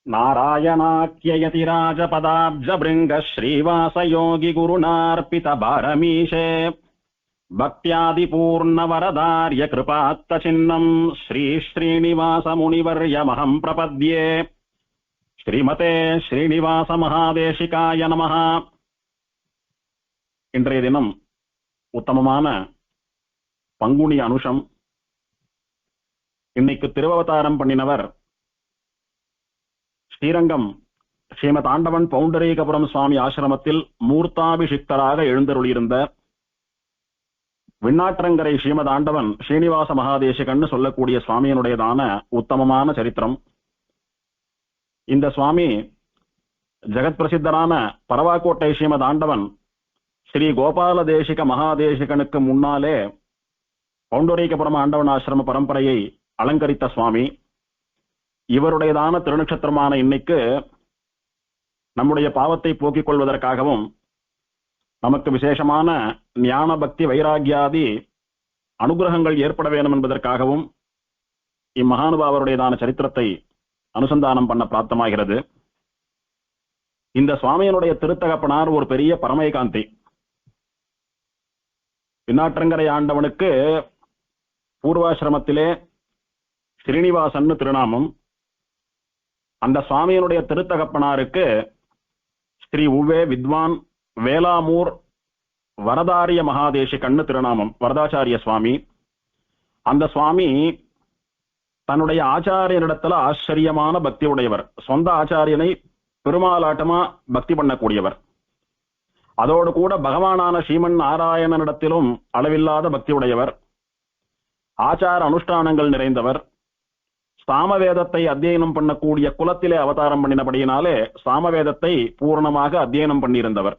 नारायणाख्ययतिराजपदाब्जभृङ्ग श्रीवासयोगिगुरुणार्पितभारमीशे भक्त्यादिपूर्णवरदार्य कृपात्तचिह्नम् श्रीश्रीनिवासमुनिवर्यमहम् प्रपद्ये। श्रीमते श्रीनिवासमहादेशिकाय நமஹ. இன்றைய தினம் உத்தமமான பங்குனி அனுஷம். இன்னைக்கு திருவவதாரம் பண்ணினவர் ஸ்ரீரங்கம் ஸ்ரீமத் ஆண்டவன் பவுண்டரீகபுரம் சுவாமி ஆசிரமத்தில் மூர்த்தாபிஷிக்தராக எழுந்தருளியிருந்த விண்ணாற்றங்கரை ஸ்ரீமத் ஆண்டவன் ஸ்ரீனிவாச மகாதேசிகன்னு சொல்லக்கூடிய சுவாமியினுடையதான உத்தமமான சரித்திரம். இந்த சுவாமி ஜெகத் பிரசித்தரான பரவாக்கோட்டை ஸ்ரீமத் ஆண்டவன் ஸ்ரீ கோபால தேசிக மகாதேசிகனுக்கு முன்னாலே பவுண்டரீகபுரம் ஆண்டவன் ஆசிரம பரம்பரையை அலங்கரித்த சுவாமி. இவருடையதான திருநட்சத்திரமான இன்னைக்கு நம்முடைய பாவத்தை போக்கிக் கொள்வதற்காகவும் நமக்கு விசேஷமான ஞான பக்தி வைராகியாதி அனுகிரகங்கள் ஏற்பட வேண்டும் என்பதற்காகவும் இம்மகானுபாவருடையதான சரித்திரத்தை அனுசந்தானம் பண்ண பிராப்தமாகிறது. இந்த சுவாமியினுடைய திருத்தகப்பனார் ஒரு பெரிய பரமேகாந்தி. பின்னாற்றங்கரை ஆண்டவனுக்கு பூர்வாசிரமத்திலே ஸ்ரீனிவாசன் திருநாமம். அந்த சுவாமியினுடைய திருத்தகப்பனாருக்கு ஸ்ரீ உவே வித்வான் வேளாமூர் வரதாரிய மகாதேசிகன்னு திருநாமம், வரதாச்சாரிய சுவாமி. அந்த சுவாமி தன்னுடைய ஆச்சாரியனிடத்துல ஆச்சரியமான பக்தி உடையவர். சொந்த ஆச்சாரியனை பெருமாளாட்டமா பக்தி பண்ணக்கூடியவர். அதோடு கூட பகவானான ஸ்ரீமன் நாராயணனிடத்திலும் அளவில்லாத பக்தி உடையவர். ஆச்சார அனுஷ்டானங்கள் நிறைந்தவர். சாமவேதத்தை அத்தியனம் பண்ணக்கூடிய குலத்திலே அவதாரம் பண்ணினபடியினாலே சாமவேதத்தை பூர்ணமாக அத்தியனம் பண்ணியிருந்தவர்.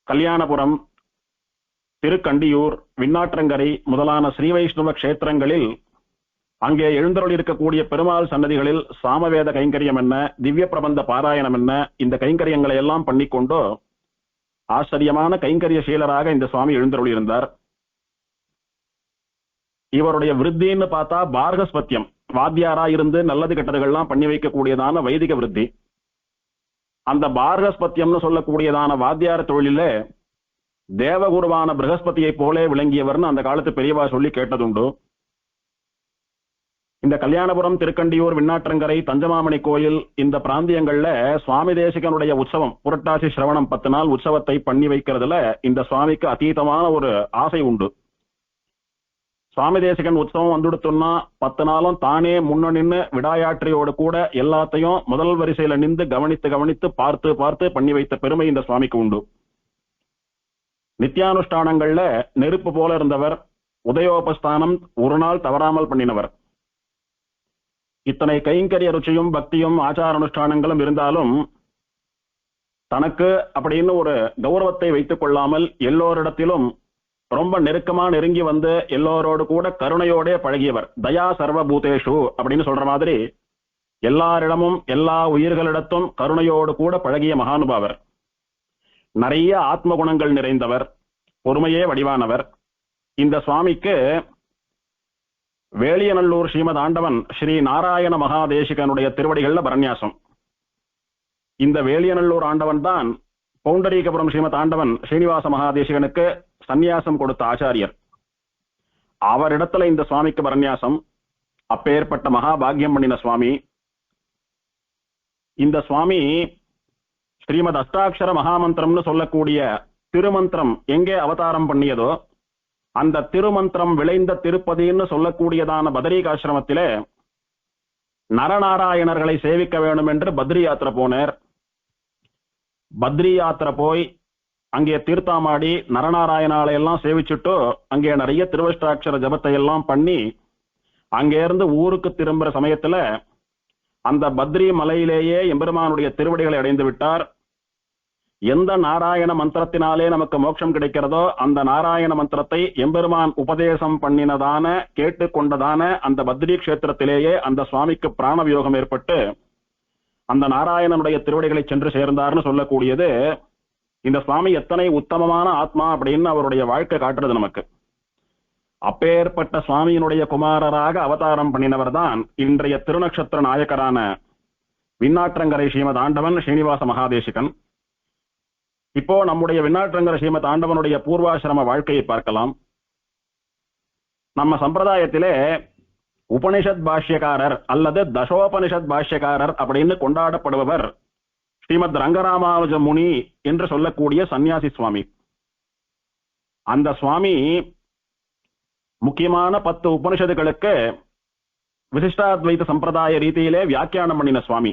கல்யாணபுரம், திருக்கண்டியூர், விண்ணாற்றங்கரை முதலான ஸ்ரீ வைஷ்ணவ கஷேத்திரங்களில் அங்கே எழுந்தருள் இருக்கக்கூடிய பெருமாள் சன்னதிகளில் சாமவேத கைங்கரியம் என்ன, திவ்ய பிரபந்த பாராயணம் என்ன, இந்த கைங்கரியங்களை எல்லாம் பண்ணிக்கொண்டு ஆச்சரியமான கைங்கரிய சீலராக இந்த சுவாமி எழுந்தருள் இருந்தார். இவருடைய விருத்தின்னு பார்த்தா பார்கஸ்பத்தியம், வாத்தியாரா இருந்து நல்லது கெட்டதுகள்லாம் பண்ணி வைக்கக்கூடியதான வைதிக விருத்தி. அந்த பார்கஸ்பத்தியம்னு சொல்லக்கூடியதான வாத்தியார தொழில தேவகுருவான பிரகஸ்பதியை போலே விளங்கியவர்னு அந்த காலத்து பெரியவா சொல்லி கேட்டதுண்டு. இந்த கல்யாணபுரம், திருக்கண்டியூர், விண்ணாற்றங்கரை, தஞ்சமாமணி கோயில் இந்த பிராந்தியங்கள்ல சுவாமி தேசிகனுடைய உற்சவம், புரட்டாசி சிரவணம் 10 நாள் உற்சவத்தை பண்ணி வைக்கிறதுல இந்த சுவாமிக்கு அதீதமான ஒரு ஆசை உண்டு. சுவாமி தேசிகன் உற்சவம் வந்துடுத்தோம்னா 10 நாளும் தானே முன்ன நின்று விடாயாற்றியோடு கூட எல்லாத்தையும் முதல் வரிசையில நின்று கவனித்து கவனித்து பார்த்து பார்த்து பண்ணி வைத்த பெருமை இந்த சுவாமிக்கு உண்டு. நித்தியானுஷ்டானங்கள்ல நெருப்பு போல இருந்தவர். உதயோபஸ்தானம் ஒரு நாள் தவறாமல் பண்ணினவர். இத்தனை கைங்கரிய ருச்சியும் பக்தியும் ஆச்சார அனுஷ்டானங்களும் இருந்தாலும் தனக்கு அப்படின்னு ஒரு கௌரவத்தை வைத்துக் கொள்ளாமல் எல்லோரிடத்திலும் ரொம்ப நெருக்கமா நெருங்கி வந்து எல்லோரோடு கூட கருணையோட பழகியவர். தயா சர்வபூதேஷு அப்படின்னு சொல்ற மாதிரி எல்லாரிடமும் எல்லா உயிர்களிடத்தும் கருணையோடு கூட பழகிய மகானுபாவர். நிறைய ஆத்ம குணங்கள் நிறைந்தவர், பொறுமையே வடிவானவர். இந்த சுவாமிக்கு வேலியநல்லூர் ஸ்ரீமத் ஆண்டவன் ஸ்ரீ நாராயண மகாதேசிகனுடைய திருவடிகள்ல பரநியாசம். இந்த வேலியநல்லூர் ஆண்டவன் தான் பவுண்டரீகபுரம் ஸ்ரீமத் ஆண்டவன் ஸ்ரீனிவாச மகாதேசிகனுக்கு சந்நியாசம் கொடுத்த ஆச்சாரியர். அவரிடத்துல இந்த சுவாமிக்கு பரநியாசம். அப்பேற்பட்ட மகாபாகியம் பண்ணின சுவாமி. இந்த சுவாமி ஸ்ரீமத் அஷ்டாட்சர மகாமந்திரம்னு சொல்லக்கூடிய திருமந்திரம் எங்கே அவதாரம் பண்ணியதோ அந்த திருமந்திரம் விளைந்த திருப்பதின்னு சொல்லக்கூடியதான பத்ரிகாசிரமத்திலே நரநாராயணர்களை சேவிக்க வேண்டும் என்று பத்ரி யாத்திரை போனார். பத்ரி யாத்திரை போய் அங்கே தீர்த்தாமாடி நரநாராயணாலையெல்லாம் சேவிச்சுட்டு அங்கே நிறைய திருவஷ்டாட்சர ஜபத்தை எல்லாம் பண்ணி அங்கே இருந்து ஊருக்கு திரும்புற சமயத்துல அந்த பத்ரி மலையிலேயே எம்பெருமானுடைய திருவடிகளை அடைந்து விட்டார். எந்த நாராயண மந்திரத்தினாலே நமக்கு மோட்சம் கிடைக்கிறதோ அந்த நாராயண மந்திரத்தை எம்பெருமான் உபதேசம் பண்ணினதான கேட்டுக்கொண்டதான அந்த பத்ரி கஷேத்திரத்திலேயே அந்த சுவாமிக்கு பிராணவியோகம் ஏற்பட்டு அந்த நாராயணனுடைய திருவடிகளை சென்று சேர்ந்தார்னு சொல்லக்கூடியது இந்த சுவாமி எத்தனை உத்தமமான ஆத்மா அப்படின்னு அவருடைய வாழ்க்கை காட்டுறது நமக்கு. அப்பேற்பட்ட சுவாமியினுடைய குமாரராக அவதாரம் பண்ணினவர் தான் இன்றைய திருநக்ஷத்திர நாயக்கரான விண்ணாற்றங்கரை ஸ்ரீமத் ஆண்டவன் ஸ்ரீனிவாச மகாதேசிகன். இப்போ நம்முடைய விண்ணாற்றங்கரை ஸ்ரீமத் ஆண்டவனுடைய பூர்வாசிரம வாழ்க்கையை பார்க்கலாம். நம்ம சம்பிரதாயத்திலே உபனிஷத் பாஷ்யக்காரர் அல்லது தசோபனிஷத் பாஷ்யக்காரர் அப்படின்னு கொண்டாடப்படுபவர் ஸ்ரீமத் ரங்கராமானுஜ முனி என்று சொல்லக்கூடிய சன்னியாசி சுவாமி. அந்த சுவாமி முக்கியமான 10 உபனிஷத்துகளுக்கு விசிஷ்டாத்வைத சம்பிரதாய ரீதியிலே வியாக்கியானம் பண்ணின சுவாமி.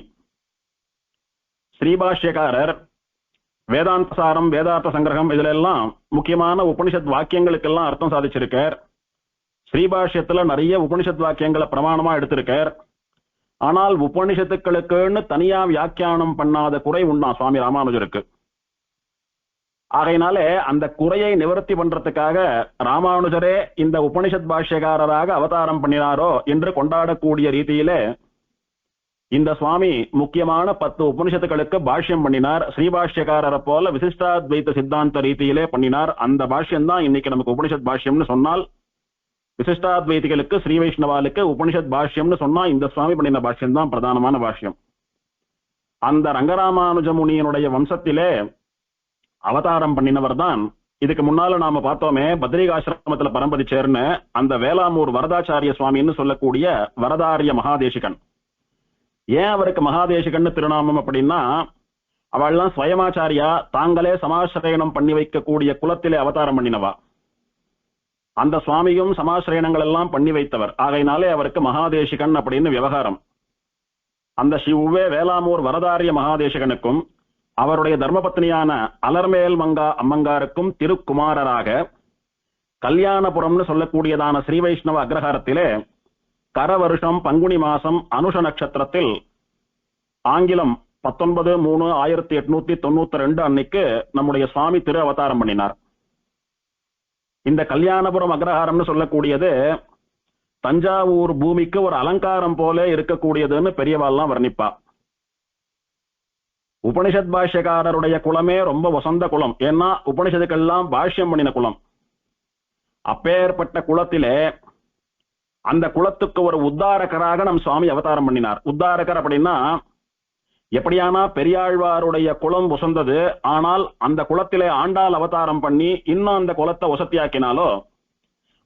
ஸ்ரீபாஷ்யக்காரர் வேதாந்த சாரம், வேதார்த்த சங்கிரகம், இதுல எல்லாம் முக்கியமான உபனிஷத் வாக்கியங்களுக்கெல்லாம் அர்த்தம் சாதிச்சிருக்கார். ஸ்ரீபாஷ்யத்துல நிறைய உபனிஷத் வாக்கியங்களை பிரமாணமா எடுத்திருக்கார். ஆனால் உபனிஷத்துக்களுக்குன்னு தனியா வியாக்கியானம் பண்ணாத குறை உண்டா சுவாமி ராமானுஜருக்கு. ஆகையினாலே அந்த குறையை நிவர்த்தி பண்றதுக்காக ராமானுஜரே இந்த உபனிஷத் பாஷ்யக்காரராக அவதாரம் பண்ணினாரோ என்று கொண்டாடக்கூடிய ரீதியிலே இந்த சுவாமி முக்கியமான 10 உபனிஷத்துக்களுக்கு பாஷ்யம் பண்ணினார். ஸ்ரீபாஷ்யக்காரரை போல விசிஷ்டாத்வைத சித்தாந்த ரீதியிலே பண்ணினார். அந்த பாஷ்யம் தான் இன்னைக்கு நமக்கு உபனிஷத் பாஷ்யம்னு சொன்னால், விசிஷ்டாத்வைதிகளுக்கு ஸ்ரீ வைஷ்ணவாலுக்கு உபனிஷத் பாஷ்யம்னு சொன்னா இந்த சுவாமி பண்ணின பாஷ்யம் தான் பிரதானமான பாஷ்யம். அந்த ரங்கராமானுஜ முனியினுடைய வம்சத்திலே அவதாரம் பண்ணினவர் தான் இதுக்கு முன்னால நாம பார்த்தோமே பத்ரிகாசிரமத்துல பரம்பதிச்சேர்னு அந்த வேளாமூர் வரதாச்சாரிய சுவாமின்னு சொல்லக்கூடிய வரதாரிய மகாதேசிகன். ஏன் அவருக்கு மகாதேசிகன் திருநாமம் அப்படின்னா, அவள்லாம் ஸ்வயமாச்சாரியா, தாங்களே சமாசிரயணம் பண்ணி வைக்கக்கூடிய குலத்திலே அவதாரம் பண்ணினவா. அந்த சுவாமியும் சமாசிரயணங்கள் எல்லாம் பண்ணி வைத்தவர். ஆகையினாலே அவருக்கு மகாதேசிகன் அப்படின்னு விவகாரம். அந்த சிவ்வே வேளாமூர் வரதாரிய மகாதேசிகனுக்கும் அவருடைய தர்மபத்னியான அலர்மேல் மங்கா அம்மங்காருக்கும் திருக்குமாரராக கல்யாணபுரம்னு சொல்லக்கூடியதான ஸ்ரீ வைஷ்ணவ அக்ரஹாரத்திலே கர வருஷம் பங்குனி மாசம் அனுஷ நட்சத்திரத்தில் ஆங்கிலம் 19/3/1892 அன்னைக்கு நம்முடைய சுவாமி திரு அவதாரம் பண்ணினார். இந்த கல்யாணபுரம் அக்ரஹாரம்னு சொல்லக்கூடியது தஞ்சாவூர் பூமிக்கு ஒரு அலங்காரம் போல இருக்கக்கூடியதுன்னு பெரியவாள்லாம் வர்ணிப்பா. உபனிஷத் பாஷ்யக்காரருடைய குலமே ரொம்ப வசந்த குலம். ஏன்னா உபனிஷத்துக்கெல்லாம் பாஷ்யம் பண்ணின குலம். அப்பேற்பட்ட குலத்திலே அந்த குலத்துக்கு ஒரு உத்தாரகராக நம் சுவாமி அவதாரம் பண்ணினார். உத்தாரகர் அப்படின்னா எப்படியானா பெரியாழ்வாருடைய குலம் உசந்தது, ஆனால் அந்த குலத்திலே ஆண்டாள் அவதாரம் பண்ணி இன்னும் அந்த குலத்தை வசத்தியாக்கினாலோ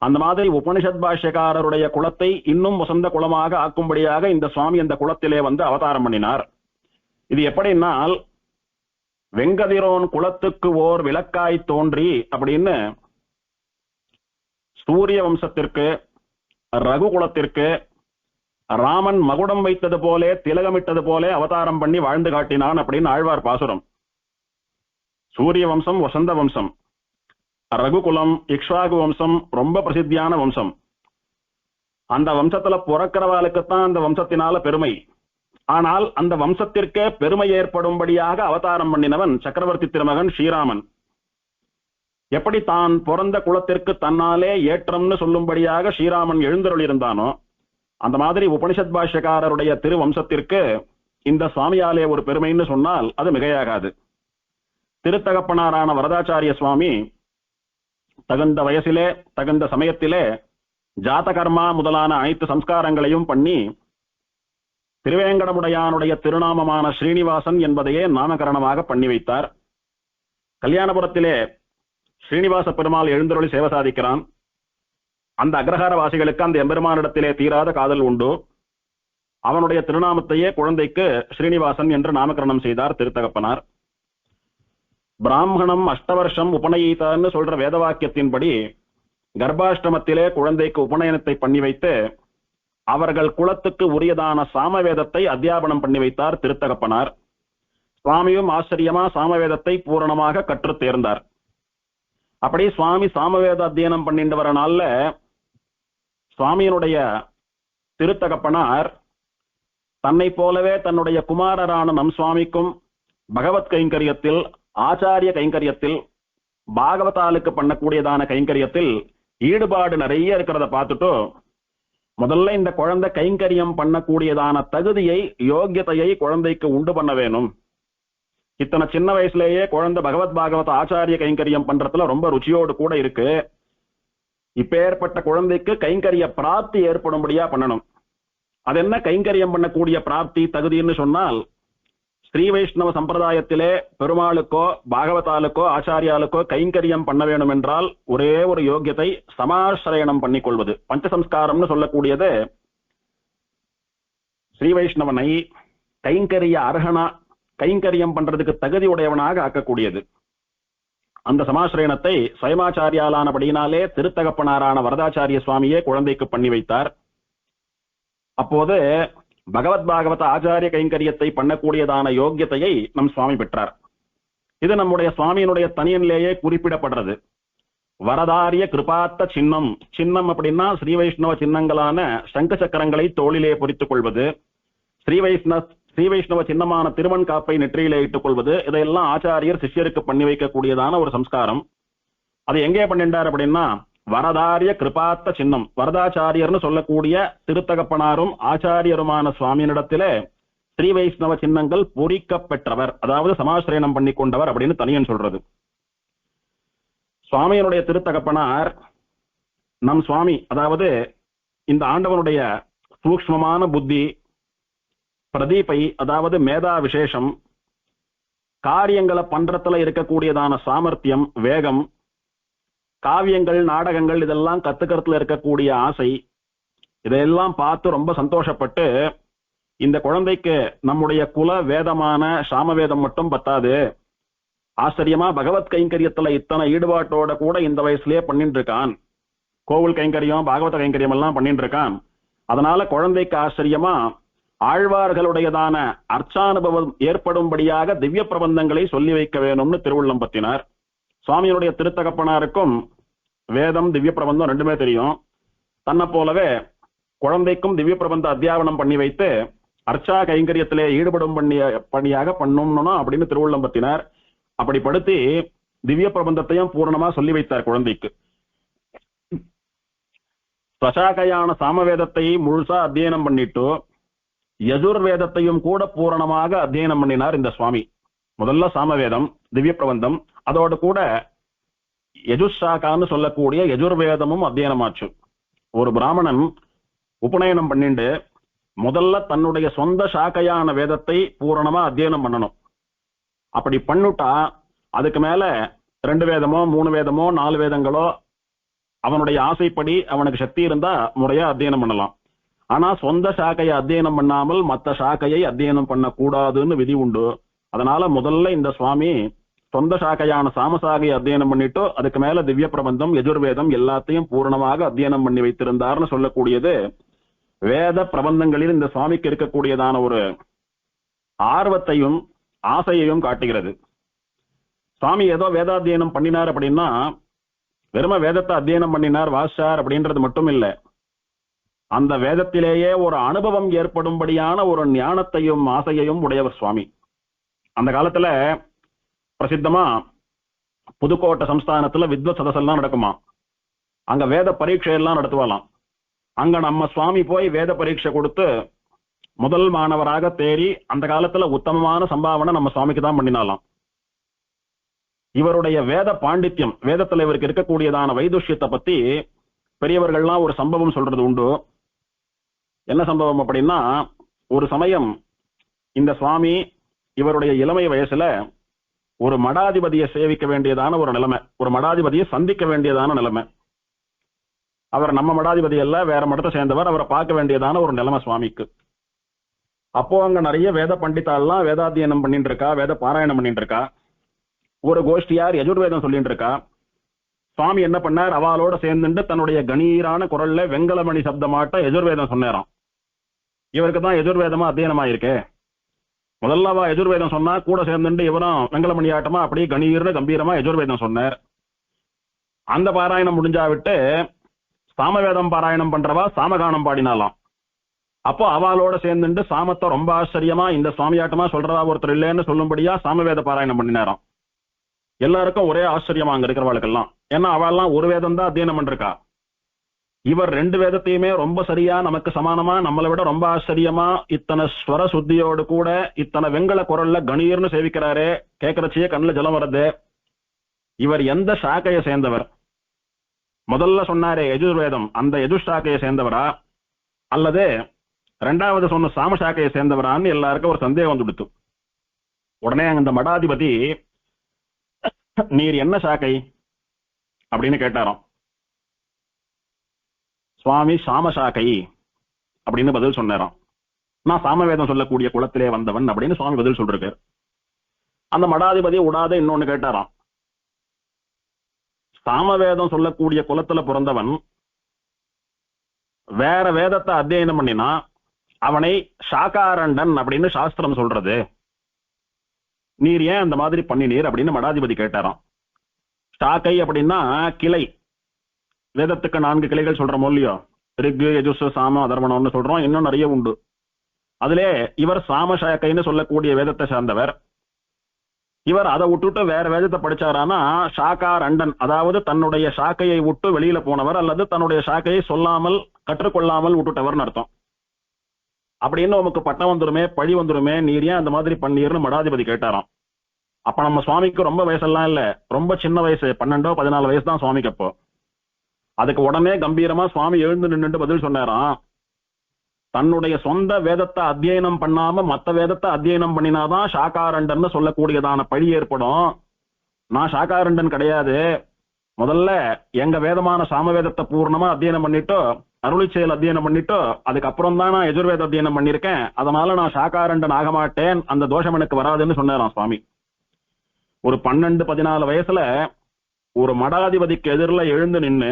அந்த மாதிரி உபனிஷத் பாஷ்யக்காரருடைய குலத்தை இன்னும் வசந்த குலமாக ஆக்கும்படியாக இந்த சுவாமி அந்த குலத்திலே வந்து அவதாரம் பண்ணினார். இது எப்படின்னால், வெங்கதிரோன் குலத்துக்கு ஓர் விளக்காய் தோன்றி அப்படின்னு சூரிய வம்சத்திற்கு, ரகு குலத்திற்கு ராமன் மகுடம் வைத்தது போலே திலகமிட்டது போலே அவதாரம் பண்ணி வாழ்ந்து காட்டினான் அப்படின்னு ஆழ்வார் பாசுரம். சூரிய வம்சம் வசந்த வம்சம், ரகுகுலம் இக்ஷ்வாகு வம்சம் ரொம்ப பிரசித்தியான வம்சம். அந்த வம்சத்துல பிறக்கிறவாளுக்குத்தான் அந்த வம்சத்தினால பெருமை. ஆனால் அந்த வம்சத்திற்கே பெருமை ஏற்படும்படியாக அவதாரம் பண்ணினவன் சக்கரவர்த்தி திருமகன் ஸ்ரீராமன். எப்படி தான் பிறந்த குலத்திற்கு தன்னாலே ஏற்றம்னு சொல்லும்படியாக ஸ்ரீராமன் எழுந்தருள் இருந்தானோ, அந்த மாதிரி உபனிஷத் பாஷ்யக்காரருடைய திருவம்சத்திற்கு இந்த சுவாமியாலே ஒரு பெருமைன்னு சொன்னால் அது மிகையாகாது. திருத்தகப்பனாரான வரதாச்சாரிய சுவாமி தகுந்த வயசிலே தகுந்த சமயத்திலே ஜாதகர்மா முதலான அனைத்து சம்ஸ்காரங்களையும் பண்ணி திருவேங்கடமுடையானுடைய திருநாமமான ஸ்ரீனிவாசன் என்பதையே நாமகரணமாக பண்ணி வைத்தார். கல்யாணபுரத்திலே ஸ்ரீனிவாச பெருமாள் எழுந்தருளி சேவை சாதிக்கிறான். அந்த அக்ரஹாரவாசிகளுக்கு அந்த எம்பெருமானிடத்திலே தீராத காதல் உண்டு. அவனுடைய திருநாமத்தையே குழந்தைக்கு ஸ்ரீனிவாசன் என்று நாமகரணம் செய்தார் திருத்தகப்பனார். பிராமணம் அஷ்டவர்ஷம் உபநயித்தான்னு சொல்ற வேதவாக்கியத்தின்படி கர்ப்பாஷ்டமத்திலே குழந்தைக்கு உபநயனத்தை பண்ணி வைத்து அவர்கள் குலத்துக்கு உரியதான சாமவேதத்தை அத்தியாபனம் பண்ணி வைத்தார் திருத்தகப்பனார். சுவாமியும் ஆச்சரியமா சாமவேதத்தை பூரணமாக கற்று தேர்ந்தார். அப்படி சுவாமி சாமவேத அத்தியனம் பண்ணிட்டு வர நாள்ல சுவாமியினுடைய திருத்தகப்பனார் தன்னை போலவே தன்னுடைய குமாரரான நம் சுவாமிக்கும் பகவத் கைங்கரியத்தில், ஆச்சாரிய கைங்கரியத்தில், பாகவதாலுக்கு பண்ணக்கூடியதான கைங்கரியத்தில் ஈடுபாடு நிறைய இருக்கிறத பார்த்துட்டு முதல்ல இந்த குழந்தை கைங்கரியம் பண்ணக்கூடியதான தகுதியை, யோக்கியத்தையை குழந்தைக்கு உண்டு பண்ண வேணும். இத்தனை சின்ன வயசுலேயே குழந்தை பகவத் பாகவத ஆச்சாரிய கைங்கரியம் பண்றதுல ரொம்ப ருச்சியோடு கூட இருக்கு. இப்பேற்பட்ட குழந்தைக்கு கைங்கரிய பிராப்தி ஏற்படும்படியா பண்ணணும். அது என்ன கைங்கரியம் பண்ணக்கூடிய பிராப்தி தகுதின்னு சொன்னால், ஸ்ரீ வைஷ்ணவ சம்பிரதாயத்திலே பெருமாளுக்கோ பாகவதாலுக்கோ ஆச்சாரியாலுக்கோ கைங்கரியம் பண்ண வேணும் என்றால் ஒரே ஒரு யோகியத்தை சமாசிரயணம் பண்ணிக்கொள்வது. பஞ்சசம்ஸ்காரம்னு சொல்லக்கூடியது ஸ்ரீ வைஷ்ணவனை கைங்கரிய அர்ஹனா, கைங்கரியம் பண்றதுக்கு தகுதி உடையவனாக ஆக்கக்கூடியது. அந்த சமாசிரயணத்தை சுயமாச்சாரியாலானபடியினாலே திருத்தகப்பனாரான வரதாச்சாரிய சுவாமியே குழந்தைக்கு பண்ணி வைத்தார். அப்போது பகவத் பாகவத ஆச்சாரிய கைங்கரியத்தை பண்ணக்கூடியதான யோக்கியத்தையை நம் சுவாமி பெற்றார். இது நம்முடைய சுவாமியினுடைய தனியனிலேயே குறிப்பிடப்படுறது. வரதாரிய கிருபாத்த சின்னம். சின்னம் அப்படின்னா ஸ்ரீ வைஷ்ணவ சின்னங்களான சங்க சக்கரங்களை தோளிலே பொறித்துக் கொள்வது, ஸ்ரீ வைஷ்ணவ சின்னமான திருமண் காப்பை நெற்றியிலே இட்டுக் கொள்வது, இதையெல்லாம் ஆச்சாரியர் சிஷ்யருக்கு பண்ணி வைக்கக்கூடியதான ஒரு சம்ஸ்காரம். அது எங்கே பண்ணிட்டார் அப்படின்னா, வரதாரிய கிருபாத்த சின்னம். வரதாச்சாரியர்னு சொல்லக்கூடிய திருத்தகப்பனாரும் ஆச்சாரியருமான சுவாமியினிடத்திலே ஸ்ரீ வைஷ்ணவ சின்னங்கள் பொறிக்க பெற்றவர், அதாவது சமாசிரயணம் பண்ணி கொண்டவர் அப்படின்னு தனியன் சொல்றது. சுவாமியினுடைய திருத்தகப்பனார் நம் சுவாமி, அதாவது இந்த ஆண்டவனுடைய சூக்ஷ்மமான புத்தி, பிரதீபை, அதாவது மேதா விசேஷம், காரியங்களை பண்றதுல இருக்கக்கூடியதான சாமர்த்தியம், வேகம், காவியங்கள் நாடகங்கள் இதெல்லாம் கத்துக்கிறதுல இருக்கக்கூடிய ஆசை, இதையெல்லாம் பார்த்து ரொம்ப சந்தோஷப்பட்டு, இந்த குழந்தைக்கு நம்முடைய குல வேதமான சாமவேதம் மட்டும் பத்தாது, ஆச்சரியமா பகவத் கைங்கரியத்துல இத்தனை ஈடுபாட்டோட கூட இந்த வயசுலயே பண்ணிட்டு இருக்கான், கோவில் கைங்கரியம் பாகவத கைங்கரியம் எல்லாம் பண்ணிட்டு இருக்கான், அதனால குழந்தைக்கு ஆச்சரியமா ஆழ்வார்களுடையதான அர்ச்சானுபவம் ஏற்படும்படியாக திவ்ய பிரபந்தங்களை சொல்லி வைக்க வேணும்னு திருவுள்ளம் பத்தினார். சுவாமியினுடைய திருத்தகப்பனாருக்கும் வேதம் திவ்ய பிரபந்தம் ரெண்டுமே தெரியும். தன்னை போலவே குழந்தைக்கும் திவ்ய பிரபந்த அத்தியாவனம் பண்ணி வைத்து அர்ச்சா கைங்கரியத்திலே ஈடுபடும் பணியாக பண்ணணும்னா அப்படின்னு திருவுள்ளம் பத்தினார். அப்படி படுத்தி திவ்ய பிரபந்தத்தையும் பூரணமா சொல்லி வைத்தார் குழந்தைக்கு. ஸ்வசாகையான சாமவேதத்தை முழுசா அத்தியனம் பண்ணிட்டு யஜுர்வேதத்தையும் கூட பூரணமாக அத்தியனம் பண்ணினார் இந்த சுவாமி. முதல்ல சாமவேதம் திவ்ய பிரபந்தம், அதோடு கூட யஜுஷாக்கான்னு சொல்லக்கூடிய யஜுர்வேதமும் அத்தியனமாச்சு. ஒரு பிராமணன் உபநயனம் பண்ணிண்டு முதல்ல தன்னுடைய சொந்த சாக்கையான வேதத்தை பூரணமா அத்தியனம் பண்ணணும். அப்படி பண்ணுட்டா அதுக்கு மேல 2 வேதமோ 3 வேதமோ 4 வேதங்களோ அவனுடைய ஆசைப்படி அவனுக்கு சக்தி இருந்தா முறையா அத்தியனம் பண்ணலாம். ஆனா சொந்த சாக்கையை அத்தியனம் பண்ணாமல் மற்ற சாக்கையை அத்தியனம் பண்ணக்கூடாதுன்னு விதி உண்டு. அதனால முதல்ல இந்த சுவாமி சொந்த சாக்கையான சாமசாகையை அத்தியனம் பண்ணிட்டு அதுக்கு மேல திவ்ய பிரபந்தம் யஜுர்வேதம் எல்லாத்தையும் பூரணமாக அத்தியனம் பண்ணி வைத்திருந்தார்னு சொல்லக்கூடியது வேத பிரபந்தங்களில் இந்த சுவாமிக்கு இருக்கக்கூடியதான ஒரு ஆர்வத்தையும் ஆசையையும் காட்டுகிறது. சுவாமி ஏதோ வேதாத்தியனம் பண்ணினார் அப்படின்னா வெறும வேதத்தை அத்தியனம் பண்ணினார் வாசார் அப்படின்றது மட்டும் இல்லை, அந்த வேதத்திலேயே ஒரு அனுபவம் ஏற்படும்படியான ஒரு ஞானத்தையும் ஆசையையும் உடையவர் சுவாமி. அந்த காலத்துல பிரசித்தமா புதுக்கோட்டை சம்ஸ்தானத்துல வித்வத் சதசெல்லாம் நடக்குமா, அங்க வேத பரீட்சை எல்லாம் நடத்துவாலாம். அங்க நம்ம சுவாமி போய் வேத பரீட்சை கொடுத்து முதல் மாணவராக தேறி அந்த காலத்துல உத்தமமான சம்பாவனை நம்ம சுவாமிக்கு தான் பண்ணினாலாம். இவருடைய வேத பாண்டித்யம், வேதத்துல இவருக்கு இருக்கக்கூடியதான வைதுஷ்யத்தை பத்தி பெரியவர்கள்லாம் ஒரு சம்பவம் சொல்றது உண்டு. என்ன சம்பவம் அப்படின்னா, ஒரு சமயம் இந்த சுவாமி இவருடைய இளமை வயசுல ஒரு மடாதிபதியை சேவிக்க வேண்டியதான ஒரு நிலைமை, ஒரு மடாதிபதியை சந்திக்க வேண்டியதான நிலைமை. அவர் நம்ம மடாதிபதி அல்ல, வேற மடத்தை சேர்ந்தவர், அவரை பார்க்க வேண்டியதான ஒரு நிலைமை சுவாமிக்கு. அப்போ அங்க நிறைய வேத பண்டிதாலாம் வேதாத்தியனம் பண்ணிட்டு இருக்கா, வேத பாராயணம் பண்ணிட்டு இருக்கா. ஒரு கோஷ்டியார் யஜுர்வேதம் சொல்லிட்டு இருக்கா. சுவாமி என்ன பண்ணார், அவளோட சேர்ந்துட்டு தன்னுடைய கணீரான குரல்ல வெங்கலமணி சப்தமாட்ட யஜுர்வேதம் சொன்னாராம். இவருக்கு தான் யஜுர்வேதமா அத்தியனமா இருக்கு. முதல்ல அவ யஜுர்வேதம் சொன்னா கூட சேர்ந்துட்டு இவரும் வெங்கலமணி ஆட்டமா அப்படியே கணீர்னு கம்பீரமா யஜுர்வேதம் சொன்னார். அந்த பாராயணம் முடிஞ்சா விட்டு சாமவேதம் பாராயணம் பண்றவா சாமகானம் பாடினாலாம். அப்போ அவளோட சேர்ந்துட்டு சாமத்தை ரொம்ப ஆச்சரியமா இந்த சுவாமியாட்டமா சொல்றதா ஒருத்தர் இல்லைன்னு சொல்லும்படியா சாமவேத பாராயணம் பண்ணினாராம். எல்லாருக்கும் ஒரே ஆச்சரியமா அங்க இருக்கிறவாளுக்கெல்லாம். ஏன்னா அவெல்லாம் ஒரு வேதம் தான் அத்தியனம் பண்ணிருக்கா. இவர் 2 வேதத்தையுமே ரொம்ப சரியா நமக்கு சமானமா நம்மளை விட ரொம்ப ஆச்சரியமா இத்தனை ஸ்வர சுத்தியோடு கூட இத்தனை வெங்கல குரல்ல கணீர்னு சேவிக்கிறாரே, கேட்கறச்சியே கண்ணுல ஜலம் வருது. இவர் எந்த சாக்கையை சேர்ந்தவர்? முதல்ல சொன்னாரே யஜுர்வேதம், அந்த யஜுஷாக்கையை சேர்ந்தவரா அல்லது ரெண்டாவது சொன்ன சாமசாக்கையை சேர்ந்தவரான்னு எல்லாருக்கும் ஒரு சந்தேகம் வந்துடுத்து. உடனே அந்த மடாதிபதி, நீர் என்ன சாக்கை அப்படின்னு கேட்டாராம். சுவாமி சாமசாக்கை அப்படின்னு பதில் சொன்னாராம். நான் சாமவேதம் சொல்லக்கூடிய குலத்திலே வந்தவன் அப்படின்னு சுவாமி பதில் சொல்றாரு. அந்த மடாதிபதி விடாத இன்னொன்னு கேட்டாராம். சாமவேதம் சொல்லக்கூடிய குலத்துல பிறந்தவன் வேற வேதத்தை அத்தியனம் பண்ணினா அவனை சாகாரண்டன் அப்படின்னு சாஸ்திரம் சொல்றது, நீர் ஏன் அந்த மாதிரி பண்ணினீர் அப்படின்னு மடாதிபதி கேட்டாராம். சாக்கை அப்படின்னா கிளை, வேதத்துக்கு 4 கிளைகள் சொல்றோம் இல்லையோ, ரிக்கு யஜுஸ் சாம அதர்வணம்னு சொல்றோம், இன்னும் நிறைய உண்டு. அதிலே இவர் சாமசாக்கைன்னு சொல்லக்கூடிய வேதத்தை சார்ந்தவர். இவர் அதை விட்டுட்டு வேற வேதத்தை படிச்சாரானா சாகாரண்டன், அதாவது தன்னுடைய சாக்கையை விட்டு வெளியில போனவர் அல்லது தன்னுடைய சாக்கையை சொல்லாமல் கற்றுக்கொள்ளாமல் விட்டுட்டவர்னு அர்த்தம். அப்படின்னு உமக்கு பட்டம் வந்துருமே, பழி வந்துருமே, நீர் ஏன் அந்த மாதிரி பண்ணீர்னு மடாதிபதி கேட்டாராம். அப்ப நம்ம சுவாமிக்கு ரொம்ப வயசெல்லாம் இல்ல, ரொம்ப சின்ன வயசு, 12-14 வயசு தான் சுவாமிக்கு அப்போ. அதுக்கு உடனே கம்பீரமா சுவாமி எழுந்து நின்று பதில் சொன்னாராம். தன்னுடைய சொந்த வேதத்தை அத்தியனம் பண்ணாம மத்த வேதத்தை அத்தியனம் பண்ணினாதான் சாகாரண்டன் சொல்லக்கூடியதான பழி ஏற்படும். நான் சாகாரண்டன் கிடையாது. முதல்ல எங்க வேதமான சாமவேதத்தை பூர்ணமா அத்தியனம் பண்ணிட்டோ, அருளி செயல் அத்தியனம் பண்ணிட்டோ, அதுக்கப்புறம் தான் நான் யஜுர்வேத அத்தியனம் பண்ணிருக்கேன். அதனால நான் சாகாரண்டன் ஆக மாட்டேன், அந்த தோஷம் எனக்கு வராதுன்னு சொன்னாராம் சுவாமி. ஒரு 12-14 வயசுல ஒரு மடாதிபதிக்கு எதிரில் எழுந்து நின்று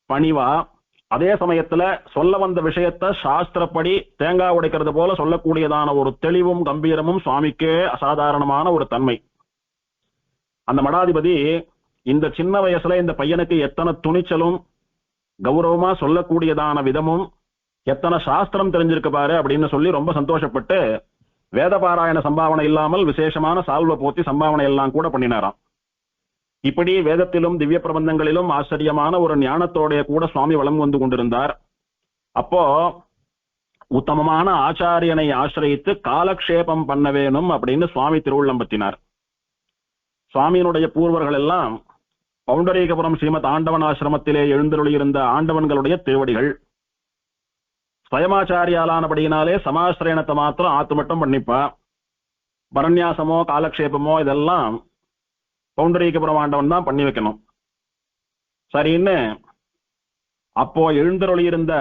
பணிவா, அதே சமயத்துல சொல்ல வந்த விஷயத்த சாஸ்திரப்படி தேங்காய் உடைக்கிறது போல சொல்லக்கூடியதான ஒரு தெளிவும் கம்பீரமும் சுவாமிக்கே அசாதாரணமான ஒரு தன்மை. அந்த மடாதிபதி இந்த சின்ன வயசுல இந்த பையனுக்கு எத்தனை துணிச்சலும் கௌரவமா சொல்லக்கூடியதான விதமும் எத்தனை சாஸ்திரம் தெரிஞ்சிருக்கு பாரு அப்படின்னு சொல்லி ரொம்ப சந்தோஷப்பட்டு வேத பாராயண சம்பாவனை இல்லாமல் விசேஷமான சால்வ போத்தி சம்பாவனை எல்லாம் கூட பண்ணினாராம். இப்படி வேதத்திலும் திவ்ய பிரபந்தங்களிலும் ஆச்சரியமான ஒரு ஞானத்தோடைய கூட சுவாமி வலம் வந்து கொண்டிருந்தார். அப்போ உத்தமமான ஆச்சாரியனை ஆசிரியித்து காலக்ஷேபம் பண்ண வேணும் அப்படின்னு சுவாமி திருவுள்ளம் பற்றினார். சுவாமியினுடைய பூர்வர்கள் எல்லாம் பவுண்டரீகபுரம் ஸ்ரீமத் ஆண்டவன் ஆசிரமத்திலே எழுந்தருளியிருந்த ஆண்டவன்களுடைய திருவடிகள். ஸ்வயமாச்சாரியாலானபடியினாலே சமாசிரயணத்தை மாத்திரம் ஆத்துமட்டம் பண்ணிப்பா. பரநியாசமோ காலக்ஷேபமோ இதெல்லாம் பவுண்டரீகபுரம் ஆண்டவன் தான் பண்ணி வைக்கணும். சரின்னு அப்போ எழுந்தருளியிருந்த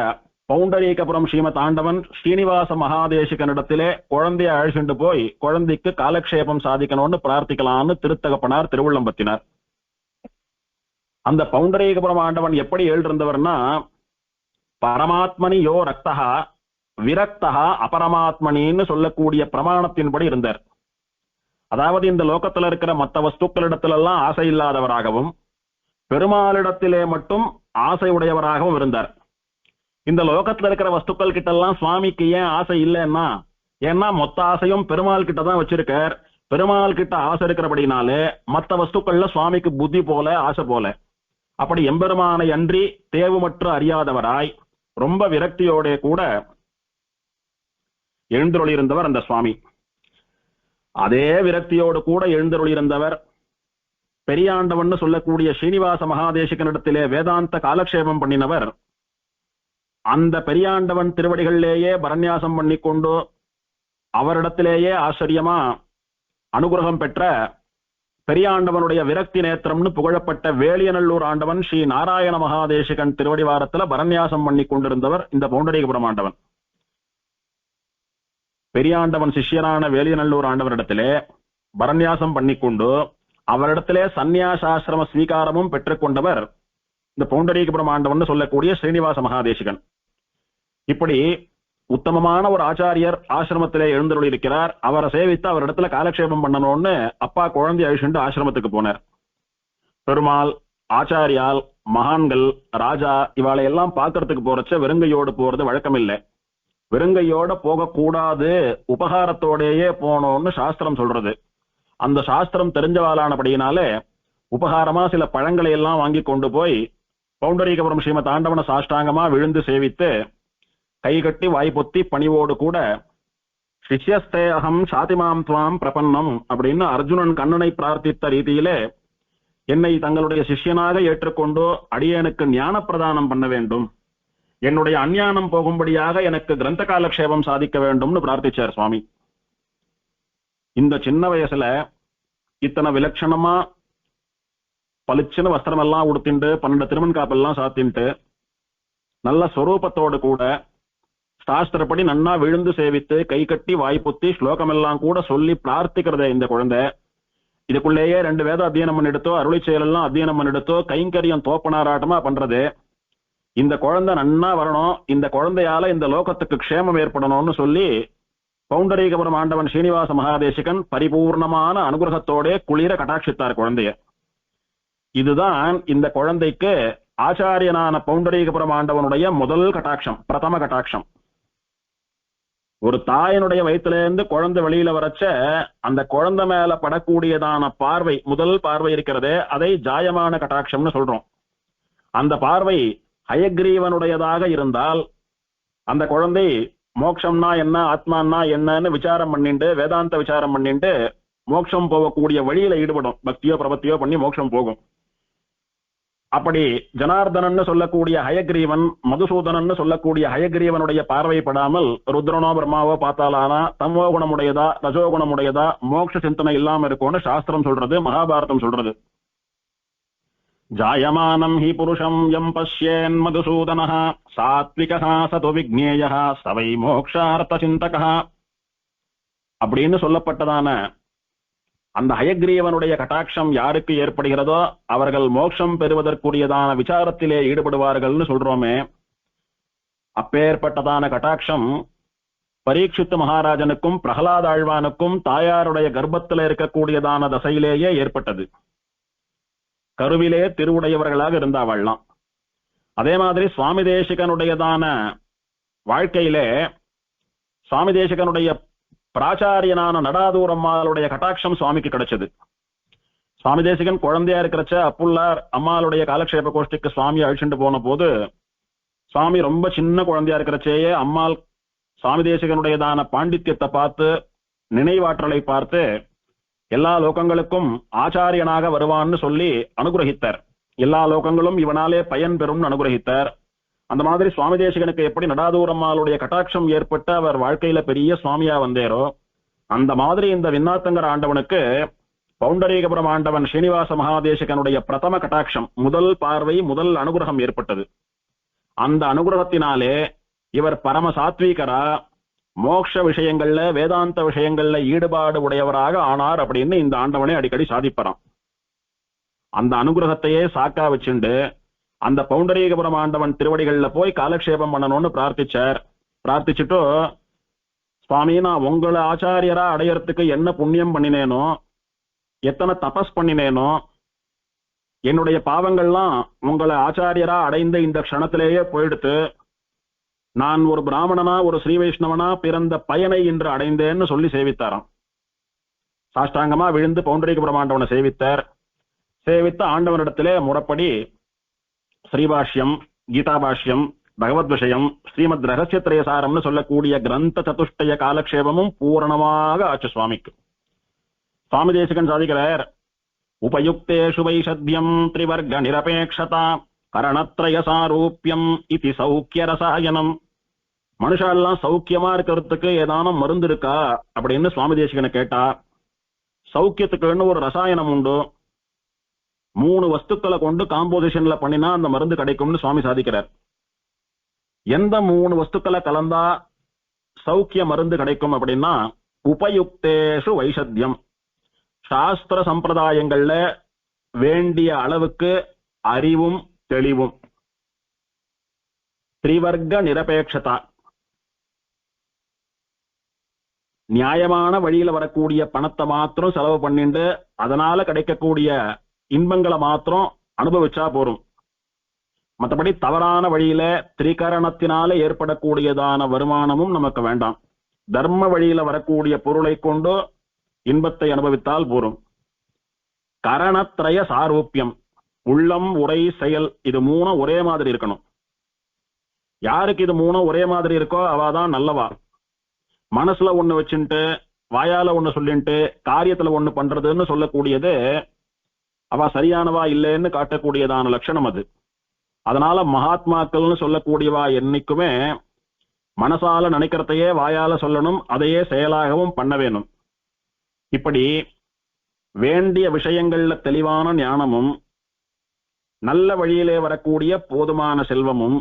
பவுண்டரீகபுரம் ஸ்ரீமத் ஆண்டவன் ஸ்ரீனிவாச மகாதேசிகனிடத்திலே குழந்தைய அழைச்சிட்டு போய் குழந்தைக்கு காலக்ஷேபம் சாதிக்கணும்னு பிரார்த்திக்கலாம்னு திருத்தகப்பனார் திருவுள்ளம் பத்தினார். அந்த பவுண்டரீகபுரம் ஆண்டவன் எப்படி எழுந்திருந்தவர்னா, பரமாத்மனி யோ ரக்தகா விரக்தகா அபரமாத்மனின்னு சொல்லக்கூடிய பிரமாணத்தின்படி இருந்தார். அதாவது இந்த லோகத்துல இருக்கிற மற்ற வஸ்துக்களிடத்துல எல்லாம் ஆசை இல்லாதவராகவும் பெருமாளிடத்திலே மட்டும் ஆசை உடையவராகவும் இருந்தார். இந்த லோகத்துல இருக்கிற வஸ்துக்கள் கிட்ட எல்லாம் சுவாமிக்கு ஏன் ஆசை இல்லைன்னா, ஏன்னா மொத்த ஆசையும் பெருமாள் கிட்ட தான் வச்சிருக்கார். பெருமாள் கிட்ட ஆசை இருக்கிறபடினாலே மற்ற வஸ்துக்கள்ல சுவாமிக்கு புத்தி போல ஆசை போல. அப்படி எம்பெருமானை அன்றி தேவுமற்று அறியாதவராய் ரொம்ப விரக்தியோட கூட எழுந்தருளியிருந்தவர் அந்த சுவாமி. அதே விரக்தியோடு கூட எழுந்தருளியிருந்தவர் பெரியாண்டவன் சொல்லக்கூடிய ஸ்ரீனிவாச மகாதேசிகனிடத்திலே வேதாந்த காலக்ஷேபம் பண்ணினவர். அந்த பெரியாண்டவன் திருவடிகளிலேயே பரநியாசம் பண்ணிக்கொண்டு அவரிடத்திலேயே ஆச்சரியமா அனுகிரகம் பெற்ற பெரியாண்டவனுடைய விரக்தி நேத்திரம்னு புகழப்பட்ட வேலியநல்லூர் ஆண்டவன் ஸ்ரீ நாராயண மகாதேசிகன் திருவடிவாரத்துல பரநியாசம் பண்ணி கொண்டிருந்தவர் இந்த பவுண்டரீகபுரம் ஆண்டவன். பெரியாண்டவன் சிஷ்யரான வேலியநல்லூர் ஆண்டவரிடத்திலே பரநியாசம் பண்ணிக்கொண்டு அவரிடத்திலே சந்நியாசாசிரம ஸ்வீகாரமும் பெற்றுக்கொண்டவர் இந்த பவுண்டரீகபுரம் ஆண்டவன் சொல்லக்கூடிய ஸ்ரீனிவாச மகாதேசிகன். இப்படி உத்தமமான ஒரு ஆச்சாரியர் ஆசிரமத்திலே எழுந்தருளி இருக்கிறார். அவரை சேவித்து அவரிடத்துல காலக்ஷேபம் பண்ணணும்னு அப்பா குழந்தை அழிச்சுண்டு ஆசிரமத்துக்கு போனார். பெருமாள், ஆச்சாரியால், மகான்கள், ராஜா இவாளை எல்லாம் பார்க்கறதுக்கு போறச்ச வெறுங்கையோடு போறது வழக்கம் இல்லை. வெறுங்கையோட போகக்கூடாது, உபகாரத்தோடையே போனோம்னு சாஸ்திரம் சொல்றது. அந்த சாஸ்திரம் தெரிஞ்சவாளானபடியினாலே உபகாரமா சில பழங்களை எல்லாம் வாங்கி கொண்டு போய் பவுண்டரீகபுரம் ஸ்ரீமத் ஆண்டவன சாஷ்டாங்கமா விழுந்து சேவித்து கை கட்டி வாய் பொத்தி பணிவோடு கூட சிஷ்யஸ்தே அகம் சாதிமாம் துவாம் பிரபன்னம் அப்படின்னு அர்ஜுனன் கண்ணனை பிரார்த்தித்த ரீதியிலே என்னை தங்களுடைய சிஷ்யனாக ஏற்றுக்கொண்டு அடியேனுக்கு ஞான பிரதானம் பண்ண வேண்டும், என்னுடைய அஞ்ஞானம் போகும்படியாக எனக்கு கிரந்த காலக்ஷேபம் சாதிக்க வேண்டும்னு பிரார்த்திச்சார் சுவாமி. இந்த சின்ன வயசுல இத்தனை விலட்சணமா பளிச்சுன்னு வஸ்திரம் எல்லாம் உடுத்திண்டு 12 திருமண் காப்பெல்லாம் சாத்தின்ட்டு நல்ல ஸ்வரூபத்தோடு கூட சாஸ்திரப்படி நன்னா விழுந்து சேவித்து கை கட்டி வாய்ப்புத்தி ஸ்லோகம் எல்லாம் கூட சொல்லி பிரார்த்திக்கிறதே இந்த குழந்தை. இதுக்குள்ளேயே 2 வேத அத்தியனம் பண்ணிடுத்தோ, அருளை செயலெல்லாம் அத்தியனம் பண்ணிடுத்தோ, கைங்கரியம் தோப்பனாராட்டமா பண்றது. இந்த குழந்தை நன்னா வரணும், இந்த குழந்தையால இந்த லோகத்துக்கு க்ஷேமம் ஏற்படணும்னு சொல்லி பவுண்டரீகபுரம் ஆண்டவன் ஸ்ரீனிவாச மகாதேசிகன் பரிபூர்ணமான அனுகிரகத்தோட குளிர கட்டாட்சித்தார் குழந்தைய. இதுதான் இந்த குழந்தைக்கு ஆச்சாரியனான பவுண்டரீகபுரம் ஆண்டவனுடைய முதல் கட்டாட்சம், பிரதம கட்டாட்சம். ஒரு தாயினுடைய வயிற்றிலிருந்து குழந்தை வெளியில வரச்ச அந்த குழந்தை மேல படக்கூடியதான பார்வை, முதல் பார்வை இருக்கிறதே, அதை ஜாயமான கட்டாட்சம்னு சொல்றோம். அந்த பார்வை ஹயக்ரீவனுடையதாக இருந்தால் அந்த குழந்தை மோட்சம்னா என்ன, ஆத்மான்னா என்னன்னு விசாரம் பண்ணிட்டு, வேதாந்த விசாரம் பண்ணிட்டு மோட்சம் போகக்கூடிய வழியில ஈடுபடும். பக்தியோ பிரபத்தியோ பண்ணி மோட்சம் போகும். அப்படி ஜனார்தனன்னு சொல்லக்கூடிய ஹயக்ரீவன், மதுசூதனன்னு சொல்லக்கூடிய ஹயக்ரீவனுடைய பார்வைப்படாமல் ருத்ரனோ பிரம்மாவோ பார்த்தாலானா தமோ குணமுடையதா ரஜோகுணமுடையதா மோட்ச சிந்தனை இல்லாம இருக்கும்னு சாஸ்திரம் சொல்றது, மகாபாரதம் சொல்றது. ஜாயமானம் ஹி புருஷம் யம் பஷ்யேன் மதுசூதனஹ சாத்விகஹ சது விக்னேயஹ சவை மோக்ஷார்த்த சிந்தகஹ அப்படின்னு சொல்லப்பட்டதான அந்த ஹயக்ரீவனுடைய கட்டாட்சம் யாருக்கு ஏற்படுகிறதோ அவர்கள் மோட்சம் பெறுவதற்குரியதான விசாரத்திலே ஈடுபடுவார்கள்னு சொல்றோமே. அப்பேற்பட்டதான கட்டாட்சம் பரீட்சித்து மகாராஜனுக்கும் பிரகலாத ஆழ்வானுக்கும் தாயாருடைய கர்ப்பத்தில் இருக்கக்கூடியதான தசையிலேயே ஏற்பட்டது. கருவிலே திருவுடையவர்களாக இருந்தாவாழ்லாம். அதே மாதிரி சுவாமி தேசிகனுடையதான வாழ்க்கையிலே சுவாமி தேசிகனுடைய பிராச்சாரியனான நடாதூரம்மாளுடைய கட்டாட்சம் சுவாமிக்கு கிடைச்சது. சுவாமி தேசிகன் குழந்தையா இருக்கிறச்ச அப்புள்ளார் அம்மாளுடைய காலக்ஷேப கோஷ்டிக்கு சுவாமி அழிச்சுட்டு போன போது சுவாமி ரொம்ப சின்ன குழந்தையா இருக்கிறச்சேயே அம்மாள் சுவாமி தேசிகனுடையதான பாண்டித்யத்தை பார்த்து, நினைவாற்றலை பார்த்து எல்லா லோகங்களுக்கும் ஆச்சாரியனாக வருவான்னு சொல்லி அனுகிரகித்தார். எல்லா லோகங்களும் இவனாலே பயன் பெறும் அனுகிரகித்தார். அந்த மாதிரி சுவாமி தேசிகனுக்கு எப்படி நடாதூரம்மாளுடைய கட்டாட்சம் ஏற்பட்டு அவர் வாழ்க்கையில பெரிய சுவாமியா வந்தேரோ, அந்த மாதிரி இந்த விண்ணாத்தங்கர ஆண்டவனுக்கு பவுண்டரீகபுரம் ஆண்டவன் ஸ்ரீனிவாச மகாதேசிகனுடைய பிரதம கட்டாட்சம், முதல் பார்வை, முதல் அனுகிரகம் ஏற்பட்டது. அந்த அனுகிரகத்தினாலே இவர் பரம சாத்வீகரா மோட்ச விஷயங்கள்ல வேதாந்த விஷயங்கள்ல ஈடுபாடு உடையவராக ஆனார் அப்படின்னு இந்த ஆண்டவனை அடிக்கடி சாதிப்பறான். அந்த அனுகிரகத்தையே சாக்கா வச்சுண்டு அந்த பவுண்டரீகபுரம் ஆண்டவன் திருவடிகள்ல போய் காலக்ஷேபம் பண்ணணும்னு பிரார்த்திச்சார். பிரார்த்திச்சுட்டு, சுவாமி நான் உங்களை ஆச்சாரியரா அடையறதுக்கு என்ன புண்ணியம் பண்ணினேனோ, எத்தனை தபஸ் பண்ணினேனோ, என்னுடைய பாவங்கள்லாம் உங்களை ஆச்சாரியரா அடைந்த இந்த க்ஷணத்திலேயே போயிடுத்து. நான் ஒரு பிராமணனா ஒரு ஸ்ரீ வைஷ்ணவனா பிறந்த பயனை இன்று அடைந்தேன்னு சொல்லி சேவித்தாராம். சாஷ்டாங்கமா விழுந்து பவுண்டரீகபுரம் ஆண்டவனை சேவித்தார். சேவித்த ஆண்டவனிடத்திலே முறைப்படி ஸ்ரீபாஷ்யம், கீதாபாஷ்யம், பகவத் விஷயம், ஸ்ரீமத் ரகசியத்ரயசாரம்னு சொல்லக்கூடிய கிரந்த சதுஷ்டய காலக்ஷேபமும் பூரணமாக ஆச்சு சுவாமிக்கு. சுவாமி தேசிகன் சாதிக்கிறார், உபயுக்தேஷு வைஷத்யம் திரிவர்க நிரபேக்ஷதா கரணத்ரய சாரூபியம் இதி சௌக்கிய ரசாயனம். மனுஷாலாம் சௌக்கியமா இருக்கிறதுக்கு ஏதானும் மருந்து இருக்கா அப்படின்னு சுவாமி தேசிகனை கேட்டா, சௌக்கியத்துக்குன்னு ஒரு ரசாயனம் உண்டு, 3 வஸ்துக்களை கொண்டு காம்போசிஷன்ல பண்ணினா அந்த மருந்து கிடைக்கும்னு சுவாமி சாதிக்கிறார். எந்த 3 வஸ்துக்களை கலந்தா சௌக்கிய மருந்து கிடைக்கும் அப்படின்னா, உபயுக்தேஷு வைஷத்யம், சாஸ்திர சம்பிரதாயங்கள்ல வேண்டிய அளவுக்கு அறிவும் தெளிவும், திரிவர்க்க நிரபேட்சதா, நியாயமான வழியில வரக்கூடிய பணத்தை மாத்திரம் செலவு பண்ணிட்டு அதனால கிடைக்கக்கூடிய இன்பங்களை மாத்திரம் அனுபவிச்சா போரும். மற்றபடி தவறான வழியில திரிகரணத்தினால ஏற்படக்கூடியதான வருமானமும் நமக்கு வேண்டாம். தர்ம வழியில வரக்கூடிய பொருளை கொண்டு இன்பத்தை அனுபவித்தால் போரும். கரணத்ரய சாரூபியம், உள்ளம் உரை செயல், இது 3 ஒரே மாதிரி இருக்கணும். யாருக்கு இது 3 ஒரே மாதிரி இருக்கோ அவாதான் நல்லவா. மனசுல ஒண்ணு வச்சுட்டு வாயால ஒண்ணு சொல்லிட்டு காரியத்துல ஒண்ணு பண்றதுன்னு சொல்லக்கூடியது அவ சரியானவா இல்லைன்னு காட்டக்கூடியதான லட்சணம் அது. அதனால மகாத்மாக்கள்னு சொல்லக்கூடியவா என்னைக்குமே மனசால நினைக்கிறதையே வாயால சொல்லணும், அதையே செயலாகவும் பண்ண வேணும். இப்படி வேண்டிய விஷயங்கள்ல தெளிவான ஞானமும் நல்ல வழியிலே வரக்கூடிய போதுமான செல்வமும்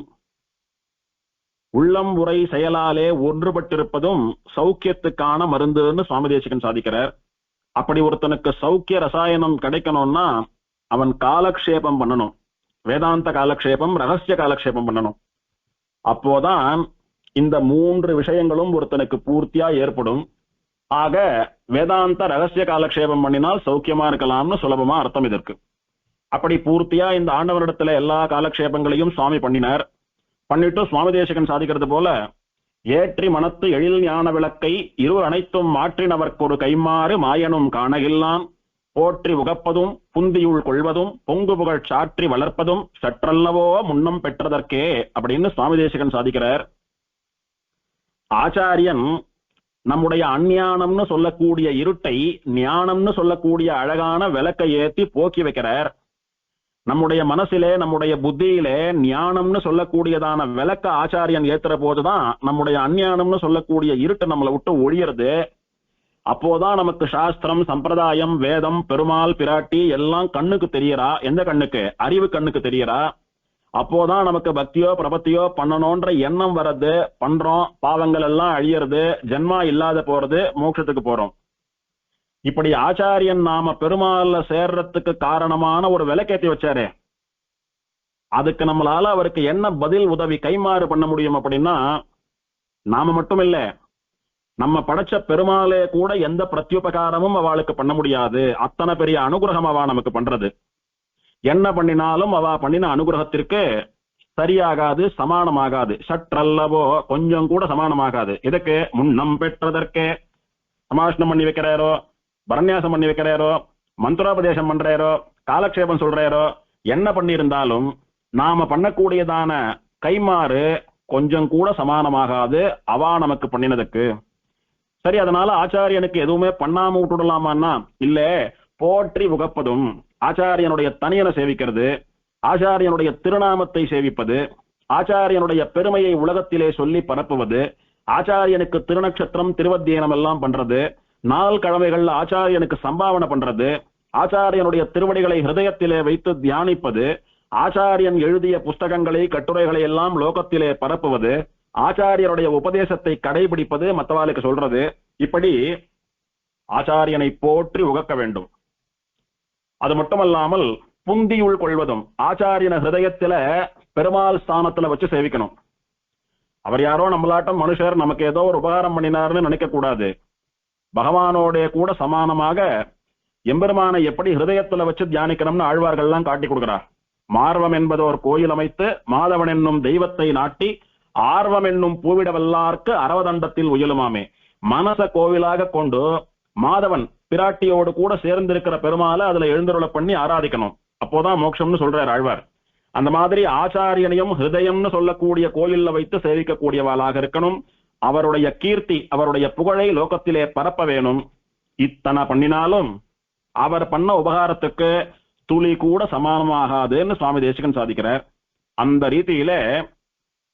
உள்ளம் உரை செயலாலே ஒன்றுபட்டிருப்பதும் சௌக்கியத்துக்கான மருந்துன்னு சுவாமி தேசிகன் சாதிக்கிறார். அப்படி ஒருத்தனுக்கு சௌக்கிய ரசாயனம் கிடைக்கணும்னா அவன் காலக்ஷேபம் பண்ணணும், வேதாந்த காலக்ஷேபம், ரகசிய காலக்ஷேபம் பண்ணணும். அப்போதான் இந்த 3 விஷயங்களும் ஒருத்தனுக்கு பூர்த்தியா ஏற்படும். ஆக வேதாந்த ரகசிய காலக்ஷேபம் பண்ணினால் சௌக்கியமா இருக்கலாம்னு சுலபமா அர்த்தம் இதற்கு. அப்படி பூர்த்தியா இந்த ஆண்டவனிடத்துல எல்லா காலக்ஷேபங்களையும் சுவாமி பண்ணினார். பண்ணிட்டு சுவாமி தேசிகன் சாதிக்கிறது போல, ஏற்றி மனத்து எழில் ஞான விளக்கை இரு அனைத்தும் மாற்றினவர்க்கு ஒரு கைமாறு மாயனும் காணகில்லான் போற்றி உகப்பதும் புந்தியுள் கொள்வதும் பொங்கு புகழ் சாற்றி வளர்ப்பதும் சற்றல்லவோ முன்னம் பெற்றதற்கே அப்படின்னு சுவாமி தேசிகன் சாதிக்கிறார். ஆச்சாரியன் நம்முடைய அஞ்ஞானம்னு சொல்லக்கூடிய இருட்டை ஞானம்னு சொல்லக்கூடிய அழகான விளக்கை ஏத்தி போக்கி வைக்கிறார். நம்முடைய மனசிலே நம்முடைய புத்தியிலே ஞானம்னு சொல்லக்கூடியதான விளக்க ஆச்சாரியன் ஏத்துற போதுதான் நம்முடைய அஞ்ஞானம்னு சொல்லக்கூடிய இருட்டு நம்மளை விட்டு ஒழியறது. அப்போதான் நமக்கு சாஸ்திரம், சம்பிரதாயம், வேதம், பெருமாள், பிராட்டி எல்லாம் கண்ணுக்கு தெரியறா. எந்த கண்ணுக்கு? அறிவு கண்ணுக்கு தெரியறா. அப்போதான் நமக்கு பக்தியோ பிரபத்தியோ பண்ணணும்ன்ற எண்ணம் வர்றது, பண்றோம், பாவங்கள் எல்லாம் அழியறது, ஜென்மா இல்லாத போறது, மோட்சத்துக்கு போறோம். இப்படி ஆச்சாரியன் நாம பெருமாள்ல சேர்றதுக்கு காரணமான ஒரு விளக்கேத்தி வச்சாரு. அதுக்கு நம்மளால அவருக்கு என்ன பதில் உதவி கைமாறு பண்ண முடியும் அப்படின்னா, நாம மட்டும் இல்ல, நம்ம படைச்ச பெருமாளே கூட எந்த பிரத்யுபகாரமும் அவளுக்கு பண்ண முடியாது. அத்தனை பெரிய அனுகிரகம் அவ நமக்கு பண்றது. என்ன பண்ணினாலும் அவ பண்ணின அனுகிரகத்திற்கு சரியாகாது, சமானமாகாது. சற்றல்லவோ கொஞ்சம் கூட சமானமாகாது. இதுக்கு முன்னம் பெற்றதற்கே சமாஷ்ணம் பண்ணி வைக்கிறாரோ, பரநியாசம் பண்ணி வைக்கிறாரோ, மந்திரோபதேசம் பண்றாரோ, காலக்ஷேபம் சொல்றாரோ, என்ன பண்ணியிருந்தாலும் நாம பண்ணக்கூடியதான கைமாறு கொஞ்சம் கூட சமானமாகாது அவா நமக்கு பண்ணினதுக்கு. சரி, அதனால ஆச்சாரியனுக்கு எதுவுமே பண்ணாம விட்டுடலாமான்னா இல்ல, போற்றி உகப்பதும், ஆச்சாரியனுடைய தனியனை சேவிக்கிறது, ஆச்சாரியனுடைய திருநாமத்தை சேவிப்பது, ஆச்சாரியனுடைய பெருமையை உலகத்திலே சொல்லி பரப்புவது, ஆச்சாரியனுக்கு திருநட்சத்திரம், திருவத்தியனம் எல்லாம் பண்றது, நாள் கிழமைகள்ல ஆச்சாரியனுக்கு சம்பாவனை பண்றது, ஆச்சாரியனுடைய திருவடிகளை ஹிருதயத்திலே வைத்து தியானிப்பது, ஆச்சாரியன் எழுதிய புஸ்தகங்களை, கட்டுரைகளை எல்லாம் லோகத்திலே பரப்புவது, ஆச்சாரியனுடைய உபதேசத்தை கடைபிடிப்பது, மற்றவாளுக்கு சொல்றது. இப்படி ஆச்சாரியனை போற்றி உகக்க வேண்டும். அது மட்டுமல்லாமல் புந்தியுள் கொள்வதும், ஆச்சாரியன ஹிருதயத்தில பெருமாள் ஸ்தானத்துல வச்சு சேவிக்கணும். அவர் யாரோ நம்மளாட்டம் மனுஷர், நமக்கு ஏதோ ஒரு உபகாரம் பண்ணினார்னு நினைக்க கூடாது. பகவானோட கூட சமானமாக எம்பெருமானை எப்படி ஹிருதயத்துல வச்சு தியானிக்கணும்னு ஆழ்வார்கள்லாம் காட்டி கொடுக்கிறார். மார்வம் என்பதோர் கோயில் அமைத்து மாதவன் என்னும் தெய்வத்தை நாட்டி ஆர்வம் என்னும் பூவிடவல்லார்க்கு அரவதண்டத்தில் உயலுமாமே. மனச கோவிலாக கொண்டு மாதவன் பிராட்டியோடு கூட சேர்ந்திருக்கிற பெருமாளை அதுல எழுந்தருளை பண்ணி ஆராதிக்கணும். அப்போதான் மோட்சம்னு சொல்றார் ஆழ்வார். அந்த மாதிரி ஆச்சாரியனையும் ஹிருதயம்னு சொல்லக்கூடிய கோயில்ல வைத்து சேவிக்கக்கூடியவாளாக இருக்கணும். அவருடைய கீர்த்தி, அவருடைய புகழை லோகத்திலே பரப்ப வேணும். இத்தனை பண்ணினாலும் அவர் பண்ண உபகாரத்துக்கு துளி கூட சமானமாகாதுன்னு சுவாமி தேசிகன் சாதிக்கிறார். அந்த ரீதியில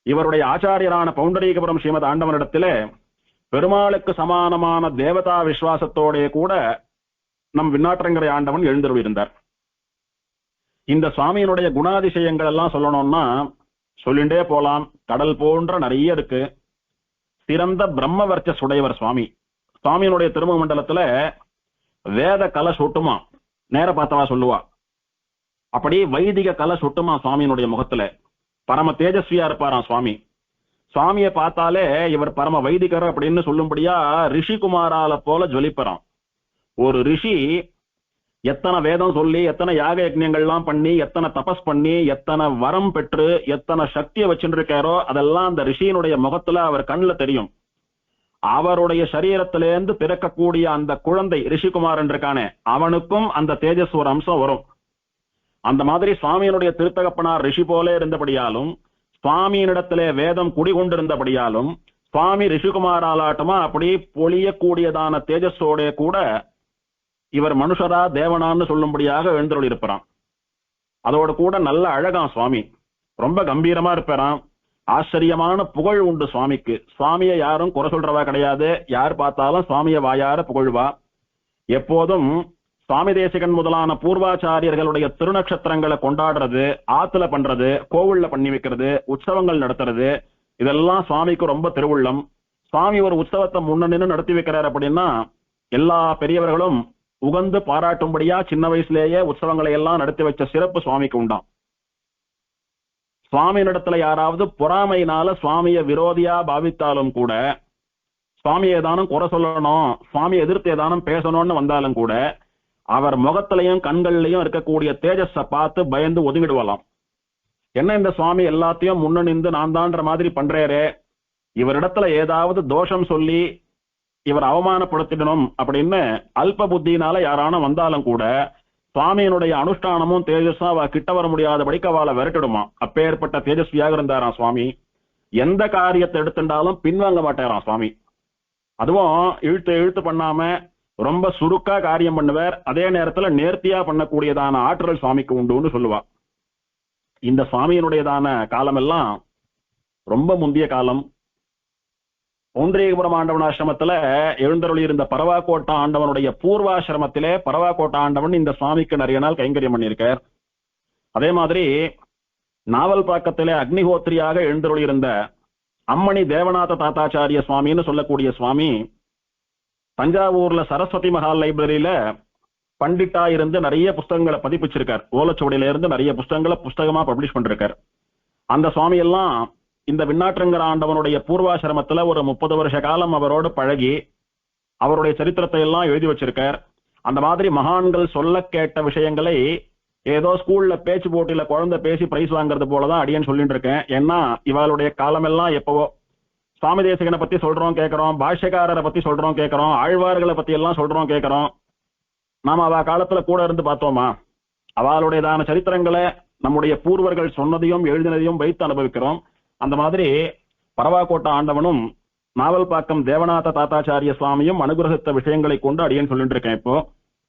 இவருடைய ஆச்சாரியரான பௌண்டரீகபுரம் ஸ்ரீமத் ஆண்டவனிடத்திலே பெருமாளுக்கு சமானமான தேவதா விசுவாசத்தோட கூட நம் விண்ணாற்றங்கரை ஆண்டவன் எழுந்தருளியிருந்தார். இந்த சுவாமியினுடைய குணாதிசயங்கள் எல்லாம் சொல்லணும்னா சொல்லிண்டே போலாம். கடல் போன்ற நிறைய இருக்கு. சிறந்த பிரம்ம வர்ச்சசுடையவர் சுவாமி. சுவாமியினுடைய திருமுக மண்டலத்துல வேத கலை சொட்டுமா, நேர பார்த்தவா சொல்லுவா. அப்படி வைதிக கலை சொட்டுமா சுவாமியினுடைய முகத்துல. பரம தேஜஸ்வியா இருப்பாராம் சுவாமி. சுவாமியை பார்த்தாலே இவர் பரம வைதிகர் அப்படின்னு சொல்லும்படியா ரிஷிகுமாரால போல ஜொலிப்பறான். ஒரு ரிஷி எத்தனை வேதம் சொல்லி, எத்தனை யாக யஜ்ஞங்கள்லாம் பண்ணி, எத்தனை தபஸ் பண்ணி, எத்தனை வரம் பெற்று, எத்தனை சக்தியை வச்சுருக்காரோ அதெல்லாம் அந்த ரிஷியினுடைய முகத்துல அவர் கண்ணுல தெரியும். அவருடைய சரீரத்திலேருந்து பிறக்கக்கூடிய அந்த குழந்தை ரிஷிகுமாரன் இருக்கானே, அவனுக்கும் அந்த தேஜஸ் ஒரு அம்சம் வரும். அந்த மாதிரி சுவாமியினுடைய திருத்தகப்பனார் ரிஷி போல இருந்தபடியாலும், சுவாமியினிடத்திலே வேதம் குடிகொண்டிருந்தபடியாலும், சுவாமி ரிஷிகுமாராலாட்டமா அப்படி பொழியக்கூடியதான தேஜஸோட கூட இவர் மனுஷரா தேவனான்னு சொல்லும்படியாக எழுந்தருள் இருப்பாராம். அதோட கூட நல்ல அழகாம் சுவாமி, ரொம்ப கம்பீரமா இருப்பாராம். ஆச்சரியமான புகழ் உண்டு சுவாமிக்கு. சுவாமியை யாரும் குறை சொல்றவா கிடையாது. யார் பார்த்தாலும் சுவாமியை வாயார புகழ்வா. எப்போதும் சுவாமி தேசிகன் முதலான பூர்வாச்சாரியர்களுடைய திருநட்சத்திரங்களை கொண்டாடுறது, ஆத்துல பண்றது, கோவில்ல பண்ணி வைக்கிறது, உற்சவங்கள் நடத்துறது, இதெல்லாம் சுவாமிக்கு ரொம்ப திருவுள்ளம். சுவாமி ஒரு உற்சவத்தை முன்னின்னு நடத்தி வைக்கிறார் அப்படின்னா எல்லா பெரியவர்களும் உகந்து பாராட்டும்படியா சின்ன வயசுலேயே உற்சவங்களை எல்லாம் நடத்தி வச்ச சிறப்பு சுவாமிக்கு உண்டாம். சுவாமியினிடத்துல யாராவது பொறாமையினால சுவாமிய விரோதியா பாவித்தாலும் கூட, சுவாமி ஏதானும் குறை சொல்லணும், சுவாமி எதிர்த்து ஏதானும் பேசணும்னு வந்தாலும் கூட அவர் முகத்திலையும் கண்கள்லயும் இருக்கக்கூடிய தேஜஸ பார்த்து பயந்து ஒதுங்கிடுவலாம். என்ன இந்த சுவாமி எல்லாத்தையும் முன்னிந்து நான் தான்ற மாதிரி பண்றாரே, இவரிடத்துல ஏதாவது தோஷம் சொல்லி இவர் அவமானப்படுத்திடணும் அப்படின்னு அல்ப புத்தினால யாரான வந்தாலும் கூட சுவாமியினுடைய அனுஷ்டானமும் தேஜஸும் அவ கிட்ட வர முடியாதபடிக்கு அவளை விரட்டிடுமா. அப்பேற்பட்ட தேஜஸ்வியாக இருந்தாராம் சுவாமி. எந்த காரியத்தை எடுத்துட்டாலும் பின்வாங்க மாட்டாராம் சுவாமி. அதுவும் இழுத்து இழுத்து பண்ணாம ரொம்ப சுருக்கா காரியம் பண்ணுவார். அதே நேரத்துல நேர்த்தியா பண்ணக்கூடியதான ஆற்றல் சுவாமிக்கு உண்டுன்னு சொல்லுவா. இந்த சுவாமியினுடையதான காலம் எல்லாம் ரொம்ப முந்திய காலம். ஒன்றியபுரம் ஆண்டவன் ஆசிரமத்துல எழுந்தருளி இருந்த பரவாக்கோட்டா ஆண்டவனுடைய பூர்வாசிரமத்திலே பரவாக்கோட்டா ஆண்டவன் இந்த சுவாமிக்கு நிறைய நாள் கைங்கரியம் பண்ணியிருக்கார். அதே மாதிரி நாவல் பாக்கத்திலே அக்னிஹோத்திரியாக எழுந்தருளி இருந்த அம்மணி தேவநாத தாத்தாச்சாரிய சுவாமின்னு சொல்லக்கூடிய சுவாமி தஞ்சாவூர்ல சரஸ்வதி மஹால் லைப்ரரியில பண்டிட்டா இருந்து நிறைய புஸ்தகங்களை பதிப்பிச்சிருக்கார். ஓலச்சுவடியில இருந்து நிறைய புஸ்தகங்களை புஸ்தகமா பப்ளிஷ் பண்ணிருக்கார். அந்த சுவாமி எல்லாம் இந்த விண்ணாற்றங்கர ஆண்டவனுடைய பூர்வாசிரமத்துல ஒரு 30 வருஷ காலம் அவரோடு பழகி அவருடைய சரித்திரத்தை எல்லாம் எழுதி வச்சிருக்கார். அந்த மாதிரி மகான்கள் சொல்ல கேட்ட விஷயங்களை ஏதோ ஸ்கூல்ல பேச்சு போட்டியில குழந்தை பேசி பிரைஸ் வாங்குறது போலதான் அடியேன்னு சொல்லிட்டு இருக்கேன். ஏன்னா இவளுடைய காலம் எல்லாம் எப்பவோ சுவாமி தேசிகனை பத்தி சொல்றோம் கேட்கிறோம், பாஷ்யக்காரரை பத்தி சொல்றோம் கேட்கிறோம், ஆழ்வார்களை பத்தி எல்லாம் சொல்றோம் கேட்கிறோம். நாம அவ காலத்துல கூட இருந்து பார்த்தோமா? அவளுடையதான சரித்திரங்களை நம்முடைய பூர்வர்கள் சொன்னதையும் எழுதினதையும் வைத்து அனுபவிக்கிறோம். அந்த மாதிரி பரவாக்கோட்டா ஆண்டவனும் நாவல்பாக்கம் தேவநாத தாத்தாச்சாரிய சுவாமியும் அனுகிரகித்த விஷயங்களை கொண்டு அடியேன் சொல்லிட்டு இருக்கேன். இப்போ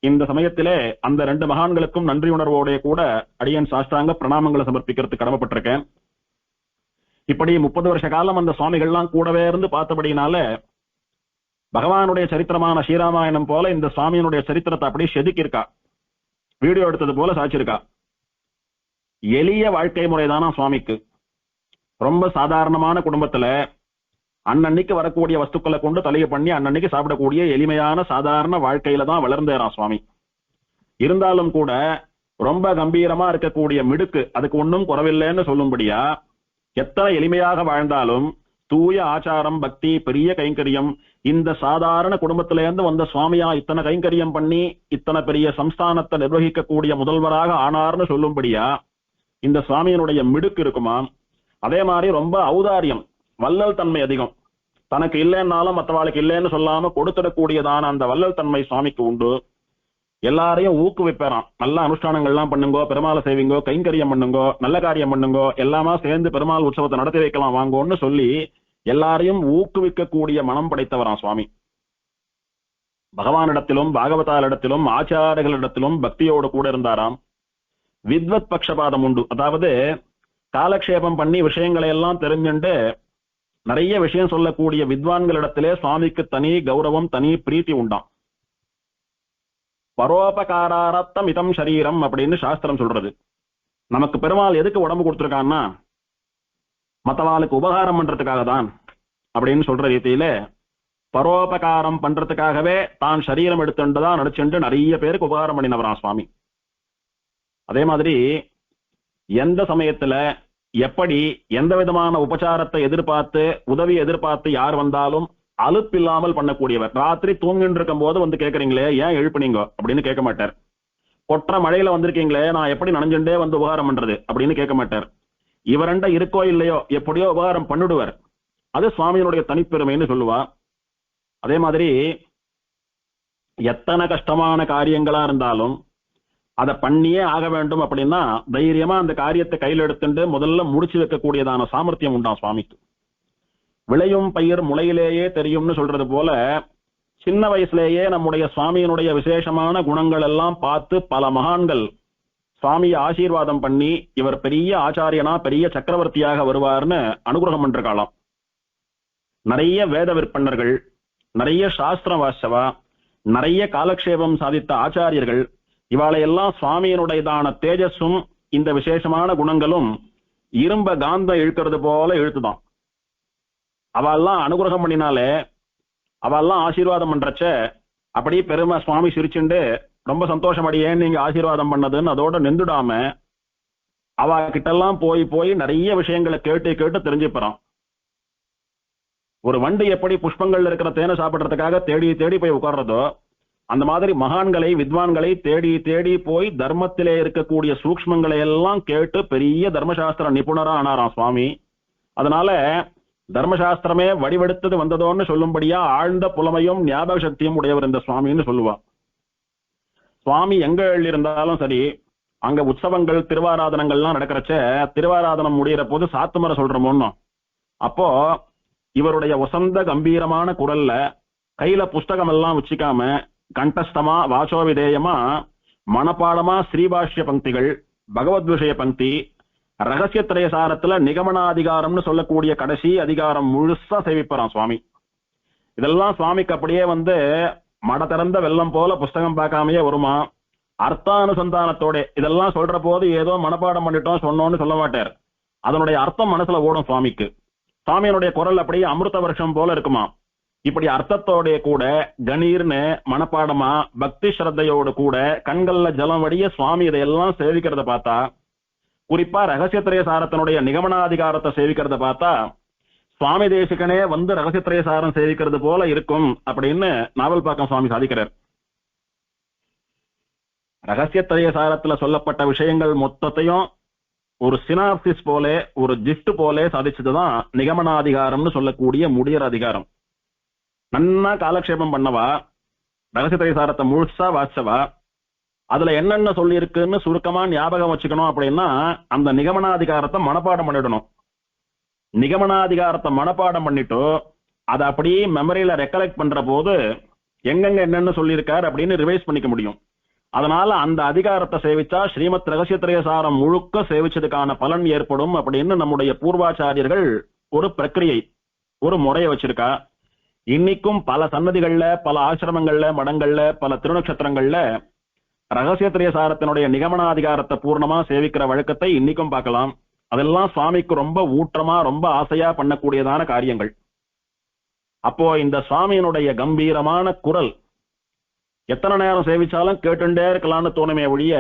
இந்த சமயத்திலே அந்த 2 மகான்களுக்கும் நன்றி உணர்வோடைய கூட அடியேன் சாஷ்டாங்க பிரணாமங்களை சமர்ப்பிக்கிறதுக்கு கடமைப்பட்டிருக்கேன். இப்படி 30 வருஷ காலம் அந்த சுவாமிகள்லாம் கூடவே இருந்து பார்த்தபடினால பகவானுடைய சரித்திரமான ஸ்ரீராமாயணம் போல இந்த சுவாமியினுடைய சரித்திரத்தை அப்படியே செதுக்கியிருக்கா, வீடியோ எடுத்தது போல சாச்சிருக்கா. எளிய வாழ்க்கை முறைதானா சுவாமிக்கு. ரொம்ப சாதாரணமான குடும்பத்துல அன்னன்னைக்கு வரக்கூடிய வஸ்துக்களை கொண்டு தலையை பண்ணி அன்னன்னைக்கு சாப்பிடக்கூடிய எளிமையான சாதாரண வாழ்க்கையில தான் வளர்ந்தேறான் சுவாமி. இருந்தாலும் கூட ரொம்ப கம்பீரமா இருக்கக்கூடிய மிடுக்கு, அதுக்கு ஒன்றும் குறவில்லைன்னு சொல்லும்படியா எத்தனை எளிமையாக வாழ்ந்தாலும் தூய ஆச்சாரம், பக்தி, பெரிய கைங்கரியம், இந்த சாதாரண குடும்பத்திலேருந்து வந்த சுவாமியா இத்தனை கைங்கரியம் பண்ணி இத்தனை பெரிய சம்ஸ்தானத்தை நிர்வகிக்கக்கூடிய முதல்வராக ஆனார்னு சொல்லும்படியா இந்த சுவாமியினுடைய மிடுக்கு இருக்குமா. அதே மாதிரி ரொம்ப ஔதாரியம், வள்ளல் தன்மை அதிகம். தனக்கு இல்லைன்னாலும் மற்றவாளுக்கு இல்லைன்னு சொல்லாம கொடுத்துடக்கூடியதான அந்த வள்ளல் தன்மை சுவாமிக்கு உண்டு. எல்லாரையும் ஊக்குவிப்பேறான். நல்ல அனுஷ்டானங்கள்லாம் பண்ணுங்கோ, பெருமாளை செய்வீங்கோ, கைங்கரியம் பண்ணுங்கோ, நல்ல காரியம் பண்ணுங்கோ, எல்லாமா சேர்ந்து பெருமாள் உற்சவத்தை நடத்தி வைக்கலாம் வாங்கோன்னு சொல்லி எல்லாரையும் ஊக்குவிக்கக்கூடிய மனம் படைத்தவரான் சுவாமி. பகவானிடத்திலும் பாகவதாரிடத்திலும் ஆச்சாரியர்களிடத்திலும் பக்தியோடு கூட இருந்தாராம். வித்வத் பக்ஷபாதம் உண்டு. அதாவது காலக்ஷேபம் பண்ணி விஷயங்களை எல்லாம் தெரிஞ்சுண்டு நிறைய விஷயம் சொல்லக்கூடிய வித்வான்களிடத்திலே சுவாமிக்கு தனி கௌரவம், தனி பிரீத்தி உண்டாம். பரோபகாரார்த்தம் இதம் சரீரம் அப்படின்னு சாஸ்திரம் சொல்றது. நமக்கு பெருமாள் எதுக்கு உடம்பு கொடுத்திருக்கான்னா மற்றவாளுக்கு உபகாரம் பண்றதுக்காக தான் அப்படின்னு சொல்ற ரீதியில பரோபகாரம் பண்றதுக்காகவே தான் சரீரம் எடுத்துட்டுதான் நடிச்சுட்டு நிறைய பேருக்கு உபகாரம் பண்ணினவரான் சுவாமி. அதே மாதிரி எந்த சமயத்துல எப்படி எந்த விதமான உபச்சாரத்தை எதிர்பார்த்து உதவி எதிர்பார்த்து யார் வந்தாலும் அலுப்பில்லாமல் பண்ணக்கூடியவர். ராத்திரி தூங்கிட்டு இருக்கும் போது வந்து கேட்கறீங்களே ஏன் எழுப்புனீங்க அப்படின்னு கேட்க மாட்டார். கொற்ற மழையில வந்திருக்கீங்களே நான் எப்படி நனைஞ்சுட்டே வந்து உபகாரம் பண்றது அப்படின்னு கேட்க மாட்டார். இவரண்ட இருக்கோ இல்லையோ எப்படியோ உபகாரம் பண்ணிடுவார். அது சுவாமியினுடைய தனிப்பெருமைன்னு சொல்லுவா. அதே மாதிரி எத்தனை கஷ்டமான காரியங்களா இருந்தாலும் அதை பண்ணியே ஆக வேண்டும் அப்படின்னா தைரியமா அந்த காரியத்தை கையில் எடுத்துட்டு முதல்ல முடிச்சு வைக்கக்கூடியதான சாமர்த்தியம் உண்டாம் சுவாமிக்கு. விளையும் பயிர் முளையிலேயே தெரியும்னு சொல்றது போல சின்ன வயசுலேயே நம்முடைய சுவாமியினுடைய விசேஷமான குணங்கள் எல்லாம் பார்த்து பல மகான்கள் சுவாமியை ஆசீர்வாதம் பண்ணி இவர் பெரிய ஆச்சாரியனா பெரிய சக்கரவர்த்தியாக வருவார்னு அனுகிரகம் பண்றாளாம். நிறைய வேத விற்பன்னர்கள், நிறைய சாஸ்திரம் வாசவா, நிறைய காலக்ஷேபம் சாதித்த ஆச்சாரியர்கள், இவாளையெல்லாம் சுவாமியினுடையதான தேஜஸும் இந்த விசேஷமான குணங்களும் இரும்ப காந்தம் இழுக்கிறது போல இழுத்துதான். அவெல்லாம் அனுகிரகம் பண்ணினாலே, அவெல்லாம் ஆசீர்வாதம் பண்றச்ச அப்படியே பெருமை சுவாமி சிரிச்சுண்டு ரொம்ப சந்தோஷம் அடியேன் நீங்க ஆசீர்வாதம் பண்ணதுன்னு அதோட நின்றுடாம அவ கிட்டெல்லாம் போய் போய் நிறைய விஷயங்களை கேட்டு கேட்டு தெரிஞ்சுப்பறான். ஒரு வண்டு எப்படி புஷ்பங்கள்ல இருக்கிற தேனை சாப்பிடுறதுக்காக தேடி தேடி போய் உட்கார்றதோ, அந்த மாதிரி மகான்களை வித்வான்களை தேடி தேடி போய் தர்மத்திலே இருக்கக்கூடிய சூக்ஷ்மங்களை எல்லாம் கேட்டு பெரிய தர்மசாஸ்திர நிபுணரா ஆனாராம் சுவாமி. அதனால தர்மசாஸ்திரமே வடிவெடுத்தது வந்ததோன்னு சொல்லும்படியா ஆழ்ந்த புலமையும் ஞாபக சக்தியும் உடையவர் இந்த சுவாமின்னு சொல்லுவா. சுவாமி எங்க இருந்தாலும் சரி, அங்க உற்சவங்கள் திருவாராதனங்கள்லாம் நடக்கிறச்ச திருவாராதனம் முடிகிற போது சாத்துமரை சொல்றோமோன்னு, அப்போ இவருடைய வசந்த கம்பீரமான குரல்ல கையில புஸ்தகம் எல்லாம் வச்சுக்காம கண்டஸ்தமா வாசோவிதேயமா மனப்பாடமா ஸ்ரீபாஷ்ய பங்கிகள், பகவத் விஷய பங்கி, ரகசிய திரயசாரத்துல நிகமனாதிகாரம்னு சொல்லக்கூடிய கடைசி அதிகாரம் முழுசா சேவிப்பறான் சுவாமி. இதெல்லாம் சுவாமிக்கு அப்படியே மட திறந்த வெள்ளம் போல புஸ்தகம் பார்க்காமையே வருமா. அர்த்தானுசந்தானத்தோட இதெல்லாம் சொல்ற போது ஏதோ மனப்பாடம் பண்ணிட்டோம் சொன்னோன்னு சொல்ல மாட்டார். அதனுடைய அர்த்தம் மனசுல ஓடும் சுவாமிக்கு. சுவாமியினுடைய குரல் அப்படியே அமிர்த வருஷம் போல இருக்குமா. இப்படி அர்த்தத்தோட கூட கணீர்னு மனப்பாடமா பக்தி ஸ்ரத்தையோடு கூட கண்கள்ல ஜலம் வடிய சுவாமி இதையெல்லாம் சேவிக்கிறத பார்த்தா, குறிப்பா ரகசியத்திரய சாரத்தினுடைய நிகமனாதிகாரத்தை சேவிக்கிறத பார்த்தா சுவாமி தேசிகனே ரகசியத்திரய சாரம் சேவிக்கிறது போல இருக்கும் அப்படின்னு நாவல் பாக்கம் சுவாமி சாதிக்கிறார். ரகசியத்திரய சாரத்துல சொல்லப்பட்ட விஷயங்கள் மொத்தத்தையும் ஒரு சினாப்சிஸ் போல ஒரு ஜிஸ்ட் போல சாதிச்சதுதான் நிகமனாதிகாரம்னு சொல்லக்கூடிய முடியற அதிகாரம். நன்னா காலக்ஷேபம் பண்ணவா, ரகசியத்திரய சாரத்தை முழுசா வாச்சவா, அதுல என்னென்ன சொல்லி இருக்குன்னு சுருக்கமா ஞாபகம் வச்சுக்கணும் அப்படின்னா அந்த நிகமனாதிகாரத்தை மனப்பாடம் பண்ணிடணும். நிகமனாதிகாரத்தை மனப்பாடம் பண்ணிட்டு அதை அப்படியே மெமரியில ரெக்கலெக்ட் பண்ற போது எங்கெங்க என்னென்ன சொல்லியிருக்காரு அப்படின்னு ரிவைஸ் பண்ணிக்க முடியும். அதனால அந்த அதிகாரத்தை சேவிச்சா ஸ்ரீமத் ரகசியத்திரய சாரம் முழுக்க சேவிச்சதுக்கான பலன் ஏற்படும் அப்படின்னு நம்முடைய பூர்வாச்சாரியர்கள் ஒரு பிரக்கிரியை, ஒரு முறையை வச்சிருக்கா. இன்னைக்கும் பல சன்னதிகள்ல, பல ஆசிரமங்கள்ல, மடங்கள்ல, பல திருநட்சத்திரங்கள்ல ரகசியத்திரய சாரத்தினுடைய நிகமனாதிகாரத்தை பூர்ணமா சேவிக்கிற வழக்கத்தை இன்னைக்கும் பார்க்கலாம். அதெல்லாம் சுவாமிக்கு ரொம்ப ஊற்றமா ரொம்ப ஆசையா பண்ணக்கூடியதான காரியங்கள். அப்போ இந்த சுவாமியினுடைய கம்பீரமான குரல் எத்தனை நேரம் சேவிச்சாலும் கேட்டுண்டே இருக்கலாம்னு தோணுமே ஒழிய,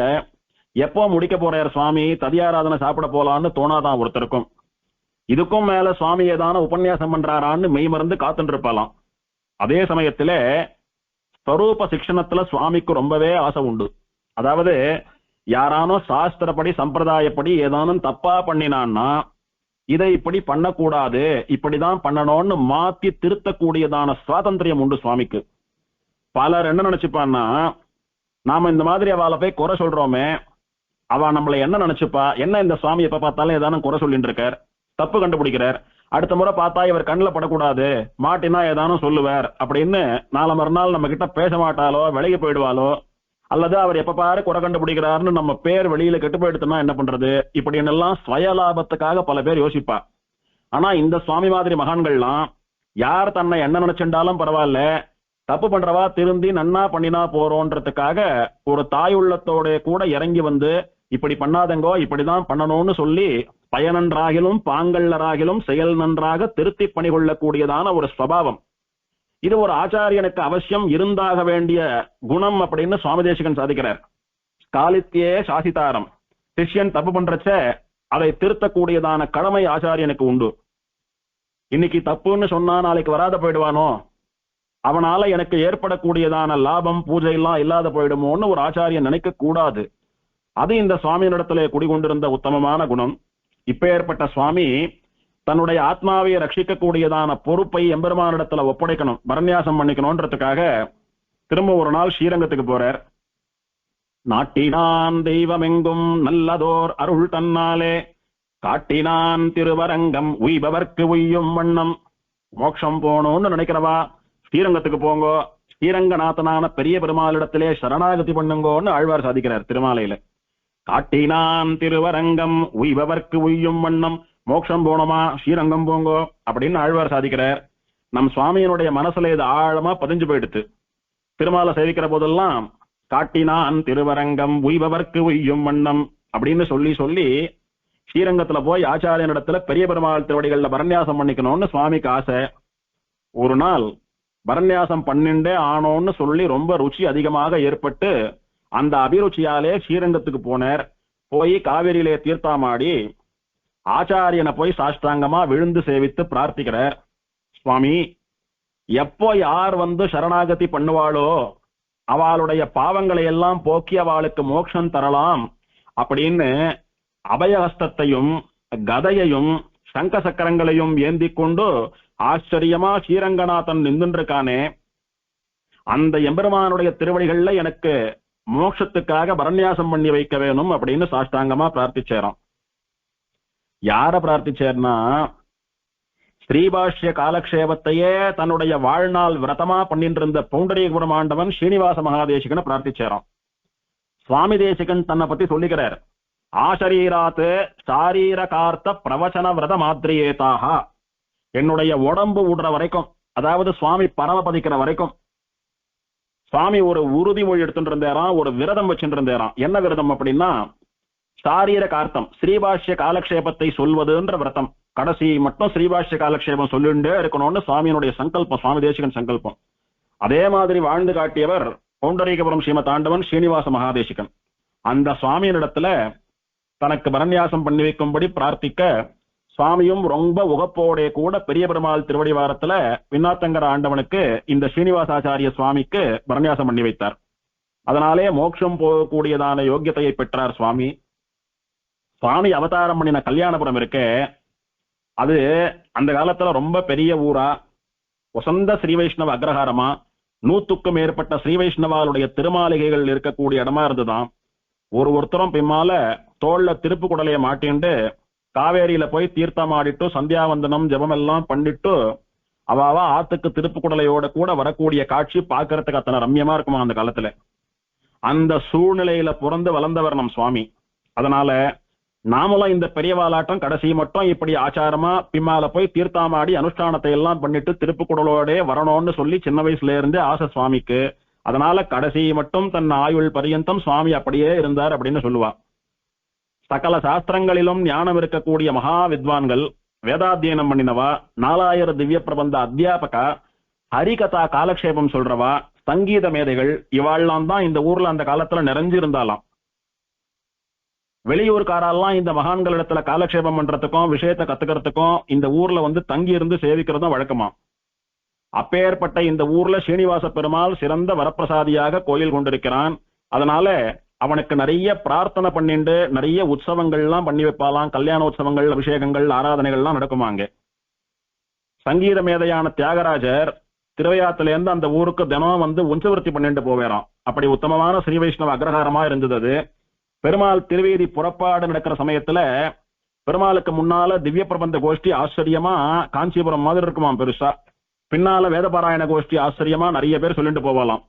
எப்போ முடிக்க போறார் சுவாமி, ததியாராதனை சாப்பிட போலான்னு தோணாதான் ஒருத்தருக்கும். இதுக்கும் மேல சுவாமி ஏதான உபன்யாசம் பண்றாரான்னு மெய் மறந்து காத்துட்டு இருப்பாலாம். அதே சமயத்துல ஸ்வரூப சிக்ஷணத்துல சுவாமிக்கு ரொம்பவே ஆசை உண்டு. அதாவது யாரானோ சாஸ்திரப்படி சம்பிரதாயப்படி ஏதானும் தப்பா பண்ணினான்னா இதை இப்படி பண்ணக்கூடாது, இப்படிதான் பண்ணணும்னு மாத்தி திருத்தக்கூடியதான சுவாதந்திரியம் உண்டு சுவாமிக்கு. பலர் என்ன நினைச்சுப்பான்னா, நாம இந்த மாதிரி அவளை போய் குறை சொல்றோமே, அவ நம்மளை என்ன நினைச்சுப்பா, என்ன இந்த சுவாமி எப்ப பார்த்தாலும் ஏதானும் குறை சொல்லிட்டு இருக்கார், தப்பு கண்டுபிடிக்கிறார், அடுத்த முறை பார்த்தா இவர் கண்ணில் படக்கூடாது, மாட்டினா ஏதானும் சொல்லுவார் அப்படின்னு நாளை மறுநாள் நம்ம கிட்ட பேச மாட்டாலோ விலகி போயிடுவாளோ, அல்லது அவர் எப்ப பாரு குறை கண்டுபிடிக்கிறாருன்னு நம்ம பேர் வெளியில கெட்டு போயிடுத்துனா என்ன பண்றது, இப்படின்னு எல்லாம் ஸ்வயலாபத்துக்காக பல பேர் யோசிப்பா. ஆனா இந்த சுவாமி மாதிரி மகான்கள்லாம் யார் தன்னை என்ன நினைச்சுட்டாலும் பரவாயில்ல, தப்பு பண்றவா திருந்தி நன்னா பண்ணினா போறோன்றதுக்காக ஒரு தாயுள்ளத்தோட கூட இறங்கி இப்படி பண்ணாதங்கோ இப்படிதான் பண்ணணும்னு சொல்லி பயனன்றாகிலும் பாங்கல்லராகிலும் செயல் நன்றாக திருத்தி பணிகொள்ளக்கூடியதான ஒரு ஸ்வபாவம். இது ஒரு ஆச்சாரியனுக்கு அவசியம் இருந்தாக வேண்டிய குணம் அப்படின்னு சுவாமி தேசிகன் சாதிக்கிறார். காலித்தியே சாசிதாரம், சிஷ்யன் தப்பு பண்றச்ச அதை திருத்தக்கூடியதான கடமை ஆச்சாரியனுக்கு உண்டு. இன்னைக்கு தப்புன்னு சொன்னா நாளைக்கு வராத போயிடுவானோ, அவனால எனக்கு ஏற்படக்கூடியதான லாபம் பூஜை எல்லாம் இல்லாத போயிடுமோன்னு ஒரு ஆச்சாரியன் நினைக்க கூடாது. அது இந்த சுவாமியினிடத்துல குடிகொண்டிருந்த உத்தமமான குணம். இப்ப ஏற்பட்ட சுவாமி தன்னுடைய ஆத்மாவை ரட்சிக்கக்கூடியதான பொறுப்பை எம்பெருமானிடத்துல ஒப்படைக்கணும், பரநியாசம் பண்ணிக்கணும்ன்றதுக்காக திரும்ப ஒரு நாள் ஸ்ரீரங்கத்துக்கு போறார். நாட்டினான் தெய்வமெங்கும் நல்லதோர் அருள் தன்னாலே காட்டினான் திருவரங்கம் உய்பவர்க்கு உய்யும் வண்ணம். மோட்சம் போகணும்னு நினைக்கிறவா ஸ்ரீரங்கத்துக்கு போங்கோ, ஸ்ரீரங்கநாதனான பெரிய பெருமாளிடத்திலே சரணாகதி பண்ணுங்கோன்னு ஆழ்வார் சாதிக்கிறார் திருமாலையில. காட்டினான் திருவரங்கம் உய்பவர்க்கு உய்யும் வண்ணம், மோட்சம் போனோமா ஸ்ரீரங்கம் போங்கோ அப்படின்னு ஆழ்வார் சாதிக்கிறார். நம் சுவாமியினுடைய மனசுல இது ஆழமா பதிஞ்சு போயிடுத்து. திருமாலை சேவிக்கிற போதெல்லாம் காட்டினான் திருவரங்கம் உய்பவர்க்கு உய்யும் வண்ணம் அப்படின்னு சொல்லி சொல்லி ஸ்ரீரங்கத்துல போய் ஆச்சாரியனிடத்துல பெரிய பெருமாள் திருவடிகள்ல பரநியாசம் பண்ணிக்கணும்னு சுவாமிக்கு ஆசை. ஒரு நாள் பரநியாசம் பண்ணிண்டே ஆனோன்னு சொல்லி ரொம்ப ருச்சி அதிகமாக ஏற்பட்டு அந்த அபிருச்சியாலே ஸ்ரீரங்கத்துக்கு போனார். போய் காவிரியிலே தீர்த்தாமாடி ஆச்சாரியனை போய் சாஷ்டாங்கமா விழுந்து சேவித்து பிரார்த்திக்கிறார். சுவாமி, எப்போ யார் வந்து சரணாகதி பண்ணுவாளோ அவளுடைய பாவங்களை எல்லாம் போக்கி அவளுக்கு மோட்சம் தரலாம் அப்படின்னு அபயஹஸ்தத்தையும் கதையையும் சங்க சக்கரங்களையும் ஏந்தி கொண்டு ஆச்சரியமா ஸ்ரீரங்கநாதன் நின்றுருக்கானே, அந்த எம்பெருமானுடைய திருவடிகள்ல எனக்கு மோட்சத்துக்காக பரநியாசம் பண்ணி வைக்க வேணும் அப்படின்னு சாஷ்டாங்கமா பிரார்த்திச்சேரோம். யார பிரார்த்திச்சேர்னா, ஸ்ரீபாஷ்ய காலக்ஷேபத்தையே தன்னுடைய வாழ்நாள் விரதமா பண்ணிட்டு இருந்த பௌண்டரீகபுரம் ஆண்டவன் ஸ்ரீனிவாச மகாதேசிகனை பிரார்த்திச்சேரோம். சுவாமி தேசிகன் தன்னை பத்தி சொல்லிக்கிறார். ஆசரீராத்து சாரீரகார்த்த பிரவச்சன விரத மாத்திரியேதாக, என்னுடைய உடம்பு விடுற வரைக்கும், அதாவது சுவாமி பரமபதிக்கிற வரைக்கும் சுவாமி ஒரு உறுதிமொழி எடுத்துட்டு இருந்தாராம், ஒரு விரதம் வச்சுட்டு இருந்தாராம். என்ன விரதம் அப்படின்னா, சாரீர கார்த்தம் ஸ்ரீபாஷ்ய காலக்ஷேபத்தை சொல்வதுன்ற விரதம். கடைசி மட்டும் ஸ்ரீபாஷ்ய காலக்ஷேபம் சொல்லிண்டே இருக்கணும்னு சுவாமியினுடைய சங்கல்பம், சுவாமி தேசிகன் சங்கல்பம். அதே மாதிரி வாழ்ந்து காட்டியவர் பௌண்டரீகபுரம் ஸ்ரீமத் ஆண்டவன் ஸ்ரீனிவாச மகாதேசிகன். அந்த சுவாமியினிடத்துல தனக்கு பரநியாசம் பண்ணி வைக்கும்படி பிரார்த்திக்க சுவாமியும் ரொம்ப உகப்போடைய கூட பெரிய பெருமாள் திருவடிவாரத்துல விண்ணாத்தங்கர ஆண்டவனுக்கு இந்த ஸ்ரீனிவாசாச்சாரிய சுவாமிக்கு பரநியாசம் பண்ணி வைத்தார். அதனாலே மோட்சம் போகக்கூடியதான யோக்கியத்தையை பெற்றார் சுவாமி. சுவாமி அவதாரம் பண்ணின கல்யாணபுரம் இருக்கே, அது அந்த காலத்துல ரொம்ப பெரிய ஊரா, வசந்த ஸ்ரீ வைஷ்ணவ அக்ரஹாரமா, 100க்கும் மேற்பட்ட ஸ்ரீ வைஷ்ணவாளுடைய திருமாளிகைகள் இருக்கக்கூடிய இடமா இருந்துதான். ஒருத்தரும் பின்னால தோல்ல திருப்பு குடலைய மாட்டிண்டு காவேரியில போய் தீர்த்தம் ஆடிட்டு சந்தியாவந்தனம் ஜபம் எல்லாம் பண்ணிட்டு அவாவா ஆத்துக்கு திருப்பு குடலையோட கூட வரக்கூடிய காட்சி பார்க்கறதுக்கு அத்தனை ரம்யமா இருக்குமா அந்த காலத்துல. அந்த சூழ்நிலையில பிறந்து வளர்ந்தவர் நம் சுவாமி. அதனால நாமளும் இந்த பெரியவாளாட்டம் கடைசி மட்டும் இப்படி ஆச்சாரமா பின்னால போய் தீர்த்தாமாடி அனுஷ்டானத்தை எல்லாம் பண்ணிட்டு திருப்பு குடலோட வரணும்னு சொல்லி சின்ன வயசுல இருந்து ஆசை சுவாமிக்கு. அதனால கடைசி மட்டும் தன் ஆயுள் பரியந்தம் சுவாமி அப்படியே இருந்தார் அப்படின்னு சொல்லுவா. சகல சாஸ்திரங்களிலும் ஞானம் இருக்கக்கூடிய மகா வித்வான்கள், வேதாத்தியனம் பண்ணினவா, 4000 திவ்ய பிரபந்த அத்தியாபகா, ஹரிகதா காலக்ஷேபம் சொல்றவா, சங்கீத மேதைகள், இவாள்லாம் தான் இந்த ஊர்ல அந்த காலத்துல நிறைஞ்சிருந்தாலாம். வெளியூர்காரெல்லாம் இந்த மகான்களிடத்துல காலக்ஷேபம் பண்றதுக்கும் விஷயத்தை கத்துக்கிறதுக்கும் இந்த ஊர்ல வந்து தங்கி இருந்து சேவிக்கிறதும் வழக்கமா. அப்பேற்பட்ட இந்த ஊர்ல ஸ்ரீனிவாச பெருமாள் சிறந்த வரப்பிரசாதியாக கோயில் கொண்டிருக்கிறான். அதனால அவனுக்கு நிறைய பிரார்த்தனை பண்ணிண்டு நிறைய உற்சவங்கள்லாம் பண்ணி வைப்பாலாம். கல்யாண உற்சவங்கள், அபிஷேகங்கள், ஆராதனைகள்லாம் நடக்குமாங்க. சங்கீத மேதையான தியாகராஜர் திருவையாத்திலேருந்து அந்த ஊருக்கு தினம் வந்து உஞ்சவர்த்தி பண்ணிட்டு போவேறான். அப்படி உத்தமமான ஸ்ரீ வைஷ்ணவ அக்ரஹாரமா இருந்தது அது. பெருமாள் திருவேதி புறப்பாடு நடக்கிற சமயத்துல பெருமாளுக்கு முன்னால திவ்ய பிரபந்த கோஷ்டி ஆச்சரியமா காஞ்சிபுரம் மாதிரி இருக்குமா பெருசா. பின்னால வேதபாராயண கோஷ்டி ஆச்சரியமா நிறைய பேர் சொல்லிட்டு போவாலாம்.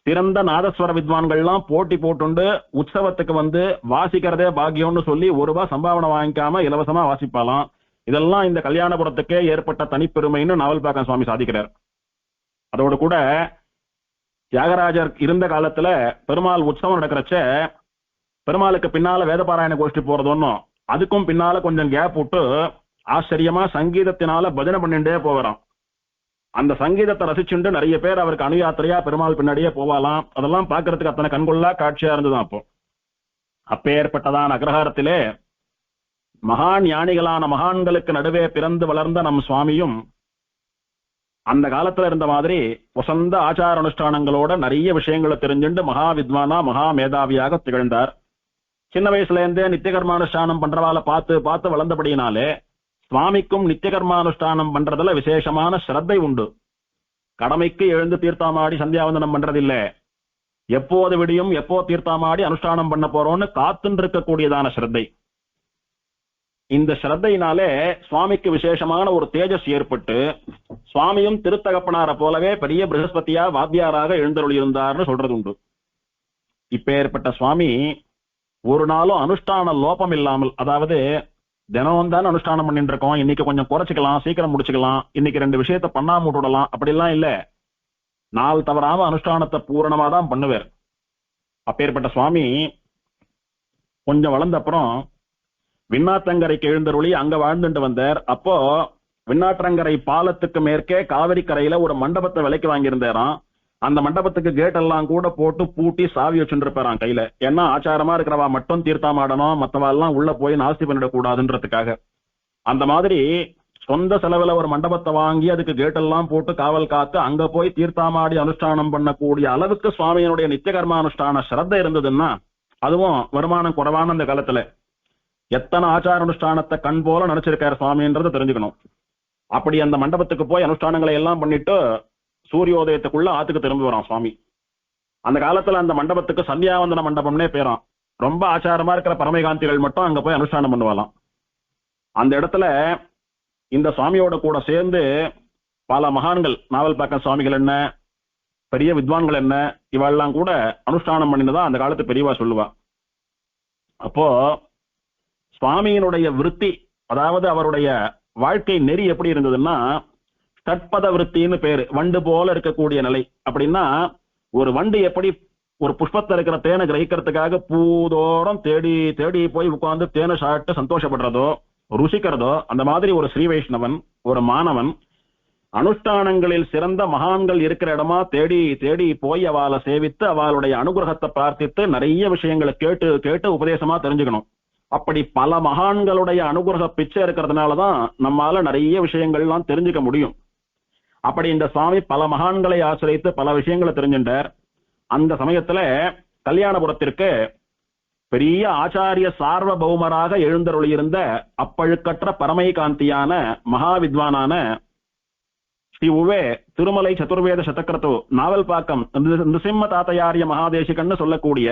சிறந்த நாதஸ்வர வித்வான்கள்லாம் போட்டி போட்டுண்டு உற்சவத்துக்கு வந்து வாசிக்கிறதே பாக்கியம்னு சொல்லி ₹1 சம்பாவனை வாங்கிக்காம இலவசமா வாசிப்பாலாம். இதெல்லாம் இந்த கல்யாணபுரத்துக்கே ஏற்பட்ட தனிப்பெருமைன்னு நாவல்பாக்கம் சுவாமி சாதிக்கிறார். அதோடு கூட தியாகராஜர் இருந்த காலத்துல பெருமாள் உற்சவம் நடக்கிறச்ச பெருமாளுக்கு பின்னால வேதபாராயண கோஷ்டி போறதொன்னும், அதுக்கும் பின்னால கொஞ்சம் கேப் விட்டு ஆச்சரியமா சங்கீதத்தினால பஜனை பண்ணிட்டே போகிறான். அந்த சங்கீதத்தை ரசிச்சுண்டு நிறைய பேர் அவருக்கு அணுயாத்திரையா பெருமாள் பின்னாடியே போவாலாம். அதெல்லாம் பார்க்கறதுக்கு அத்தனை கண்கொள்ளா காட்சியா இருந்துதான். அப்போ அப்பேற்பட்டதான அக்ரஹாரத்திலே மகான் ஞானிகளான மகான்களுக்கு நடுவே பிறந்து வளர்ந்த நம் சுவாமியும் அந்த காலத்துல இருந்த மாதிரி வசந்த ஆச்சார அனுஷ்டானங்களோட நிறைய விஷயங்களை தெரிஞ்சுண்டு மகா வித்வானா மகா மேதாவியாக திகழ்ந்தார். சின்ன வயசுல இருந்தே நித்தியகர்மானுஷ்டானம் பண்றவால பார்த்து பார்த்து வளர்ந்தபடியினாலே சுவாமிக்கும் நித்தியகர்மானுஷ்டானம் பண்றதுல விசேஷமான ஸ்ரத்தை உண்டு. கடமைக்கு எழுந்து தீர்த்தாமாடி சந்தியாவந்தனம் பண்றதில்ல, எப்போது விடியும் எப்போ தீர்த்தாமாடி அனுஷ்டானம் பண்ண போறோம்னு காத்துன்னு இருக்கக்கூடியதான ஸ்ரத்தை. இந்த ஸ்ரத்தையினாலே சுவாமிக்கு விசேஷமான ஒரு தேஜஸ் ஏற்பட்டு சுவாமியும் திருத்தகப்பனார போலவே பெரிய பிரகஸ்பதியா வாத்தியாராக எழுந்தருள் இருந்தார்னு சொல்றது உண்டு. இப்ப ஏற்பட்ட சுவாமி ஒரு நாளும் அனுஷ்டான லோபம் இல்லாமல், அதாவது தினம் தான் அனுஷ்டானம் பண்ணிட்டு இருக்கோம், இன்னைக்கு கொஞ்சம் குறைச்சிக்கலாம், சீக்கிரம் முடிச்சுக்கலாம், இன்னைக்கு 2 விஷயத்த பண்ணாம விட்டுடலாம் அப்படிலாம் இல்ல. நாள் தவறாம அனுஷ்டானத்தை பூரணமா தான் பண்ணுவார். அப்பேற்பட்ட சுவாமி கொஞ்சம் வளர்ந்த அப்புறம் விண்ணாத்தங்கரைக்கு எழுந்தருளி அங்க வாழ்ந்துட்டு வந்தார். அப்போ விண்ணாற்றங்கரை பாலத்துக்கு மேற்கே காவிரி கரையில ஒரு மண்டபத்தை விலைக்கு வாங்கியிருந்தாராம். அந்த மண்டபத்துக்கு கேட் எல்லாம் கூட போட்டு பூட்டி சாவி வச்சுட்டு இருப்பாராம் கையில. ஏன்னா ஆச்சாரமா இருக்கிறவா மட்டும் தீர்த்தாமாடணும், மத்தவா எல்லாம் உள்ள போய் நாஸ்தி பண்ணிடக்கூடாதுன்றதுக்காக. அந்த மாதிரி சொந்த செலவுல ஒரு மண்டபத்தை வாங்கி அதுக்கு கேட் எல்லாம் போட்டு காவல் காத்து அங்க போய் தீர்த்தாமாடி அனுஷ்டானம் பண்ணக்கூடிய அளவுக்கு சுவாமியினுடைய நித்திய கர்மானுஷ்டான ஸ்ரத்த இருந்ததுன்னா, அதுவும் வருமானம் குறைவான அந்த காலத்துல எத்தனை ஆச்சார அனுஷ்டானத்தை கண் போல நினைச்சிருக்காரு சுவாமின்றதை தெரிஞ்சுக்கணும். அப்படி அந்த மண்டபத்துக்கு போய் அனுஷ்டானங்களை எல்லாம் பண்ணிட்டு சூரியோதயத்துக்குள்ள ஆத்துக்கு திரும்பி வரான் சுவாமி. அந்த காலத்துல அந்த மண்டபத்துக்கு சந்தியாவந்தன மண்டபம்னே பேராம். ரொம்ப ஆச்சாரமா இருக்கிற பரமகாந்திகள் மட்டும் அங்க போய் அனுஷ்டானம் பண்ணுவாலாம். அந்த இடத்துல இந்த சுவாமியோட கூட சேர்ந்து பல மகான்கள், நாவல்பாக்கம் சுவாமிகள் என்ன, பெரிய வித்வான்கள் என்ன, இவெல்லாம் கூட அனுஷ்டானம் பண்ணினதா அந்த காலத்து பெரியவா சொல்லுவா. அப்போ சுவாமியினுடைய விருத்தி, அதாவது அவருடைய வாழ்க்கை நெறி எப்படி இருந்ததுன்னா, தட்பத விருத்தின்னு பேரு. வண்டு போல இருக்கக்கூடிய நிலை. அப்படின்னா ஒரு வண்டு எப்படி ஒரு புஷ்பத்தில் இருக்கிற தேனை கிரகிக்கிறதுக்காக பூதோறும் தேடி தேடி போய் உட்கார்ந்து தேனை சாப்பிட்டு சந்தோஷப்படுறதோ ருசிக்கிறதோ, அந்த மாதிரி ஒரு ஸ்ரீ வைஷ்ணவன், ஒரு மாணவன் அனுஷ்டானங்களில் சிறந்த மகான்கள் இருக்கிற இடமா தேடி தேடி போய் அவளை சேவித்து அவளுடைய அனுகிரகத்தை பிரார்த்தித்து நிறைய விஷயங்களை கேட்டு கேட்டு உபதேசமா தெரிஞ்சுக்கணும். அப்படி பல மகான்களுடைய அனுகிரக பிச்சை இருக்கிறதுனாலதான் நம்மால நிறைய விஷயங்கள்லாம் தெரிஞ்சுக்க முடியும். அப்படி இந்த சுவாமி பல மகான்களை ஆசிரியத்து பல விஷயங்களை தெரிஞ்சுட்டார். அந்த சமயத்துல கல்யாணபுரத்திற்கு பெரிய ஆச்சாரிய சார்வபௌமராக எழுந்தருளியிருந்த அப்பழுக்கற்ற பரமைகாந்தியான மகாவித்வானான ஸ்ரீ உவே திருமலை சதுர்வேத சதக்கிரத்து நாவல்பாக்கம் நிருசிம்ம தாத்தையாரிய மகாதேசிகன்னு சொல்லக்கூடிய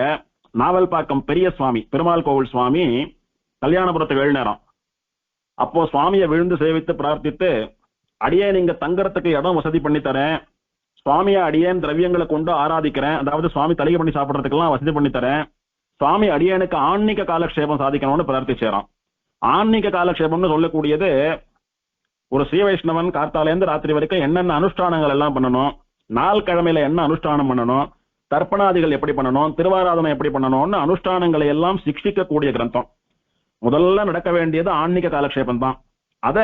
நாவல்பாக்கம் பெரிய சுவாமி, பெருமாள் கோவில் சுவாமி கல்யாணபுரத்துக்கு எழுநேரம். அப்போ சுவாமியை விழுந்து சேவித்து பிரார்த்தித்து, அடியேன் இங்க தங்கறதுக்கு இடம் வசதி பண்ணி தரேன், சுவாமியை அடியேன் திரவியங்களை கொண்டு ஆராதிக்கிறேன், அதாவது சுவாமி தலிகை பண்ணி சாப்பிட்றதுக்கெல்லாம் வசதி பண்ணி தரேன், சுவாமி அடியேனுக்கு ஆன்மீக காலக்ஷேபம் சாதிக்கணும்னு பிரார்த்திச்சேரான். ஆன்மீக காலக்ஷேபம்னு சொல்லக்கூடியது ஒரு ஸ்ரீ வைஷ்ணவன் கார்த்தாலேருந்து ராத்திரி வரைக்கும் என்னென்ன அனுஷ்டானங்கள் எல்லாம் பண்ணணும், நாள் கிழமையில என்ன அனுஷ்டானம் பண்ணணும், தர்ப்பணாதிகள் எப்படி பண்ணணும், திருவாராதனை எப்படி பண்ணணும்னு அனுஷ்டானங்களை எல்லாம் சிக்ஷிக்கக்கூடிய கிரந்தம். முதல்ல நடக்க வேண்டியது ஆன்மீக காலக்ஷேபம் தான். அத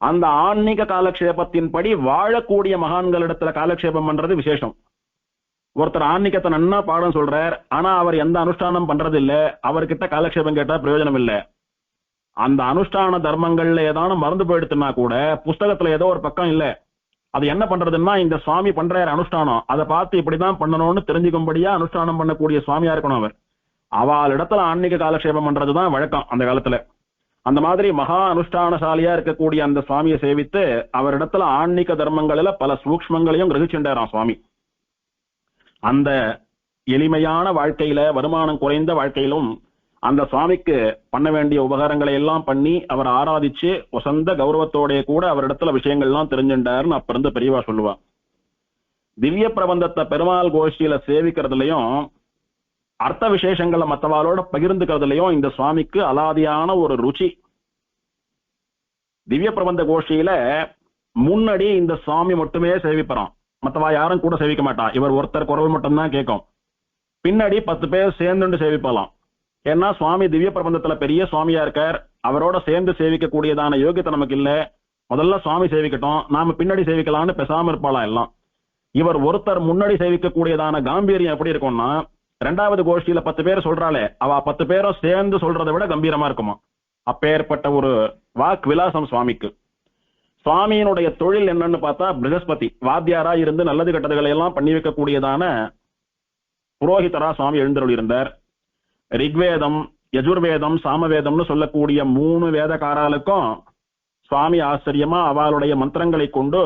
அந்த ஆன்மீக காலக்ஷேபத்தின்படி வாழக்கூடிய மகான்களிடத்துல காலக்ஷேபம் பண்றது விசேஷம். ஒருத்தர் ஆன்மீகத்தை நன்னா பாடம் சொல்றார், ஆனா அவர் எந்த அனுஷ்டானம் பண்றது இல்ல, அவர்கிட்ட காலக்ஷேபம் கேட்டா பிரயோஜனம் இல்ல. அந்த அனுஷ்டான தர்மங்கள்ல ஏதானும் மறந்து போயிடுத்துனா கூட புஸ்தகத்துல ஏதோ ஒரு பக்கம் இல்ல, அது என்ன பண்றதுன்னா இந்த சுவாமி பண்ற அனுஷ்டானம் அதை பார்த்து இப்படிதான் பண்ணணும்னு தெரிஞ்சுக்கும்படியா அனுஷ்டானம் பண்ணக்கூடிய சுவாமியா இருக்கணும் அவர். அவள் இடத்துல ஆன்மீக காலக்ஷேபம் பண்றதுதான் வழக்கம் அந்த காலத்துல. அந்த மாதிரி மகா அனுஷ்டானசாலியா இருக்கக்கூடிய அந்த சுவாமியை சேவித்து அவரிடத்துல ஆன்மீக தர்மங்களில பல சூக்ஷ்மங்களையும் கிரகிச்சுட்டாராம் சுவாமி. அந்த எளிமையான வாழ்க்கையில, வருமானம் குறைந்த வாழ்க்கையிலும் அந்த சுவாமிக்கு பண்ண வேண்டிய உபகாரங்களை எல்லாம் பண்ணி அவர் ஆராதிச்சு வசந்த கௌரவத்தோடைய கூட அவரிடத்துல விஷயங்கள்லாம் தெரிஞ்சுட்டாருன்னு அப்ப இருந்து பெரியவா சொல்லுவா. திவ்ய பிரபந்தத்தை பெருமாள் கோஷ்டியில சேவிக்கிறதுலயும் அர்த்த விசேஷங்களை மற்றவாளோட பகிர்ந்துக்கிறதுலயும் இந்த சுவாமிக்கு அலாதியான ஒரு ருச்சி. திவ்ய பிரபந்த கோஷ்டியில முன்னாடி இந்த சுவாமி மட்டுமே சேவிப்பறான், மற்றவா யாரும் கூட சேவிக்க மாட்டான், இவர் ஒருத்தர் குரல் மட்டும்தான் கேட்கும். பின்னாடி 10 பேர் சேர்ந்துட்டு சேவிப்பலாம். ஏன்னா சுவாமி திவ்ய பிரபந்தத்துல பெரிய சுவாமியா இருக்கார், அவரோட சேர்ந்து சேவிக்கக்கூடியதான யோகியத்தை நமக்கு இல்ல, முதல்ல சுவாமி சேவிக்கட்டும், நாம பின்னாடி சேவிக்கலாம்னு பேசாம இருப்பாளாம் எல்லாம். இவர் ஒருத்தர் முன்னாடி சேவிக்கக்கூடியதான காம்பீரியம் எப்படி இருக்கும்னா, 2வது கோஷ்டியில 10 பேர் சொல்றாளே அவ 10 பேரும் சேர்ந்து சொல்றதை விட கம்பீரமா இருக்குமா. அப்பேற்பட்ட ஒரு வாக் விலாசம் சுவாமிக்கு. சுவாமியினுடைய தொழில் என்னன்னு பார்த்தா பிரகஸ்பதி வாத்தியாரா இருந்து நல்லது கெட்டதுகளை எல்லாம் பண்ணி வைக்கக்கூடியதான புரோஹிதரா சுவாமி எழுந்தருள் இருந்தார். ரிக்வேதம், யஜுர்வேதம், சாமவேதம்னு சொல்லக்கூடிய 3 வேதக்காராளுக்கும் சுவாமி ஆச்சரியமா அவளுடைய மந்திரங்களை கொண்டு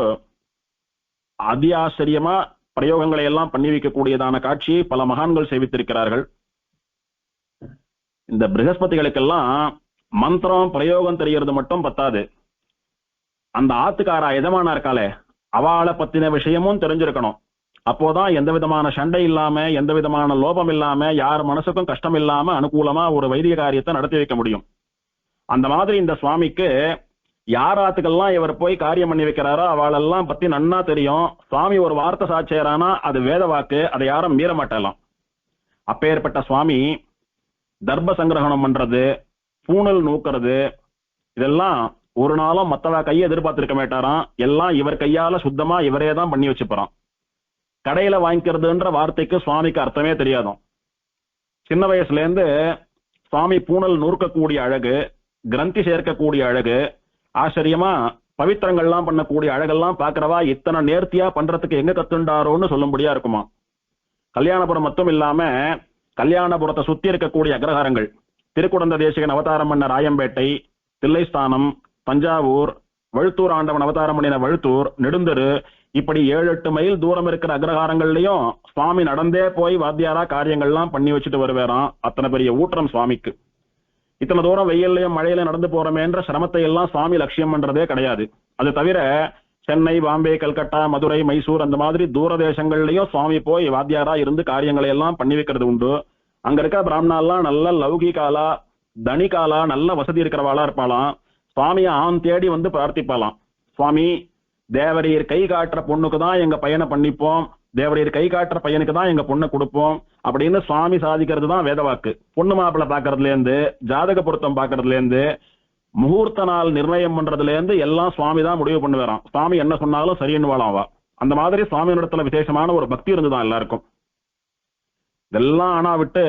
அதி ஆச்சரியமா பிரயோகங்களை எல்லாம் பண்ணி வைக்கக்கூடியதான காட்சியை பல மகான்கள் சேவித்திருக்கிறார்கள். இந்த பிரகஸ்பதிகளுக்கெல்லாம் மந்திரம் பிரயோகம் தெரியறது மட்டும் பத்தாது. அந்த ஆத்துக்காரா எஜமானா இருக்காளே அவளை பத்தின விஷயமும் தெரிஞ்சிருக்கணும். அப்போதான் எந்த விதமான சண்டை இல்லாம, எந்த விதமான லோபம் இல்லாம, யார் மனசுக்கும் கஷ்டம் இல்லாம அனுகூலமா ஒரு வைதிக காரியத்தை நடத்தி வைக்க முடியும். அந்த மாதிரி இந்த சுவாமிக்கு யாராத்துக்கெல்லாம் இவர் போய் காரியம் பண்ணி வைக்கிறாரோ அவளெல்லாம் பத்தி நன்னா தெரியும். சுவாமி ஒரு வார்த்தை சாட்சியரானா அது வேத வாக்கு, அதை யாரும் மீற மாட்டலாம். அப்பேற்பட்ட சுவாமி தர்ப சங்கிரகணம் பண்றது, பூணல் நூக்கிறது, இதெல்லாம் ஒரு நாளும் மத்தவ கையை எதிர்பார்த்திருக்க மாட்டாராம். எல்லாம் இவர் கையால சுத்தமா இவரே தான் பண்ணி வச்சுப்பாராம். கடையில வாங்கிக்கிறதுன்ற வார்த்தைக்கு சுவாமிக்கு அர்த்தமே தெரியாதும். சின்ன வயசுல இருந்து சுவாமி பூணல் நூற்கக்கூடிய அழகு, கிரந்தி சேர்க்கக்கூடிய அழகு, ஆச்சரியமா பவித்திரங்கள்லாம் பண்ணக்கூடிய அழகெல்லாம் பாக்குறவா இத்தனை நேர்த்தியா பண்றதுக்கு எங்க கத்துண்டாரோன்னு சொல்லும்படியா இருக்குமா. கல்யாணபுரம் மட்டும் இல்லாம கல்யாணபுரத்தை சுத்தி இருக்கக்கூடிய அக்ரஹாரங்கள், திருக்குடந்த தேசிகன் அவதாரம் பண்ண ராயம்பேட்டை, தில்லைஸ்தானம், தஞ்சாவூர், வழுத்தூர் ஆண்டவன் அவதாரம் பண்ணின வழுத்தூர், நெடுந்தரு, இப்படி 7-8 மைல் தூரம் இருக்கிற அக்ரஹாரங்கள்லயும் சுவாமி நடந்தே போய் வாத்தியாரா காரியங்கள்லாம் பண்ணி வச்சுட்டு வருவாராம். அத்தனை பெரிய ஊற்றம் சுவாமிக்கு. இத்தனை தூரம் வெயிலையும் மழையில நடந்து போறமேன்ற சிரமத்தை எல்லாம் சுவாமி லட்சியம் பண்றதே கிடையாது. அது தவிர சென்னை, பாம்பே, கல்கட்டா, மதுரை, மைசூர் அந்த மாதிரி தூர தேசங்கள்லயும் சுவாமி போய் வாத்தியாரா இருந்து காரியங்களை எல்லாம் பண்ணி வைக்கிறது உண்டு. அங்க இருக்க பிராமணாலாம் நல்ல லௌகிகாலா, தனிகாலா, நல்ல வசதி இருக்கிறவாளா இருப்பாளாம். சுவாமியை ஆண் தேடி வந்து பிரார்த்திப்பாளாம். சுவாமி, தேவரீர் கை காட்டுற பொண்ணுக்கு தான் எங்க பையனை பண்ணிப்போம், தேவரீர் கை காட்டுற பையனுக்கு தான் எங்க பொண்ணை கொடுப்போம் அப்படின்னு சுவாமி சாதிக்கிறது தான் வேதவாக்கு. பொண்ணு மாப்பிள்ளை பாக்குறதுல இருந்து, ஜாதக பொருத்தம் பாக்குறதுல இருந்து, முகூர்த்த நாள் நிர்ணயம் பண்றதுல இருந்து எல்லாம் சுவாமி தான் முடிவு பண்ணி வரான். சுவாமி என்ன சொன்னாலும் சரின்னு வாழாவா. அந்த மாதிரி சுவாமியிடத்துல விசேஷமான ஒரு பக்தி இருந்துதான் எல்லாருக்கும். இதெல்லாம் ஆனா விட்டு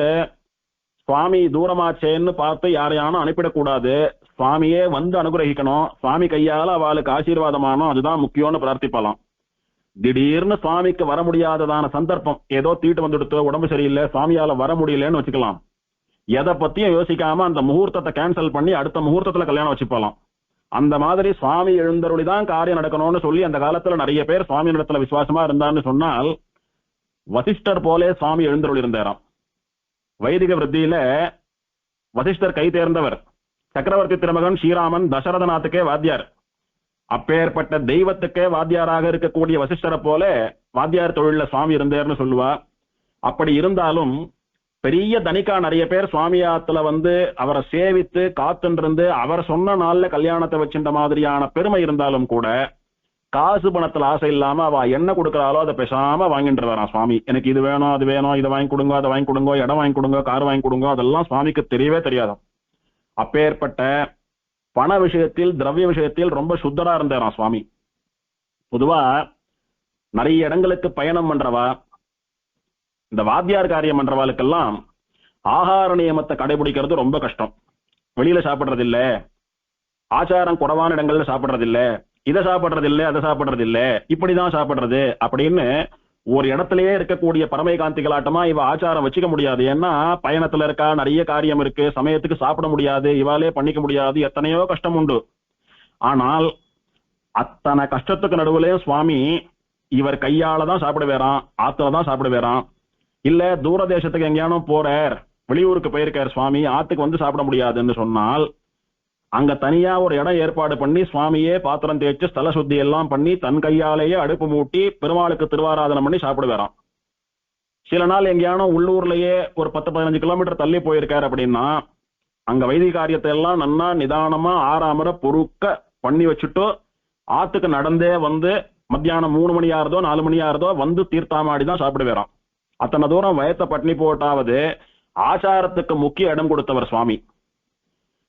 சுவாமி தூரமாச்சேன்னு பார்த்து யாரையானும் அனுப்பிடக்கூடாது. சுவாமியே வந்து அனுகிரகிக்கணும். சுவாமி கையால அவளுக்கு ஆசீர்வாதமானோ அதுதான் முக்கியம்னு பிரார்த்திப்பாலாம். திடீர்னு சுவாமிக்கு வர முடியாததான சந்தர்ப்பம், ஏதோ தீட்டு வந்துடுத்து, உடம்பு சரியில்லை, சுவாமியால வர முடியலன்னு வச்சுக்கலாம். எதை பத்தியும் யோசிக்காம அந்த முகூர்த்தத்தை கேன்சல் பண்ணி அடுத்த முகூர்த்தத்துல கல்யாணம் வச்சுப்பாலாம். அந்த மாதிரி சுவாமி எழுந்தருளிதான் காரியம் நடக்கணும்னு சொல்லி அந்த காலத்துல நிறைய பேர் சுவாமி இடத்துல விசுவாசமா இருந்தான்னு சொன்னால், வசிஷ்டர் போலே சுவாமி எழுந்தருளி இருந்தாராம். வைதிக விருத்தியில வசிஷ்டர் கை தேர்ந்தவர். சக்கரவர்த்தி திருமகன் ஸ்ரீராமன் தசரதநாத்துக்கே வாத்தியார். அப்பேற்பட்ட தெய்வத்துக்கே வாத்தியாராக இருக்கக்கூடிய வசிஷ்டரை போல வாத்தியார் தொழில சுவாமி இருந்தார்னு சொல்லுவா. அப்படி இருந்தாலும் பெரிய தனிக்கா நிறைய பேர் சுவாமியாத்துல வந்து அவரை சேவித்து காத்துன்றிருந்து அவர் சொன்ன நாள்ல கல்யாணத்தை வச்சுட்ட மாதிரியான பெருமை இருந்தாலும் கூட காசு பணத்துல ஆசை இல்லாம அவ என்ன கொடுக்கறாளோ அதை பேசாம வாங்கிட்டு வரான் சுவாமி. எனக்கு இது வேணும், அது வேணும், இதை வாங்கி கொடுங்க, அதை வாங்கி கொடுங்க, இடம் வாங்கி கொடுங்க, கார் வாங்கி கொடுங்க, அதெல்லாம் சுவாமிக்கு தெரியவே தெரியாதாம். அப்பேற்பட்ட பண விஷயத்தில், திரவிய விஷயத்தில் ரொம்ப சுத்தரா இருந்தாராம் சுவாமி. பொதுவா நிறைய இடங்களுக்கு பயணம் பண்றவா, இந்த வாத்தியார் காரியம் பண்றவாளுக்கெல்லாம் ஆகார நியமத்தை கடைபிடிக்கிறது ரொம்ப கஷ்டம். வெளியில சாப்பிடுறது இல்ல, ஆச்சாரம் குறைவான இடங்கள்ல சாப்பிடுறது இல்ல, இதை சாப்பிடுறது இல்ல, அதை சாப்பிடுறது இல்ல, இப்படிதான் சாப்பிடுறது அப்படின்னு ஒரு இடத்திலேயே இருக்கக்கூடிய பரமை காந்திகளாட்டமா இவ ஆச்சாரம் வச்சுக்க முடியாது. ஏன்னா பயணத்துல இருக்கா, நிறைய காரியம் இருக்கு, சமயத்துக்கு சாப்பிட முடியாது, இவாலே பண்ணிக்க முடியாது, எத்தனையோ கஷ்டம் உண்டு. ஆனால் அத்தனை கஷ்டத்துக்கு நடுவுலயும் சுவாமி இவர் கையால தான் சாப்பிடுவேறான், ஆத்துலதான் சாப்பிடுவேறான். இல்ல தூர தேசத்துக்கு எங்கேயானும் போறார், வெளியூருக்கு போயிருக்கார் சுவாமி, ஆத்துக்கு வந்து சாப்பிட முடியாதுன்னு சொன்னால் அங்க தனியா ஒரு இடம் ஏற்பாடு பண்ணி சுவாமியே பாத்திரம் தேய்ச்சி ஸ்தல சுத்தி எல்லாம் பண்ணி தன் கையாலேயே அடுப்பு மூட்டி பெருமாளுக்கு திருவாராதனம் பண்ணி சாப்பிடுவாராம். சில நாள் எங்கேயானும் உள்ளூர்லயே ஒரு 10-15 கிலோமீட்டர் தள்ளி போயிருக்காரு அப்படின்னா அங்க வைதிக காரியத்தை எல்லாம் நன்னா நிதானமா ஆறாமர பொறுக்க பண்ணி வச்சுட்டு ஆத்துக்கு நடந்தே வந்து மத்தியானம் 3 மணி ஆறுதோ 4 மணி ஆறுதோ வந்து தீர்த்தாமாடிதான் சாப்பிடுவாராம். அத்தனை தூரம் வயத்தை பட்னி போட்டாவது ஆச்சாரத்துக்கு முக்கிய இடம் கொடுத்தவர் சுவாமி.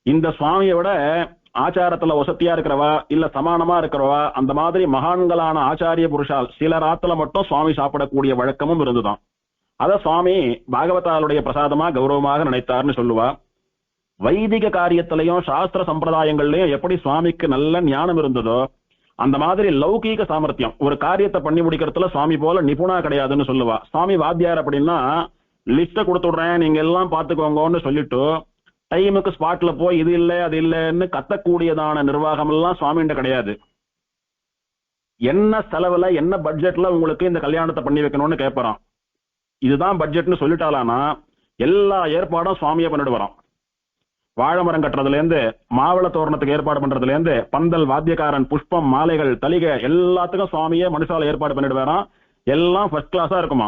இந்த சுவாமியை விட ஆச்சாரத்துல வசதியா இருக்கிறவா, இல்ல சமானமா இருக்கிறவா, அந்த மாதிரி மகான்களான ஆச்சாரிய புருஷால் சிலர் ஆத்துல மட்டும் சுவாமி சாப்பிடக்கூடிய வழக்கமும் இருந்துதான். அத சுவாமி பாகவதாளுடைய பிரசாதமா கௌரவமாக நினைத்தார்னு சொல்லுவா. வைதிக காரியத்திலையும் சாஸ்திர சம்பிரதாயங்கள்லயும் எப்படி சுவாமிக்கு நல்ல ஞானம் இருந்ததோ அந்த மாதிரி லௌகீக சாமர்த்தியம், ஒரு காரியத்தை பண்ணி முடிக்கிறதுல சுவாமி போல நிபுணா கிடையாதுன்னு சொல்லுவா. சுவாமி வாத்தியார் அப்படின்னா லிஸ்ட கொடுத்துடுறேன், நீங்க எல்லாம் பாத்துக்கோங்கன்னு சொல்லிட்டு டைமுக்கு ஸ்பாட்ல போய் இது இல்லை அது இல்லைன்னு கத்தக்கூடியதான நிர்வாகம் எல்லாம் சுவாமிகிட்ட கிடையாது. என்ன செலவுல என்ன பட்ஜெட்ல உங்களுக்கு இந்த கல்யாணத்தை பண்ணி வைக்கணும்னு கேட்பறான். இதுதான் பட்ஜெட்னு சொல்லிட்டாலானா எல்லா ஏற்பாடும் சுவாமியை பண்ணிட்டு வரான். வாழை மரம் கட்டுறதுல இருந்து மாவள தோரணத்துக்கு ஏற்பாடு பண்றதுல இருந்து பந்தல், வாத்தியக்காரன், புஷ்பம், மாலைகள், தலிகை எல்லாத்துக்கும் சுவாமியே மனுஷால ஏற்பாடு பண்ணிட்டு வரான். எல்லாம் ஃபர்ஸ்ட் கிளாஸா இருக்குமா.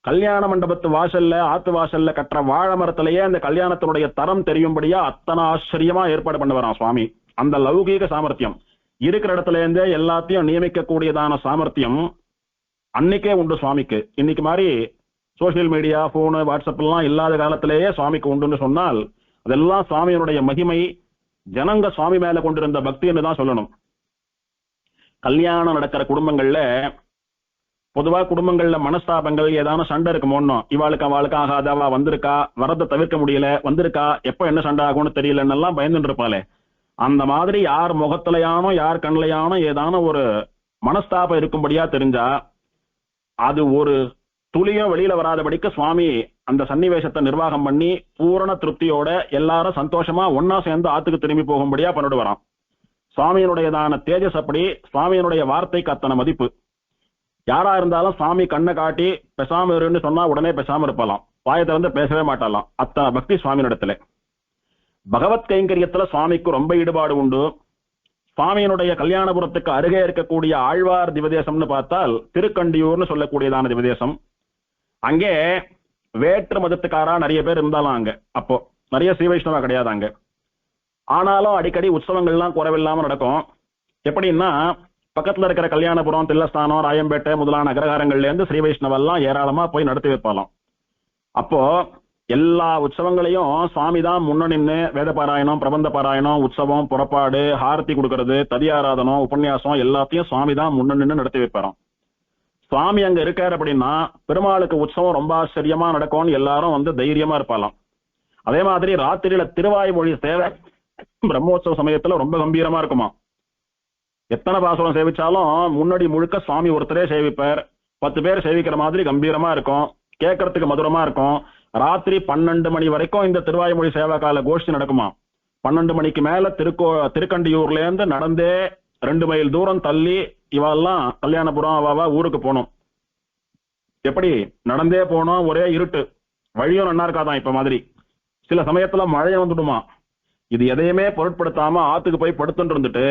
கல்யாண மண்டபத்து வாசல்ல, ஆத்து வாசல்ல கட்டுற வாழை மரத்திலேயே அந்த கல்யாணத்தினுடைய தரம் தெரியும்படியா அத்தனை ஆச்சரியமா ஏற்பாடு பண்ண வரான் சுவாமி. அந்த லௌகீக சாமர்த்தியம் இருக்கிற இடத்துல இருந்தே எல்லாத்தையும் நியமிக்க கூடியதான சாமர்த்தியம் அன்னைக்கே உண்டு சுவாமிக்கு. இன்னைக்கு மாதிரி சோசியல் மீடியா, போனு, வாட்ஸ்அப் எல்லாம் இல்லாத காலத்திலேயே சுவாமிக்கு உண்டுன்னு சொன்னால் அதெல்லாம் சுவாமியினுடைய மகிமை, ஜனங்க சுவாமி மேல கொண்டிருந்த பக்தின்னு தான் சொல்லணும். கல்யாணம் நடக்கிற குடும்பங்கள்ல பொதுவா குடும்பங்கள்ல மனஸ்தாபங்கள், ஏதான சண்டை இருக்குமோன்னோ, இவாளுக்கு அவளுக்கு ஆகாத, அவ வந்திருக்கா, வரதை தவிர்க்க முடியல, வந்திருக்கா, எப்ப என்ன சண்டை ஆகும்னு தெரியலன்னு எல்லாம் பயந்துட்டு இருப்பாளே. அந்த மாதிரி யார் முகத்திலையானோ யார் கண்ணிலையானோ ஏதான ஒரு மனஸ்தாபம் இருக்கும்படியா தெரிஞ்சா அது ஒரு துளியும் வெளியில வராதபடிக்கு சுவாமி அந்த சன்னிவேசத்தை நிர்வாகம் பண்ணி பூரண திருப்தியோட எல்லாரும் சந்தோஷமா ஒன்னா சேர்ந்து ஆத்துக்கு திரும்பி போகும்படியா பண்ணிட்டு வரான். சுவாமியினுடையதான தேஜஸ் அப்படி, சுவாமியினுடைய வார்த்தைக்கு அத்தனை மதிப்பு. யாரா இருந்தாலும் சுவாமி கண்ணை காட்டி பெசாம இருன்னு சொன்னா உடனே பெசாம இருப்பாலாம், பாயத்துல இருந்து பேசவே மாட்டாலாம். அத்தனை பக்தி சுவாமியினிடத்துல. பகவத் கைங்கரியத்துல சுவாமிக்கு ரொம்ப ஈடுபாடு உண்டு. சுவாமியினுடைய கல்யாணபுரத்துக்கு அருகே இருக்கக்கூடிய ஆழ்வார் திவதேசம்னு பார்த்தால் திருக்கண்டியூர்னு சொல்லக்கூடியதான திவதேசம். அங்கே வேற்று மதத்துக்காரா நிறைய பேர் இருந்தாலும் அங்க அப்போ நிறைய ஸ்ரீ வைஷ்ணவா கிடையாது அங்க. ஆனாலும் அடிக்கடி உற்சவங்கள்லாம் குறைவில்லாம நடக்கும். எப்படின்னா பக்கத்துல இருக்கிற கல்யாணபுரம், தில்லஸ்தானம், ராயம்பேட்டை முதலான அக்ரஹாரங்கள்ல இருந்து ஸ்ரீ வைஷ்ணவெல்லாம் ஏராளமா போய் நடத்தி வைப்பாலாம். அப்போ எல்லா உற்சவங்களையும் சுவாமி தான் முன்ன நின்று வேத பாராயணம், பிரபந்த பாராயணம், உற்சவம், புறப்பாடு, ஹாரதி கொடுக்கறது, ததியாராதனம், உபன்யாசம் எல்லாத்தையும் சுவாமி தான் முன்ன நின்று நடத்தி வைப்பாராம். சுவாமி அங்க இருக்காரு அப்படின்னா பெருமாளுக்கு உற்சவம் ரொம்ப ஆச்சரியமா நடக்கும்னு எல்லாரும் வந்து தைரியமா இருப்பாலாம். அதே மாதிரி ராத்திரியில திருவாய்மொழி சேவை பிரம்மோற்சவ சமயத்துல ரொம்ப கம்பீரமா இருக்குமா. எத்தனை பாசுரம் சேவிச்சாலும் முன்னாடி முழுக்க சுவாமி ஒருத்தரே சேவிப்பார். 10 பேர் சேவிக்கிற மாதிரி கம்பீரமா இருக்கும், கேட்கறதுக்கு மதுரமா இருக்கும். ராத்திரி 12 மணி வரைக்கும் இந்த திருவாய்மொழி சேவா கால கோஷ்டி நடக்குமா. 12 மணிக்கு மேல திருக்கண்டியூர்ல இருந்து நடந்தே 2 மைல் தூரம் தள்ளி இவெல்லாம் கல்யாணபுரம் அவாவா ஊருக்கு போனோம். எப்படி நடந்தே போனோம், ஒரே இருட்டு, வழியும் நல்லா இருக்காதான் இப்ப மாதிரி. சில சமயத்துல மழையை வந்துடுமா. இது எதையுமே பொருட்படுத்தாம ஆத்துக்கு போய் படுத்துட்டு இருந்துட்டு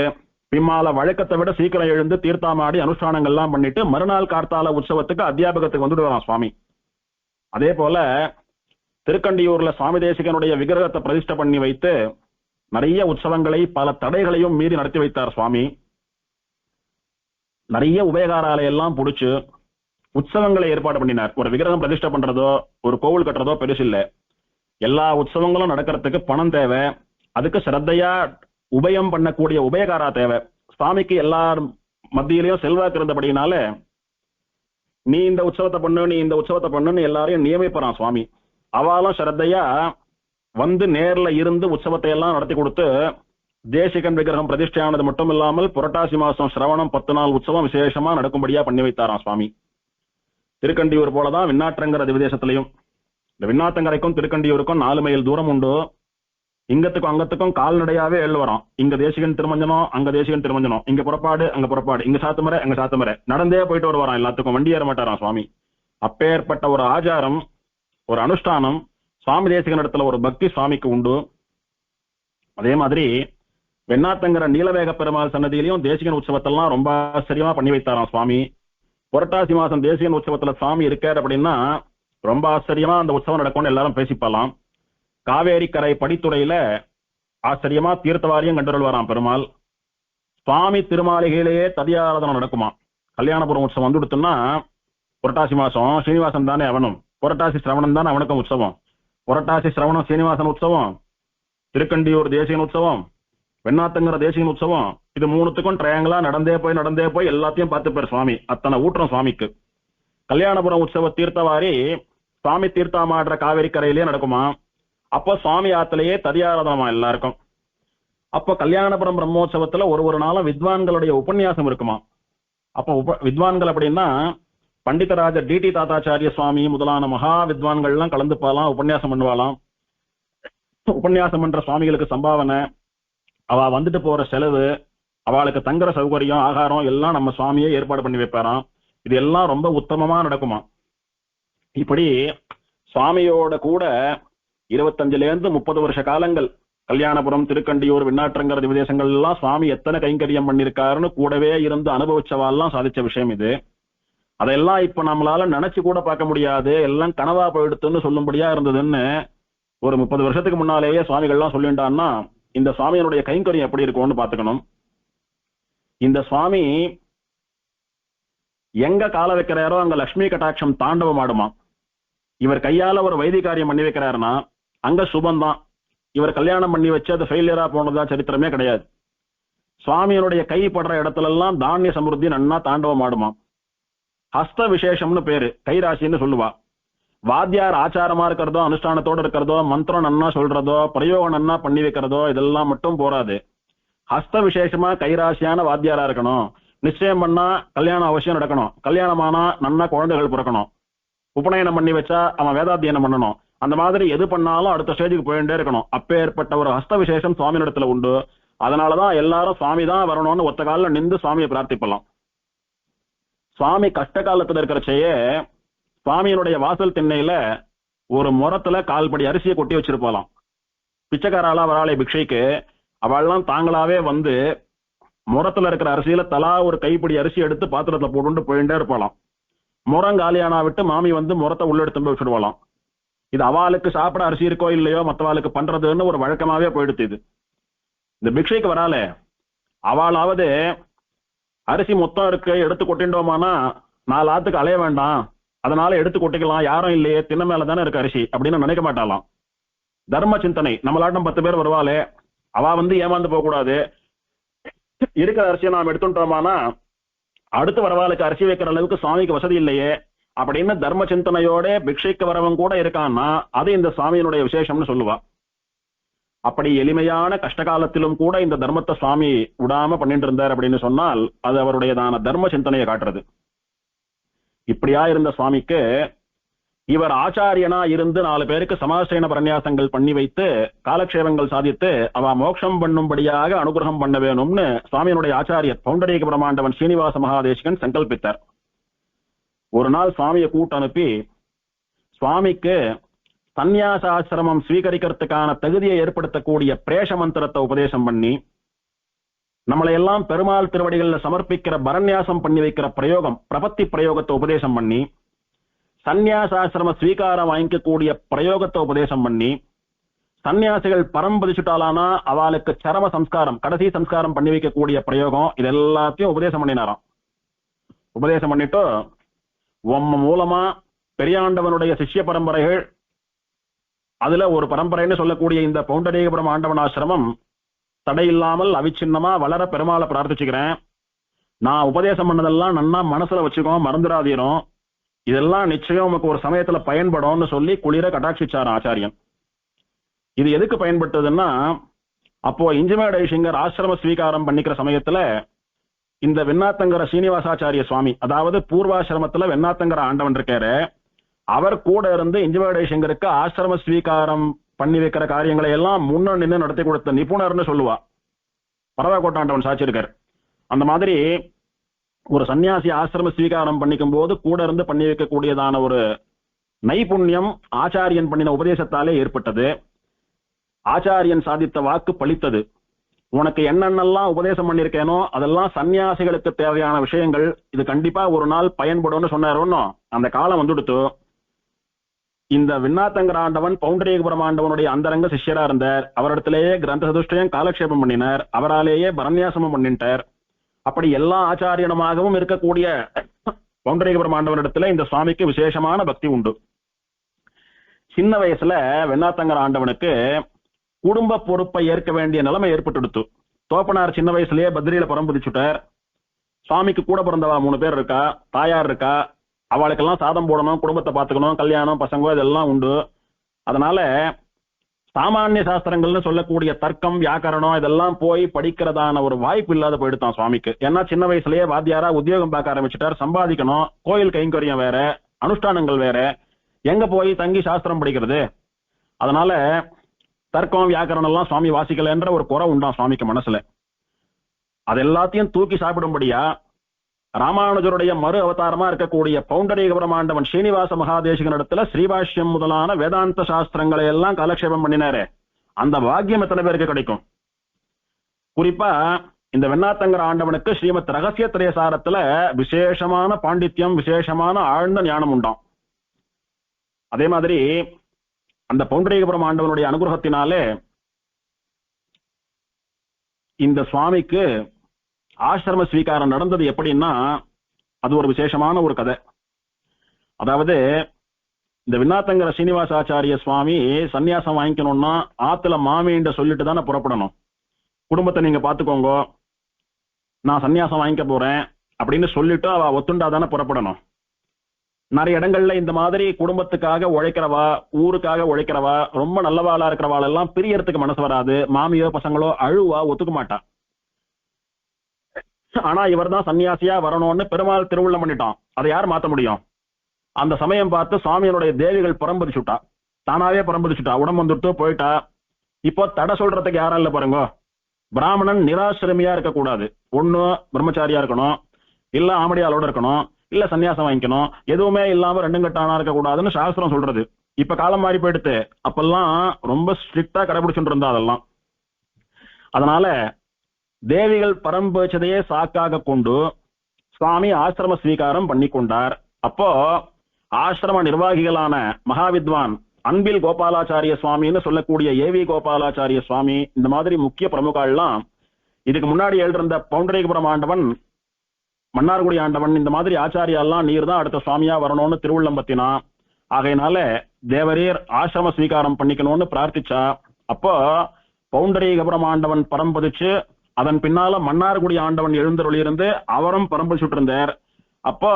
பிம்மால வழக்கத்தை விட சீக்கிரம் எழுந்து தீர்த்தாமாடி அனுஷ்டானங்கள்லாம் பண்ணிட்டு மறுநாள் கார்த்தால உற்சவத்துக்கு அத்தியாபகத்துக்கு வந்துட்டு வரான் சுவாமி. அதே போல திருக்கண்டியூர்ல சுவாமி தேசிகனுடைய விக்கிரகத்தை பிரதிஷ்டை பண்ணி வைத்து நிறைய உற்சவங்களை பல தடைகளையும் மீறி நடத்தி வைத்தார் சுவாமி. நிறைய உபயகாராலையெல்லாம் புடிச்சு உற்சவங்களை ஏற்பாடு பண்ணினார். ஒரு விக்கிரகம் பிரதிஷ்டை பண்றதோ ஒரு கோவில் கட்டுறதோ பெருசு இல்ல. எல்லா உற்சவங்களும் நடக்கிறதுக்கு பணம் தேவை. அதுக்கு சிரத்தையா உபயம் பண்ணக்கூடிய உபயகாரா தேவை. சுவாமிக்கு எல்லார் மத்தியிலையும் செல்வாக்கு இருந்தபடினால நீ இந்த உற்சவத்தை பண்ணு, நீ இந்த உற்சவத்தை பண்ணுன்னு எல்லாரையும் நியமிப்பறான் சுவாமி. அவாலும் சிரத்தையா வந்து நேர்ல இருந்து உற்சவத்தை எல்லாம் நடத்தி கொடுத்து தேசிகன் விக்கிரகம் பிரதிஷ்டையானது மட்டும் இல்லாமல் புரட்டாசி மாசம் சிரவணம் 10 நாள் உற்சவம் விசேஷமா நடக்கும்படியா பண்ணி வைத்தாராம் சுவாமி. திருக்கண்டியூர் போலதான் விண்ணாற்றங்கிற திவதேசத்திலையும். இந்த விண்ணாத்தங்கரைக்கும் திருக்கண்டியூருக்கும் 4 மைல் தூரம் உண்டு. இங்கத்துக்கும் அங்கத்துக்கும் கால்நடையாவே எழு வரும். இங்க தேசிகன் திருமஞ்சனம், அங்க தேசிகன் திருமஞ்சனம், இங்க புறப்பாடு, அங்க புறப்பாடு, இங்க சாத்துமரை, அங்க சாத்துமரை, நடந்தே போயிட்டு வருவாராம். எல்லாத்துக்கும் வண்டி ஏற மாட்டாராம் சுவாமி. அப்பேற்பட்ட ஒரு ஆச்சாரம், ஒரு அனுஷ்டானம் சுவாமி தேசிகன் இடத்துல ஒரு பக்தி சுவாமிக்கு உண்டு. அதே மாதிரி வெண்ணாத்தங்கிற நீலவேக பெருமாள் சன்னதியிலையும் தேசிகன் உற்சவத்தெல்லாம் ரொம்ப ஆச்சரியமா பண்ணி வைத்தாராம் சுவாமி. புரட்டாசி மாசம் தேசிகன் உற்சவத்துல சுவாமி இருக்காரு அப்படின்னா ரொம்ப ஆச்சரியமா அந்த உற்சவம் நடக்கும்னு எல்லாரும் பேசிப்பாலாம். காவேரி கரை படித்துறையில ஆச்சரியமா தீர்த்தவாரியம் கண்டுரல் வரான் பெருமாள். சுவாமி திருமாளிகையிலேயே ததியாராதனம் நடக்குமா. கல்யாணபுரம் உற்சவம் வந்துடுத்துன்னா புரட்டாசி மாசம் சீனிவாசன் தானே அவனும், புரட்டாசி சிரவணம் தானே அவனுக்கும் உற்சவம். புரட்டாசி சிரவணம் சீனிவாசன் உற்சவம், திருக்கண்டியூர் தேசிகன் உற்சவம், வெண்ணாத்தங்கிற தேசிகன் உற்சவம், இது மூணுத்துக்கும் ட்ரையாங்கிளா நடந்தே போய் எல்லாத்தையும் பார்த்து பேர் சுவாமி. அத்தனை ஊற்றம் சுவாமிக்கு. கல்யாணபுரம் உற்சவ தீர்த்தவாரி சுவாமி தீர்த்தாமாடுற காவேரி கரையிலேயே நடக்குமா. அப்போ சுவாமி ஆத்திலேயே ததியாராதனமா எல்லாருக்கும். அப்போ கல்யாணபுரம் பிரம்மோற்சவத்துல ஒரு நாளும் வித்வான்களுடைய உபன்யாசம் இருக்குமா. அப்போ வித்வான்கள் அப்படின்னா பண்டிதராஜ டிடி தாத்தாச்சாரிய சுவாமி முதலான மகா வித்வான்கள்லாம் கலந்துப்பாலாம், உபன்யாசம் பண்ணுவாளாம். உபன்யாசம் பண்ற சுவாமிகளுக்கு சம்பாவனை, அவ வந்துட்டு போற செலவு, அவளுக்கு தங்குற சௌகரியம், ஆகாரம் எல்லாம் நம்ம சுவாமியே ஏற்பாடு பண்ணி வைப்பாராம். இது எல்லாம் ரொம்ப உத்தமமா நடக்குமா. இப்படி சுவாமியோட கூட 25 30 வருஷ காலங்கள் கல்யாணபுரம், திருக்கண்டியூர், விண்ணாற்றங்கர திவதேசங்கள் எல்லாம் சுவாமி எத்தனை கைங்கரியம் பண்ணிருக்காருன்னு கூடவே இருந்து அனுபவிச்சவாள்லாம் சாதிச்ச விஷயம் இது. அதெல்லாம் இப்ப நம்மளால நினைச்சு கூட பார்க்க முடியாது, எல்லாம் கனவா போயிடுத்துன்னு சொல்லும்படியா இருந்ததுன்னு ஒரு 30 வருஷத்துக்கு முன்னாலேயே சுவாமிகள்லாம் சொல்லிட்டான்னா இந்த சுவாமியினுடைய கைங்கரியம் எப்படி இருக்கும்னு பாத்துக்கணும். இந்த சுவாமி எங்க கால வைக்கிறாரோ அங்க லட்சுமி கட்டாட்சம் தாண்டவம் ஆடுமா. இவர் கையால ஒரு வைதிகாரியம் பண்ணி வைக்கிறாருன்னா அங்க சுபந்தான். இவர் கல்யாணம் பண்ணி வச்சு அது ஃபெயிலியரா போனதா சரித்திரமே கிடையாது. சுவாமியினுடைய கை படுற இடத்துல எல்லாம் தானிய சமிருத்தி நன்னா தாண்டவம் ஆடுமா. ஹஸ்த விசேஷம்னு பேரு, கைராசின்னு சொல்லுவா. வாத்தியார் ஆச்சாரமா இருக்கிறதோ, அனுஷ்டானத்தோட இருக்கிறதோ, மந்திரம் நன்னா சொல்றதோ, பிரயோகம் நன்னா பண்ணி வைக்கிறதோ இதெல்லாம் மட்டும் போராது. ஹஸ்த விசேஷமா கைராசியான வாத்தியாரா இருக்கணும். நிச்சயம் பண்ணா கல்யாணம் அவசியம் நடக்கணும். கல்யாணமானா நன்னா குழந்தைகள் பிறக்கணும். உபநயனம் பண்ணி வச்சா அவன் வேதாத்தியனம் பண்ணணும். அந்த மாதிரி எது பண்ணாலும் அடுத்த ஸ்டேஜுக்கு போயிட்டே இருக்கணும். அப்பேற்பட்ட ஒரு ஹஸ்த விசேஷம் சுவாமி இடத்துல உண்டு. அதனாலதான் எல்லாரும் சுவாமி தான் வரணும்னு ஒத்த காலில் நின்று சுவாமியை பிரார்த்திப்பலாம். சுவாமி கஷ்ட காலத்துல இருக்கிறச்சையே சுவாமியினுடைய வாசல் திண்ணையில ஒரு முறத்துல கால்படி அரிசியை கொட்டி வச்சிருப்பாளாம். பிச்சைக்காராளா வராளை பிக்ஷைக்கு அவள்லாம் தாங்களாவே வந்து முறத்துல இருக்கிற அரிசியில தலா ஒரு கைப்பிடி அரிசி எடுத்து பாத்திரத்துல போட்டு போயிட்டே இருப்பாளாம். முறம் காலியானா விட்டு மாமி வந்து முறத்தை உள்ளெடுத்து போய் வச்சுடுவாளாம். இது அவளுக்கு சாப்பிட அரிசி இருக்கோ இல்லையோ மற்றவாளுக்கு பண்றதுன்னு ஒரு வழக்கமாவே போயிடுத்து. இது இந்த பிக்ஷைக்கு வராளே அவளாவது அரிசி மொத்தம் இருக்கு எடுத்து கொட்டிண்டோமானா 4 ஆத்துக்கு அலைய வேண்டாம், அதனால எடுத்து கொட்டிக்கலாம், யாரும் இல்லையே, தின்ன மேலதானே இருக்கு அரிசி அப்படின்னு நினைக்க மாட்டாளாம். தர்ம சிந்தனை. நம்மளாட்டம் 10 பேர் வருவாளே அவ வந்து ஏமாந்து போக கூடாது. இருக்கிற அரிசியை நாம் எடுத்துட்டோமானா அடுத்து வரவாளுக்கு அரிசி வைக்கிற அளவுக்கு சுவாமிக்கு வசதி இல்லையே அப்படின்னு தர்ம சிந்தனையோட பிக்ஷைக்கு வரவன் கூட இருக்கான்னா அது இந்த சுவாமியினுடைய விசேஷம்னு சொல்லுவா. அப்படி எளிமையான கஷ்டகாலத்திலும் கூட இந்த தர்மத்தை சுவாமி விடாம பண்ணிட்டு இருந்தார் அப்படின்னு சொன்னால் அது அவருடையதான தர்ம சிந்தனையை காட்டுறது. இப்படியா இருந்த சுவாமிக்கு இவர் ஆச்சாரியனா இருந்து 4 பேருக்கு சமாசயன பிரன்யாசங்கள் பண்ணி வைத்து காலக்ஷேபங்கள் சாதித்து அவ மோட்சம் பண்ணும்படியாக அனுகிரகம் பண்ண வேணும்னு சுவாமியினுடைய ஆச்சாரியர் பௌண்டரீக பிரமாண்டவன் ஸ்ரீனிவாச மகாதேசிகன் சங்கல்பித்தார். ஒரு நாள் சுவாமியை கூட்டு அனுப்பி சுவாமிக்கு சந்நியாசாசிரமம் ஸ்வீகரிக்கிறதுக்கான தகுதியை ஏற்படுத்தக்கூடிய பிரேஷ மந்திரத்தை உபதேசம் பண்ணி நம்மளை எல்லாம் பெருமாள் திருவடிகள்ல சமர்ப்பிக்கிற பரநியாசம் பண்ணி வைக்கிற பிரயோகம் பிரபத்தி பிரயோகத்தை உபதேசம் பண்ணி சந்நியாசாசிரம ஸ்வீகாரம் வாங்கிக்கக்கூடிய பிரயோகத்தை உபதேசம் பண்ணி சன்னியாசிகள் பரம்பதிச்சுட்டாலானா அவளுக்கு சரம சம்ஸ்காரம் கடைசி சம்ஸ்காரம் பண்ணி வைக்கக்கூடிய பிரயோகம் இது எல்லாத்தையும் உபதேசம் பண்ணினாராம். உபதேசம் பண்ணிட்டு உம்ம மூலமா பெரியாண்டவனுடைய சிஷ்ய பரம்பரைகள் அதுல ஒரு பரம்பரைன்னு சொல்லக்கூடிய இந்த பௌண்டரீகபுரம் ஆண்டவன் ஆசிரமம் தடையில்லாமல் அவிச்சின்னமா வளர பெருமாளை பிரார்த்திச்சுக்கிறேன். நான் உபதேசம் பண்ணதெல்லாம் நன்னா மனசுல வச்சுக்கோ, மறந்துடாதீரும், இதெல்லாம் நிச்சயம் உமக்கு ஒரு சமயத்துல பயன்படும்னு சொல்லி குளிர கட்டாட்சிச்சார் ஆச்சாரியன். இது எதுக்கு பயன்பட்டதுன்னா அப்போ இஞ்சிமேடை சிங்கர் ஆசிரம ஸ்வீகாரம் பண்ணிக்கிற சமயத்துல இந்த வெண்ணாத்தங்கர சீனிவாசாச்சாரிய சுவாமி அதாவது பூர்வாசிரமத்துல வெண்ணாத்தங்கர ஆண்டவன் இருக்காரு, அவர் கூட இருந்து இஞ்சிமேடை சிங்கருக்கு ஆசிரம ஸ்வீகாரம் பண்ணி வைக்கிற காரியங்களை எல்லாம் முன்ன நின்று நடத்தி கொடுத்த நிபுணர்னு சொல்லுவா. பரவாக்கோட்டாண்டவன் சாட்சியிருக்கார். அந்த மாதிரி ஒரு சன்னியாசி ஆசிரம ஸ்வீகாரம் பண்ணிக்கும் போது கூட இருந்து பண்ணி வைக்கக்கூடியதான ஒரு நைபுண்ணியம் ஆச்சாரியன் பண்ணின உபதேசத்தாலே ஏற்பட்டது. ஆச்சாரியன் சாதித்த வாக்கு பலித்தது. உனக்கு என்னென்னலாம் உபதேசம் பண்ணிருக்கேனோ அதெல்லாம் சன்னியாசிகளுக்கு தேவையான விஷயங்கள், இது கண்டிப்பா ஒரு நாள் பயன்படும்னு சொன்னாரோன்னு அந்த காலம் வந்துடுத்து. இந்த விண்ணாத்தங்கர ஆண்டவன் பௌண்டரீகபுரம் ஆண்டவனுடைய அந்தரங்க சிஷ்யரா இருந்தார். அவரிடத்திலேயே கிரந்த சதுஷ்டயம் காலக்ஷேபம் பண்ணினார், அவராலேயே பரநியாசமும் பண்ணிட்டார். அப்படி எல்லா ஆச்சாரியனமாகவும் இருக்கக்கூடிய பௌண்டரீகபுரம் ஆண்டவனிடத்துல இந்த சுவாமிக்கு விசேஷமான பக்தி உண்டு. சின்ன வயசுல வெண்ணாத்தங்கர ஆண்டவனுக்கு குடும்ப பொறுப்பை ஏற்க வேண்டிய நிலைமை ஏற்பட்டுடுத்து. தோப்பனார் சின்ன வயசுலயே பத்ரியில பரம்பதிச்சுட்டார். சுவாமிக்கு கூட பிறந்தவா 3 பேர் இருக்கா, தாயார் இருக்கா, அவளுக்கெல்லாம் சாதம் போடணும், குடும்பத்தை பார்த்துக்கணும், கல்யாணம் பசங்க இதெல்லாம் உண்டு. அதனால சாமானிய சாஸ்திரங்கள்னு சொல்லக்கூடிய தர்க்கம் வியாக்கரணம் இதெல்லாம் போய் படிக்கிறதான ஒரு வாய்ப்பு இல்லாத போயிடுத்தான் சுவாமிக்கு. ஏன்னா சின்ன வயசுலயே வாத்தியாரா உத்தியோகம் பார்க்க ஆரம்பிச்சுட்டார், சம்பாதிக்கணும், கோயில் கைங்கரியம் வேற, அனுஷ்டானங்கள் வேற, எங்க போய் தங்கி சாஸ்திரம் படிக்கிறது. அதனால தர்க்கம் வியாக்கரணம் எல்லாம் சுவாமி வாசிக்கலன்ற ஒரு குறை உண்டாம் சுவாமிக்கு மனசுல. அது எல்லாத்தையும் தூக்கி சாப்பிடும்படியா ராமானுஜருடைய மறு அவதாரமா இருக்கக்கூடிய பௌண்டரீக பிரமாண்டவன் ஸ்ரீனிவாச மகாதேசிகன் இடத்துல ஸ்ரீபாஷ்யம் முதலான வேதாந்த சாஸ்திரங்களை எல்லாம் காலக்ஷேபம் பண்ணினாரே, அந்த பாக்கியம் எத்தனை பேருக்கு கிடைக்கும்? குறிப்பா இந்த வெண்ணாத்தங்கர ஆண்டவனுக்கு ஸ்ரீமத் ரகசிய திரயசாரத்துல விசேஷமான பாண்டித்யம், விசேஷமான ஆழ்ந்த ஞானம் உண்டாம். அதே மாதிரி அந்த பௌண்டரீகபுரம் ஆண்டவனுடைய அனுகிரகத்தினாலே இந்த சுவாமிக்கு ஆசிரம ஸ்வீகாரம் நடந்தது எப்படின்னா, அது ஒரு விசேஷமான ஒரு கதை. அதாவது இந்த விண்ணாத்தங்கர ஸ்ரீனிவாசாச்சாரிய சுவாமி சன்னியாசம் வாங்கிக்கணும்னா ஆத்துல மாமின்ற சொல்லிட்டு தானே புறப்படணும். குடும்பத்தை நீங்க பாத்துக்கோங்க, நான் சன்னியாசம் வாங்கிக்க போறேன் அப்படின்னு சொல்லிட்டு அவ ஒத்துண்டா தானே புறப்படணும். நிறைய இடங்கள்ல இந்த மாதிரி குடும்பத்துக்காக உழைக்கிறவா, ஊருக்காக உழைக்கிறவா, ரொம்ப நல்லவாளா இருக்கிறவாள் எல்லாம் பிரியறதுக்கு மனசு வராது. மாமியோ பசங்களோ அழுவா, ஒத்துக்க மாட்டா. ஆனா இவர் தான் சன்னியாசியா வரணும்னு பெருமாள் திருவுள்ளம் பண்ணிட்டான். அதை யார் மாத்த முடியும்? அந்த சமயம் பார்த்து சுவாமியனுடைய தேவிகள் பரம்பரிச்சுட்டா, தானாவே பரம்பரிச்சுட்டா, உடம்பு வந்துட்டு போயிட்டா. இப்போ தடை சொல்றதுக்கு யாரும் இல்ல பாருங்க. பிராமணன் நிராசிரமியா இருக்கக்கூடாது, ஒண்ணு பிரம்மச்சாரியா இருக்கணும், இல்ல ஆமடியாளோட இருக்கணும், இல்ல சன்னியாசம் வாங்கிக்கணும், எதுவுமே இல்லாம ரெண்டும் கட்டானா இருக்கக்கூடாதுன்னு சாஸ்திரம் சொல்றது. இப்ப காலம் மாறி போயிடுத்து. அப்பெல்லாம் ரொம்ப ஸ்ட்ரிக்டா கடைபிடிச்சுட்டு இருந்தா அதெல்லாம். அதனால தேவிகள் பரம்பரிச்சதையே சாக்காக கொண்டு சுவாமி ஆசிரம ஸ்வீகாரம் பண்ணி கொண்டார். அப்போ ஆசிரம நிர்வாகிகளான மகாவித்வான் அன்பில் கோபாலாச்சாரிய சுவாமின்னு சொல்லக்கூடிய ஏவி கோபாலாச்சாரிய சுவாமி, இந்த மாதிரி முக்கிய பிரமுகெல்லாம் இதுக்கு முன்னாடி எழுதிருந்த பௌண்டரீகபுரம் ஆண்டவன், மன்னார்குடி ஆண்டவன், இந்த மாதிரி ஆச்சாரியெல்லாம் நீர் தான் அடுத்த சுவாமியா வரணும்னு திருவுள்ளம் பத்தினா. ஆகையினால தேவரீர் ஆசிரம ஸ்வீகாரம் பண்ணிக்கணும்னு பிரார்த்திச்சா. அப்போ பௌண்டரீகபுரம் ஆண்டவன் பரம்பதிச்சு அதன் பின்னால மன்னார்குடி ஆண்டவன் எழுந்தருளியிருந்து அவரும் பரம்பரிச்சுட்டு இருந்தார். அப்போ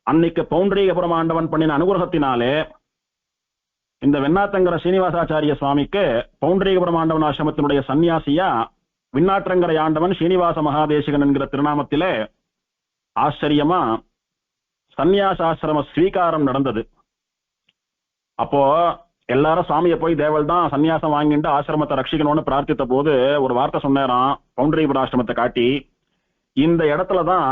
அன்னைக்கு பௌண்டரீகபுரம் ஆண்டவன் பண்ணின அனுகிரகத்தினாலே இந்த வெண்ணாத்தங்கர ஸ்ரீனிவாசாச்சாரிய சுவாமிக்கு பௌண்டரீகபுரம் ஆண்டவன் ஆசிரமத்தினுடைய சன்னியாசியா விண்ணாற்றங்கரை ஆண்டவன் ஸ்ரீனிவாச மகாதேசிகன் என்கிற திருநாமத்திலே ஆச்சரியமா சன்னியாசாசிரம ஸ்வீகாரம் நடந்தது. அப்போ எல்லாரும் சாமியை போய் தேவல் தான் சன்னியாசம் வாங்கிட்டு ஆசிரமத்தை ரட்சிக்கணும்னு பிரார்த்தித்த போது ஒரு வார்த்தை சொன்னாராம் பௌண்டரீகபுர ஆசிரமத்தை காட்டி, இந்த இடத்துலதான்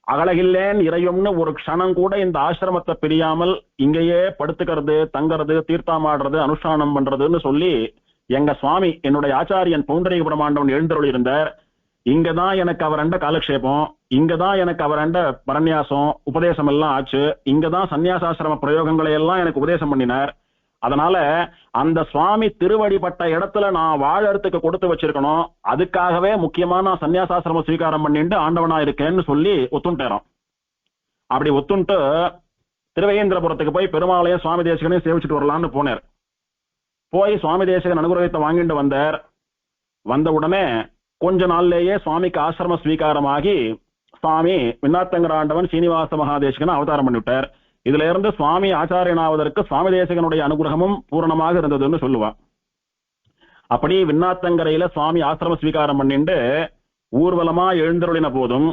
அகலகில்லேன் இறையும்னு ஒரு க்ஷணம் கூட இந்த ஆசிரமத்தை பிரியாமல் இங்கேயே படுத்துக்கிறது, தங்கறது, தீர்த்தாமாடுறது, அனுஷ்டானம் பண்றதுன்னு சொல்லி எங்க சுவாமி என்னுடைய ஆச்சாரியன் பௌண்டரீகபுரம் ஆண்டவன் எழுந்தருளி இருந்தார். இங்கதான் எனக்கு அவரண்ட காலக்ஷேபம், இங்கதான் எனக்கு அவரண்ட பரநியாசம் உபதேசம் எல்லாம் ஆச்சு, இங்கதான் சன்னியாசாசிரம பிரயோகங்களை எல்லாம் எனக்கு உபதேசம் பண்ணினார். அதனால அந்த சுவாமி திருவடிப்பட்ட இடத்துல நான் வாழறதுக்கு கொடுத்து வச்சிருக்கணும், அதுக்காகவே முக்கியமா நான் சன்னியாசாசிரம ஸ்வீகாரம் பண்ணிட்டு ஆண்டவனா இருக்கேன்னு சொல்லி ஒத்துண்டாராம். அப்படி ஒத்துண்டு திருவேந்திரபுரத்துக்கு போய் பெருமாளையும் சுவாமி தேசிகனையும் சேவிச்சுட்டு வரலான்னு போனார். போய் சுவாமி தேசிகன் அனுகிரகத்தை வாங்கிட்டு வந்தார். வந்த உடனே கொஞ்ச நாள்லேயே சுவாமிக்கு ஆசிரம ஸ்வீகாரமாகி சுவாமி விண்ணாத்தங்கர ஆண்டவன் ஸ்ரீனிவாச மகாதேசிகன் அவதாரம் பண்ணிவிட்டார். இதுல இருந்து சுவாமி ஆச்சாரியனாவதற்கு சுவாமி தேசிகனுடைய அனுகிரகமும் பூரணமாக இருந்ததுன்னு சொல்லுவா. அப்படி விண்ணாத்தங்கரையில சுவாமி ஆசிரம ஸ்வீகாரம் பண்ணிட்டு ஊர்வலமா எழுந்தருளின போதும்,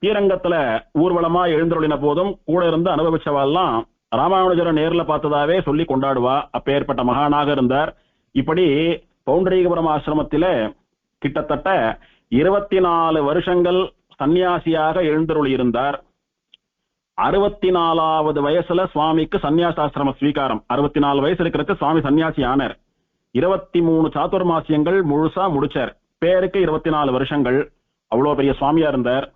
ஸ்ரீரங்கத்துல ஊர்வலமா எழுந்தருளின போதும் கூட இருந்து அனுபவிச்சவாள்லாம் ராமானுஜரை நேர்ல பார்த்ததாவே சொல்லி கொண்டாடுவா. அப்பேற்பட்ட மகானாக இருந்தார். இப்படி பௌண்டரீகபுரம் ஆசிரமத்தில கிட்டத்தட்ட 24 வருஷங்கள் சன்னியாசியாக எழுந்தருளி இருந்தார். 64வது வயசுல சுவாமிக்கு சன்னியாசாசிரம ஸ்வீகாரம். 64 வயசு இருக்கிறது சுவாமி சன்னியாசி ஆனார். 23 சாதுர்மாசியங்கள் முழுசா முடிச்சார். பேருக்கு 24 வருஷங்கள். அவ்வளவு பெரிய சுவாமியா இருந்தார்.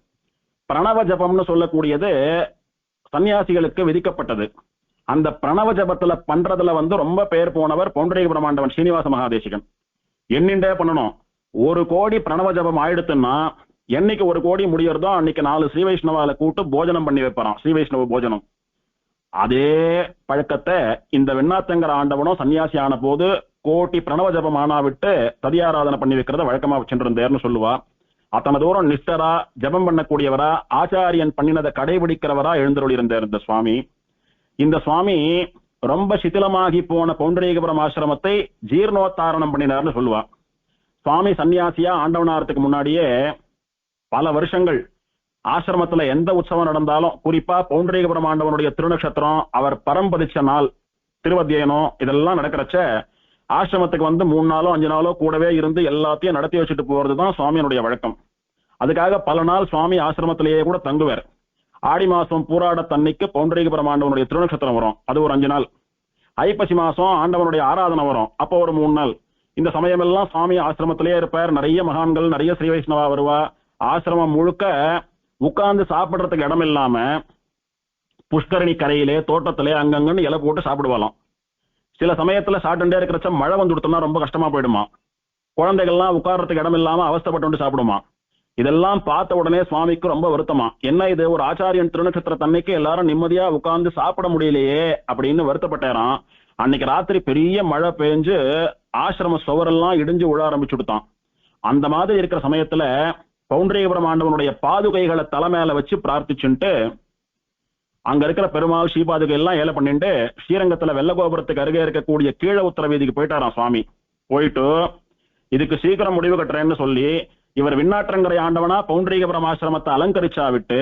பிரணவ ஜபம்னு சொல்லக்கூடியது சன்னியாசிகளுக்கு விதிக்கப்பட்டது. அந்த பிரணவ ஜபத்துல பண்றதுல ரொம்ப பேர் போனவர் பௌண்டரீகபுரம் ஆண்டவன் ஸ்ரீனிவாச மகாதேசிகன். எண்ணிண்டே பண்ணணும். 1 கோடி பிரணவ ஜபம் ஆயிடுத்துன்னா என்னைக்கு 1 கோடி முடியறதோ அன்னைக்கு 4 ஸ்ரீ வைஷ்ணவால கூட்டு போஜனம் பண்ணி வைப்பாராம், ஸ்ரீ வைஷ்ணவ போஜனம். அதே பழக்கத்தை இந்த வெண்ணாத்தங்கர ஆண்டவனும் சன்னியாசி ஆன போது கோட்டி பிரணவ ஜபம் ஆனா விட்டு ததியாராதனை பண்ணி வைக்கிறத வழக்கமா வச்சுருந்தேர்னு சொல்லுவா. அத்தனை தூரம் நிஷ்டரா ஜபம் பண்ணக்கூடியவரா, ஆச்சாரியன் பண்ணினதை கடைபிடிக்கிறவரா எழுந்தருளி இருந்தார் இந்த சுவாமி. இந்த சுவாமி ரொம்ப சிதிலமாகி போன பௌண்டரீகபுரம் ஆசிரமத்தை ஜீர்ணோத்தாரணம் பண்ணினார்னு சொல்லுவா. சுவாமி சன்னியாசியா ஆண்டவனாரத்துக்கு முன்னாடியே பல வருஷங்கள் ஆசிரமத்துல எந்த உற்சவம் நடந்தாலும், குறிப்பா பௌண்டரீகபுரம் ஆண்டவனுடைய திருநக்ஷத்திரம், அவர் பரம்பதிச்ச நாள், திருவத்தியனம், இதெல்லாம் நடக்கிறச்ச ஆசிரமத்துக்கு 3 நாளோ 5 நாளோ கூடவே இருந்து எல்லாத்தையும் நடத்தி வச்சுட்டு போறதுதான் சுவாமியினுடைய வழக்கம். அதுக்காக பல நாள் சுவாமி ஆசிரமத்திலேயே கூட தங்குவார். ஆடி மாசம் பூராட தன்னைக்கு பௌண்டரீக பிரமாண்டவனுடைய திருநட்சத்திரம் வரும், அது ஒரு 5 நாள். ஐப்பசி மாசம் ஆண்டவனுடைய ஆராதனை வரும், அப்போ ஒரு 3 நாள். இந்த சமயம் எல்லாம் சுவாமி ஆசிரமத்திலேயே இருப்பார். நிறைய மகான்கள், நிறைய ஸ்ரீ வைஷ்ணவா வருவா. ஆசிரமம் முழுக்க உட்கார்ந்து சாப்பிடுறதுக்கு இடம் இல்லாம புஷ்கரணி கரையிலே தோட்டத்திலே அங்கங்கன்னு இலை போட்டு சாப்பிடுவாளாம். சில சமயத்துல சாப்பிட்டுட்டே இருக்கிறச்ச மழை வந்து கொடுத்தோம்னா ரொம்ப கஷ்டமா போயிடுமா. குழந்தைகள்லாம் உட்கார்றதுக்கு இடம் இல்லாம அவஸ்தைப்பட்டு சாப்பிடுமா. இதெல்லாம் பார்த்த உடனே சுவாமிக்கு ரொம்ப வருத்தமா. என்ன இது, ஒரு ஆச்சாரியன் திருநட்சத்திர தன்னைக்கு எல்லாரும் நிம்மதியா உட்கார்ந்து சாப்பிட முடியலையே அப்படின்னு வருத்தப்பட்டாராம். அன்னைக்கு ராத்திரி பெரிய மழை பெஞ்சு ஆசிரம சுவரெல்லாம் இடிஞ்சு விழ ஆரம்பிச்சுடுத்தான். அந்த மாதிரி இருக்கிற சமயத்துல பௌண்டரீகபுரம் ஆண்டவனுடைய பாதுகைகளை தலை மேல வச்சு பிரார்த்திச்சுட்டு அங்க இருக்கிற பெருமாள் ஸ்ரீபாதுகை எல்லாம் ஏல பண்ணிட்டு ஸ்ரீரங்கத்துல வெள்ளகோபுரத்துக்கு அருகே இருக்கக்கூடிய கீழ உத்தர வீதிக்கு போயிட்டாராம் சுவாமி. போயிட்டு இதுக்கு சீக்கிரம் முடிவு கட்டுறேன்னு சொல்லி இவர் விண்ணாற்றங்கரை ஆண்டவனா பௌண்டரீகபுரம் ஆசிரமத்தை அலங்கரிச்சா விட்டு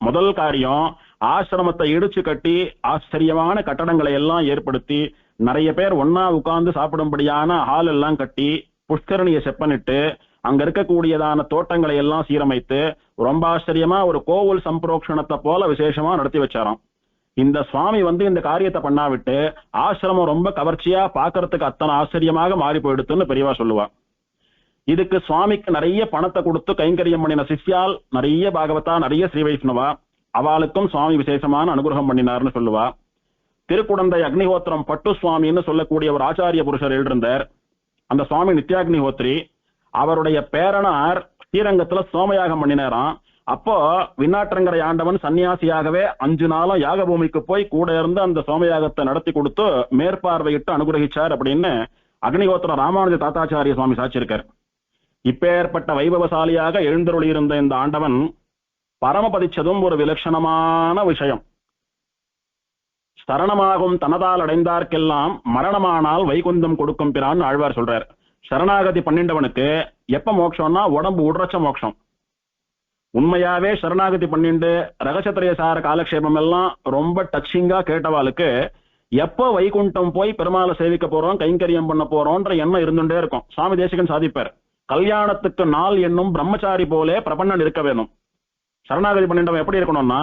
முதல் காரியம் ஆசிரமத்தை இடிச்சு கட்டி ஆச்சரியமான கட்டடங்களை எல்லாம் ஏற்படுத்தி நிறைய பேர் ஒன்னா உட்கார்ந்து சாப்பிடும்படியான ஹால் எல்லாம் கட்டி புஷ்கரணியை செப்பனிட்டு அங்க இருக்கக்கூடியதான தோட்டங்களை எல்லாம் சீரமைத்து ரொம்ப ஆச்சரியமா ஒரு கோவில் சம்பரோக்ஷணத்தை போல விசேஷமா நடத்தி வச்சாராம். இந்த சுவாமி இந்த காரியத்தை பண்ணாவிட்டு ஆசிரமம் ரொம்ப கவர்ச்சியா பாக்குறதுக்கு அத்தனை ஆச்சரியமாக மாறி போயிடுத்துன்னு பெரியவா சொல்லுவா. இதுக்கு சுவாமிக்கு நிறைய பணத்தை கொடுத்து கைங்கரியம் பண்ணின சிஷ்யால் நிறைய பாகவதா, நிறைய ஸ்ரீ வைஷ்ணவா, அவளுக்கும் சுவாமி விசேஷமான அனுகிரகம் பண்ணினார்னு சொல்லுவா. திருக்குடந்தை அக்னிஹோத்திரம் பட்டு சுவாமின்னு சொல்லக்கூடிய ஒரு ஆச்சாரிய புருஷர் எழுதிருந்தார். அந்த சுவாமி நித்யாக்னிஹோத்ரி. அவருடைய பேரனார் ஸ்ரீரங்கத்துல சோமயாகம் பண்ணினாராம். அப்போ விண்ணாற்றங்கரை ஆண்டவன் சன்னியாசியாகவே 5 நாளும் யாக பூமிக்கு போய் கூட இருந்து அந்த சோமயாகத்தை நடத்தி கொடுத்து மேற்பார்வையிட்டு அனுகிரகிச்சார் அப்படின்னு அக்னிஹோத்திர ராமானுஜ தாத்தாச்சாரிய சுவாமி சாட்சியிருக்கார். இப்பேற்பட்ட வைபவசாலியாக எழுந்தருளி இருந்த இந்த ஆண்டவன் பரமபதிச்சதும் ஒரு விலட்சணமான விஷயம். சரணமாகும் தனதால் அடைந்தார்க்கெல்லாம் மரணமானால் வைகுந்தம் கொடுக்கும் பிரான் ஆழ்வார் சொல்றார். சரணாகதி பண்ணிண்டவனுக்கு எப்ப மோட்சம்னா உடம்பு உடறச்ச மோட்சம். உண்மையாவே சரணாகதி பண்ணிண்டு ரகசத்திரிய சார காலக்ஷேபம் எல்லாம் ரொம்ப டச்சிங்கா கேட்டவாளுக்கு எப்ப வைகுண்டம் போய் பெருமாளை சேவிக்க போறோம், கைங்கரியம் பண்ண போறோம்ன்ற எண்ணம் இருந்துட்டே இருக்கும். சுவாமி தேசிகன் சாதிப்பார், கல்யாணத்துக்கு நாள் என்னும் பிரம்மச்சாரி போலே பிரபன்னன் இருக்க வேணும். சரணாகதி பண்ணிண்டவன் எப்படி இருக்கணும்னா,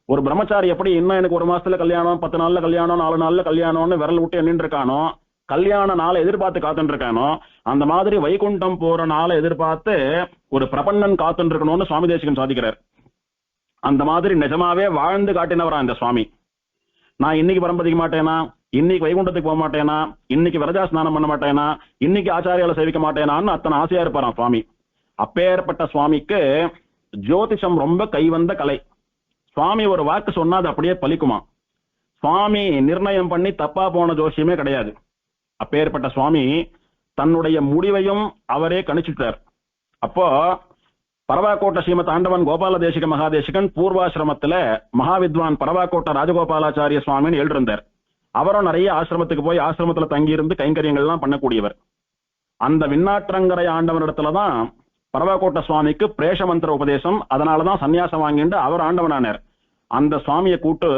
ஒரு பிரம்மச்சாரி எப்படி இன்னும் எனக்கு 1 மாசத்துல கல்யாணம், 10 நாள்ல கல்யாணம், 4 நாள்ல கல்யாணம்னு விரல் விட்டு எண்ணிட்டு இருக்கானோ, கல்யாண நாளை எதிர்பார்த்து காத்துட்டு இருக்கானோ, அந்த மாதிரி வைகுண்டம் போற நாளை எதிர்பார்த்து ஒரு பிரபன்னன் காத்துட்டு இருக்கணும்னு சுவாமி தேசிகன் சாதிக்கிறார். அந்த மாதிரி நிஜமாவே வாழ்ந்து காட்டினவரா இந்த சுவாமி. நான் இன்னைக்கு பரம்பதிக்க மாட்டேனா, இன்னைக்கு வைகுண்டத்துக்கு போக மாட்டேனா, இன்னைக்கு விரஜா ஸ்நானம் பண்ண மாட்டேனா, இன்னைக்கு ஆச்சாரியால சேவிக்க மாட்டேனான்னு அத்தனை ஆசையா இருப்பாராம் சுவாமி. அப்பேற்பட்ட சுவாமிக்கு ஜோதிஷம் ரொம்ப கைவந்த கலை. சுவாமி ஒரு வாக்கு சொன்னா அது அப்படியே பலிக்குமா. சுவாமி நிர்ணயம் பண்ணி தப்பா போன ஜோசியமே கிடையாது. அப்பேற்பட்ட சுவாமி தன்னுடைய முடிவையும் அவரே கணிச்சுட்டார். அப்போ பரவாக்கோட்ட ஸ்ரீமத் ஆண்டவன் கோபால தேசிக மகாதேசிகன் பூர்வாசிரமத்துல மகாவித்வான் பரவாக்கோட்ட ராஜகோபாலாச்சாரிய சுவாமின்னு எழுதிருந்தார். அவரும் நிறைய ஆசிரமத்துக்கு போய் ஆசிரமத்துல தங்கி இருந்து கைங்கரியங்கள் எல்லாம் பண்ணக்கூடியவர். அந்த விண்ணாற்றங்கரை ஆண்டவனிடத்துலதான் பரவாக்கோட்ட சுவாமிக்கு பிரேஷ மந்திர உபதேசம். அதனாலதான் சன்னியாசம் வாங்கிட்டு அவர் ஆண்டவனானார். அந்த சுவாமியை கூட்டு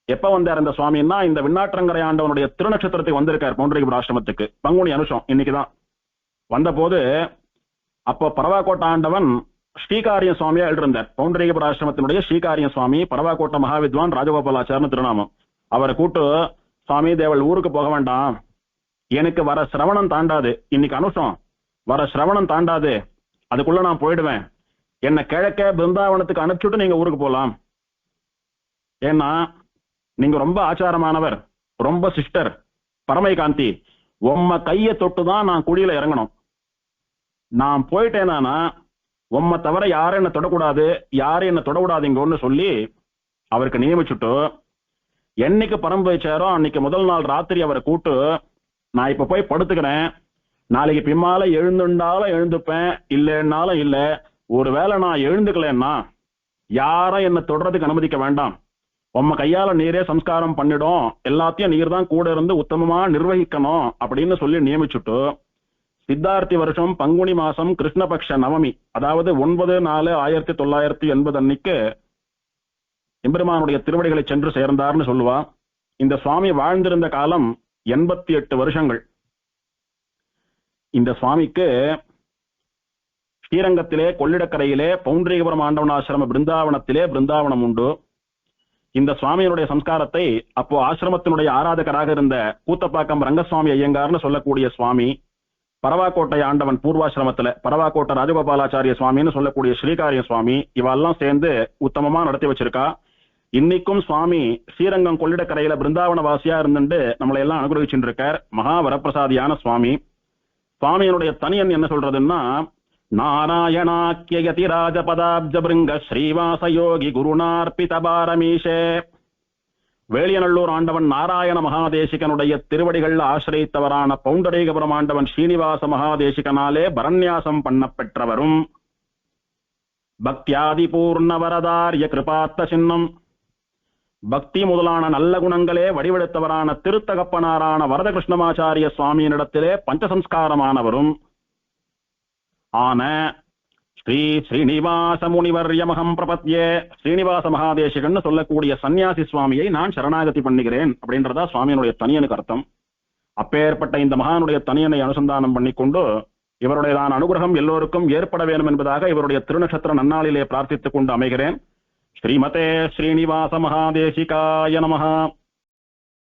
எப்ப வந்தார் இந்த சுவாமின்னா, இந்த விண்ணாற்றங்கரை ஆண்டவனுடைய திருநட்சத்திரத்துக்கு வந்திருக்கார் பௌண்டரீகபுர ஆசிரமத்துக்கு. பங்குனி அனுஷம் இன்னைக்குதான் வந்த போது, அப்போ பரவாக்கோட்ட ஆண்டவன் ஸ்ரீகாரியம் சுவாமியா எழுதிருந்தார். பௌண்டரீகபுர ஆசிரமத்தினுடைய ஸ்ரீகாரியம் சுவாமி, பரவாக்கோட்ட மகாவித்வான் ராஜகோபாலாச்சார்னு திருநாமம். அவரை கூட்டு, சுவாமி தேவள் ஊருக்கு போக வேண்டாம், எனக்கு வர சிரவணம் தாண்டாது, இன்னைக்கு அனுஷம் வர சிரவணம் தாண்டாது, அதுக்குள்ள நான் போயிடுவேன், என்ன கிழக்க பிருந்தாவனத்துக்கு அனுப்பிச்சுட்டு நீங்க ஊருக்கு போலாம். ஏன்னா நீங்க ரொம்ப ஆச்சாரமானவர், ரொம்ப சிஸ்டர், பரமைகாந்தி, உம்ம கைய தொட்டுதான் நான் குழியில இறங்கணும். நான் போயிட்டேனா உம்ம தவிர யாரும் என்ன தொடக்கூடாது, யாரும் என்ன தொடக்கூடாதுங்கன்னு சொல்லி அவருக்கு நியமிச்சுட்டு, என்னைக்கு பரம்பு வச்சாரோ அன்னைக்கு முதல் நாள் ராத்திரி அவரை கூட்டு, நான் இப்ப போய் படுத்துக்கிறேன், நாளைக்கு பின்னால எழுந்துண்டாலும் எழுந்துப்பேன், இல்லைன்னாலும் இல்ல, ஒருவேளை நான் எழுந்துக்கலன்னா யாரும் என்ன தொடறதுக்கு அனுமதிக்க வேண்டாம், உம்ம கையால நீரே சம்ஸ்காரம் பண்ணிடும், எல்லாத்தையும் நீர் தான் கூட இருந்து உத்தமமா நிர்வகிக்கணும் அப்படின்னு சொல்லி நியமிச்சுட்டு, சித்தார்த்தி வருஷம் பங்குனி மாசம் கிருஷ்ணபக்ஷ நவமி, அதாவது 9/4/1980 அன்னைக்கு எம்பெருமானுடைய திருவடிகளை சென்று சேர்ந்தார்னு சொல்லுவா. இந்த சுவாமி வாழ்ந்திருந்த காலம் 88 வருஷங்கள். இந்த சுவாமிக்கு ஸ்ரீரங்கத்திலே கொள்ளிடக்கரையிலே பவுண்டரீகபுரம் ஆண்டவனாசிரம பிருந்தாவனத்திலே பிருந்தாவனம் உண்டு. இந்த சுவாமியினுடைய சம்ஸ்காரத்தை அப்போ ஆசிரமத்தினுடைய ஆராதகராக இருந்த கூத்தப்பாக்கம் ரங்கசுவாமி ஐயங்கார்னு சொல்லக்கூடிய சுவாமி, பரவாக்கோட்டை ஆண்டவன் பூர்வாசிரமத்துல பரவாக்கோட்டை ராஜகோபாலாச்சாரிய சுவாமின்னு சொல்லக்கூடிய ஸ்ரீகாரிய சுவாமி இவெல்லாம் சேர்ந்து உத்தமமா நடத்தி வச்சிருக்கா. இன்னைக்கும் சுவாமி ஸ்ரீரங்கம் கொள்ளிடக்கரையில பிருந்தாவன வாசியா இருந்துட்டு நம்மளை எல்லாம் அனுகிரகிச்சுட்டு இருக்கார். மகா வரப்பிரசாதியான சுவாமி. சுவாமியினுடைய தனியன் என்ன சொல்றதுன்னா, நாராயணாக்கியதி ராஜபதாப்ஜபிருங்க ஸ்ரீவாசயோகி குருநார்பித பாரமீஷே. வேலியநல்லூர் ஆண்டவன் நாராயண மகாதேசிகனுடைய திருவடிகள் ஆசிரியத்தவரான பவுண்டரீகபுரம் ஆண்டவன் ஸ்ரீனிவாச மகாதேசிகனாலே பரநியாசம் பண்ண பெற்றவரும் பக்தியாதி பூர்ண வரதாரிய கிருபார்த்த சின்னம், பக்தி முதலான நல்ல குணங்களே வடிவெடுத்தவரான திருத்தகப்பனாரான வரதகிருஷ்ணமாச்சாரிய சுவாமியினிடத்திலே பஞ்சசம்ஸ்காரமானவரும் ஆன ஸ்ரீ ஸ்ரீனிவாச முனிவர்யமகம் பிரபத்யே. ஸ்ரீனிவாச மகாதேசிகன் சொல்லக்கூடிய சன்னியாசி சுவாமியை நான் சரணாகதி பண்ணுகிறேன் அப்படின்றதா சுவாமியினுடைய தனியனுக்கு அர்த்தம். அப்பேற்பட்ட இந்த மகானுடைய தனியனை அனுசந்தானம் பண்ணிக்கொண்டு இவருடையதான அனுகிரகம் எல்லோருக்கும் ஏற்பட வேண்டும் என்பதாக இவருடைய திருநட்சத்திர நன்னாளிலே பிரார்த்தித்துக் கொண்டு அமைகிறேன். ஸ்ரீமதே ஸ்ரீனிவாச மகாதேசிகாய நமஹ.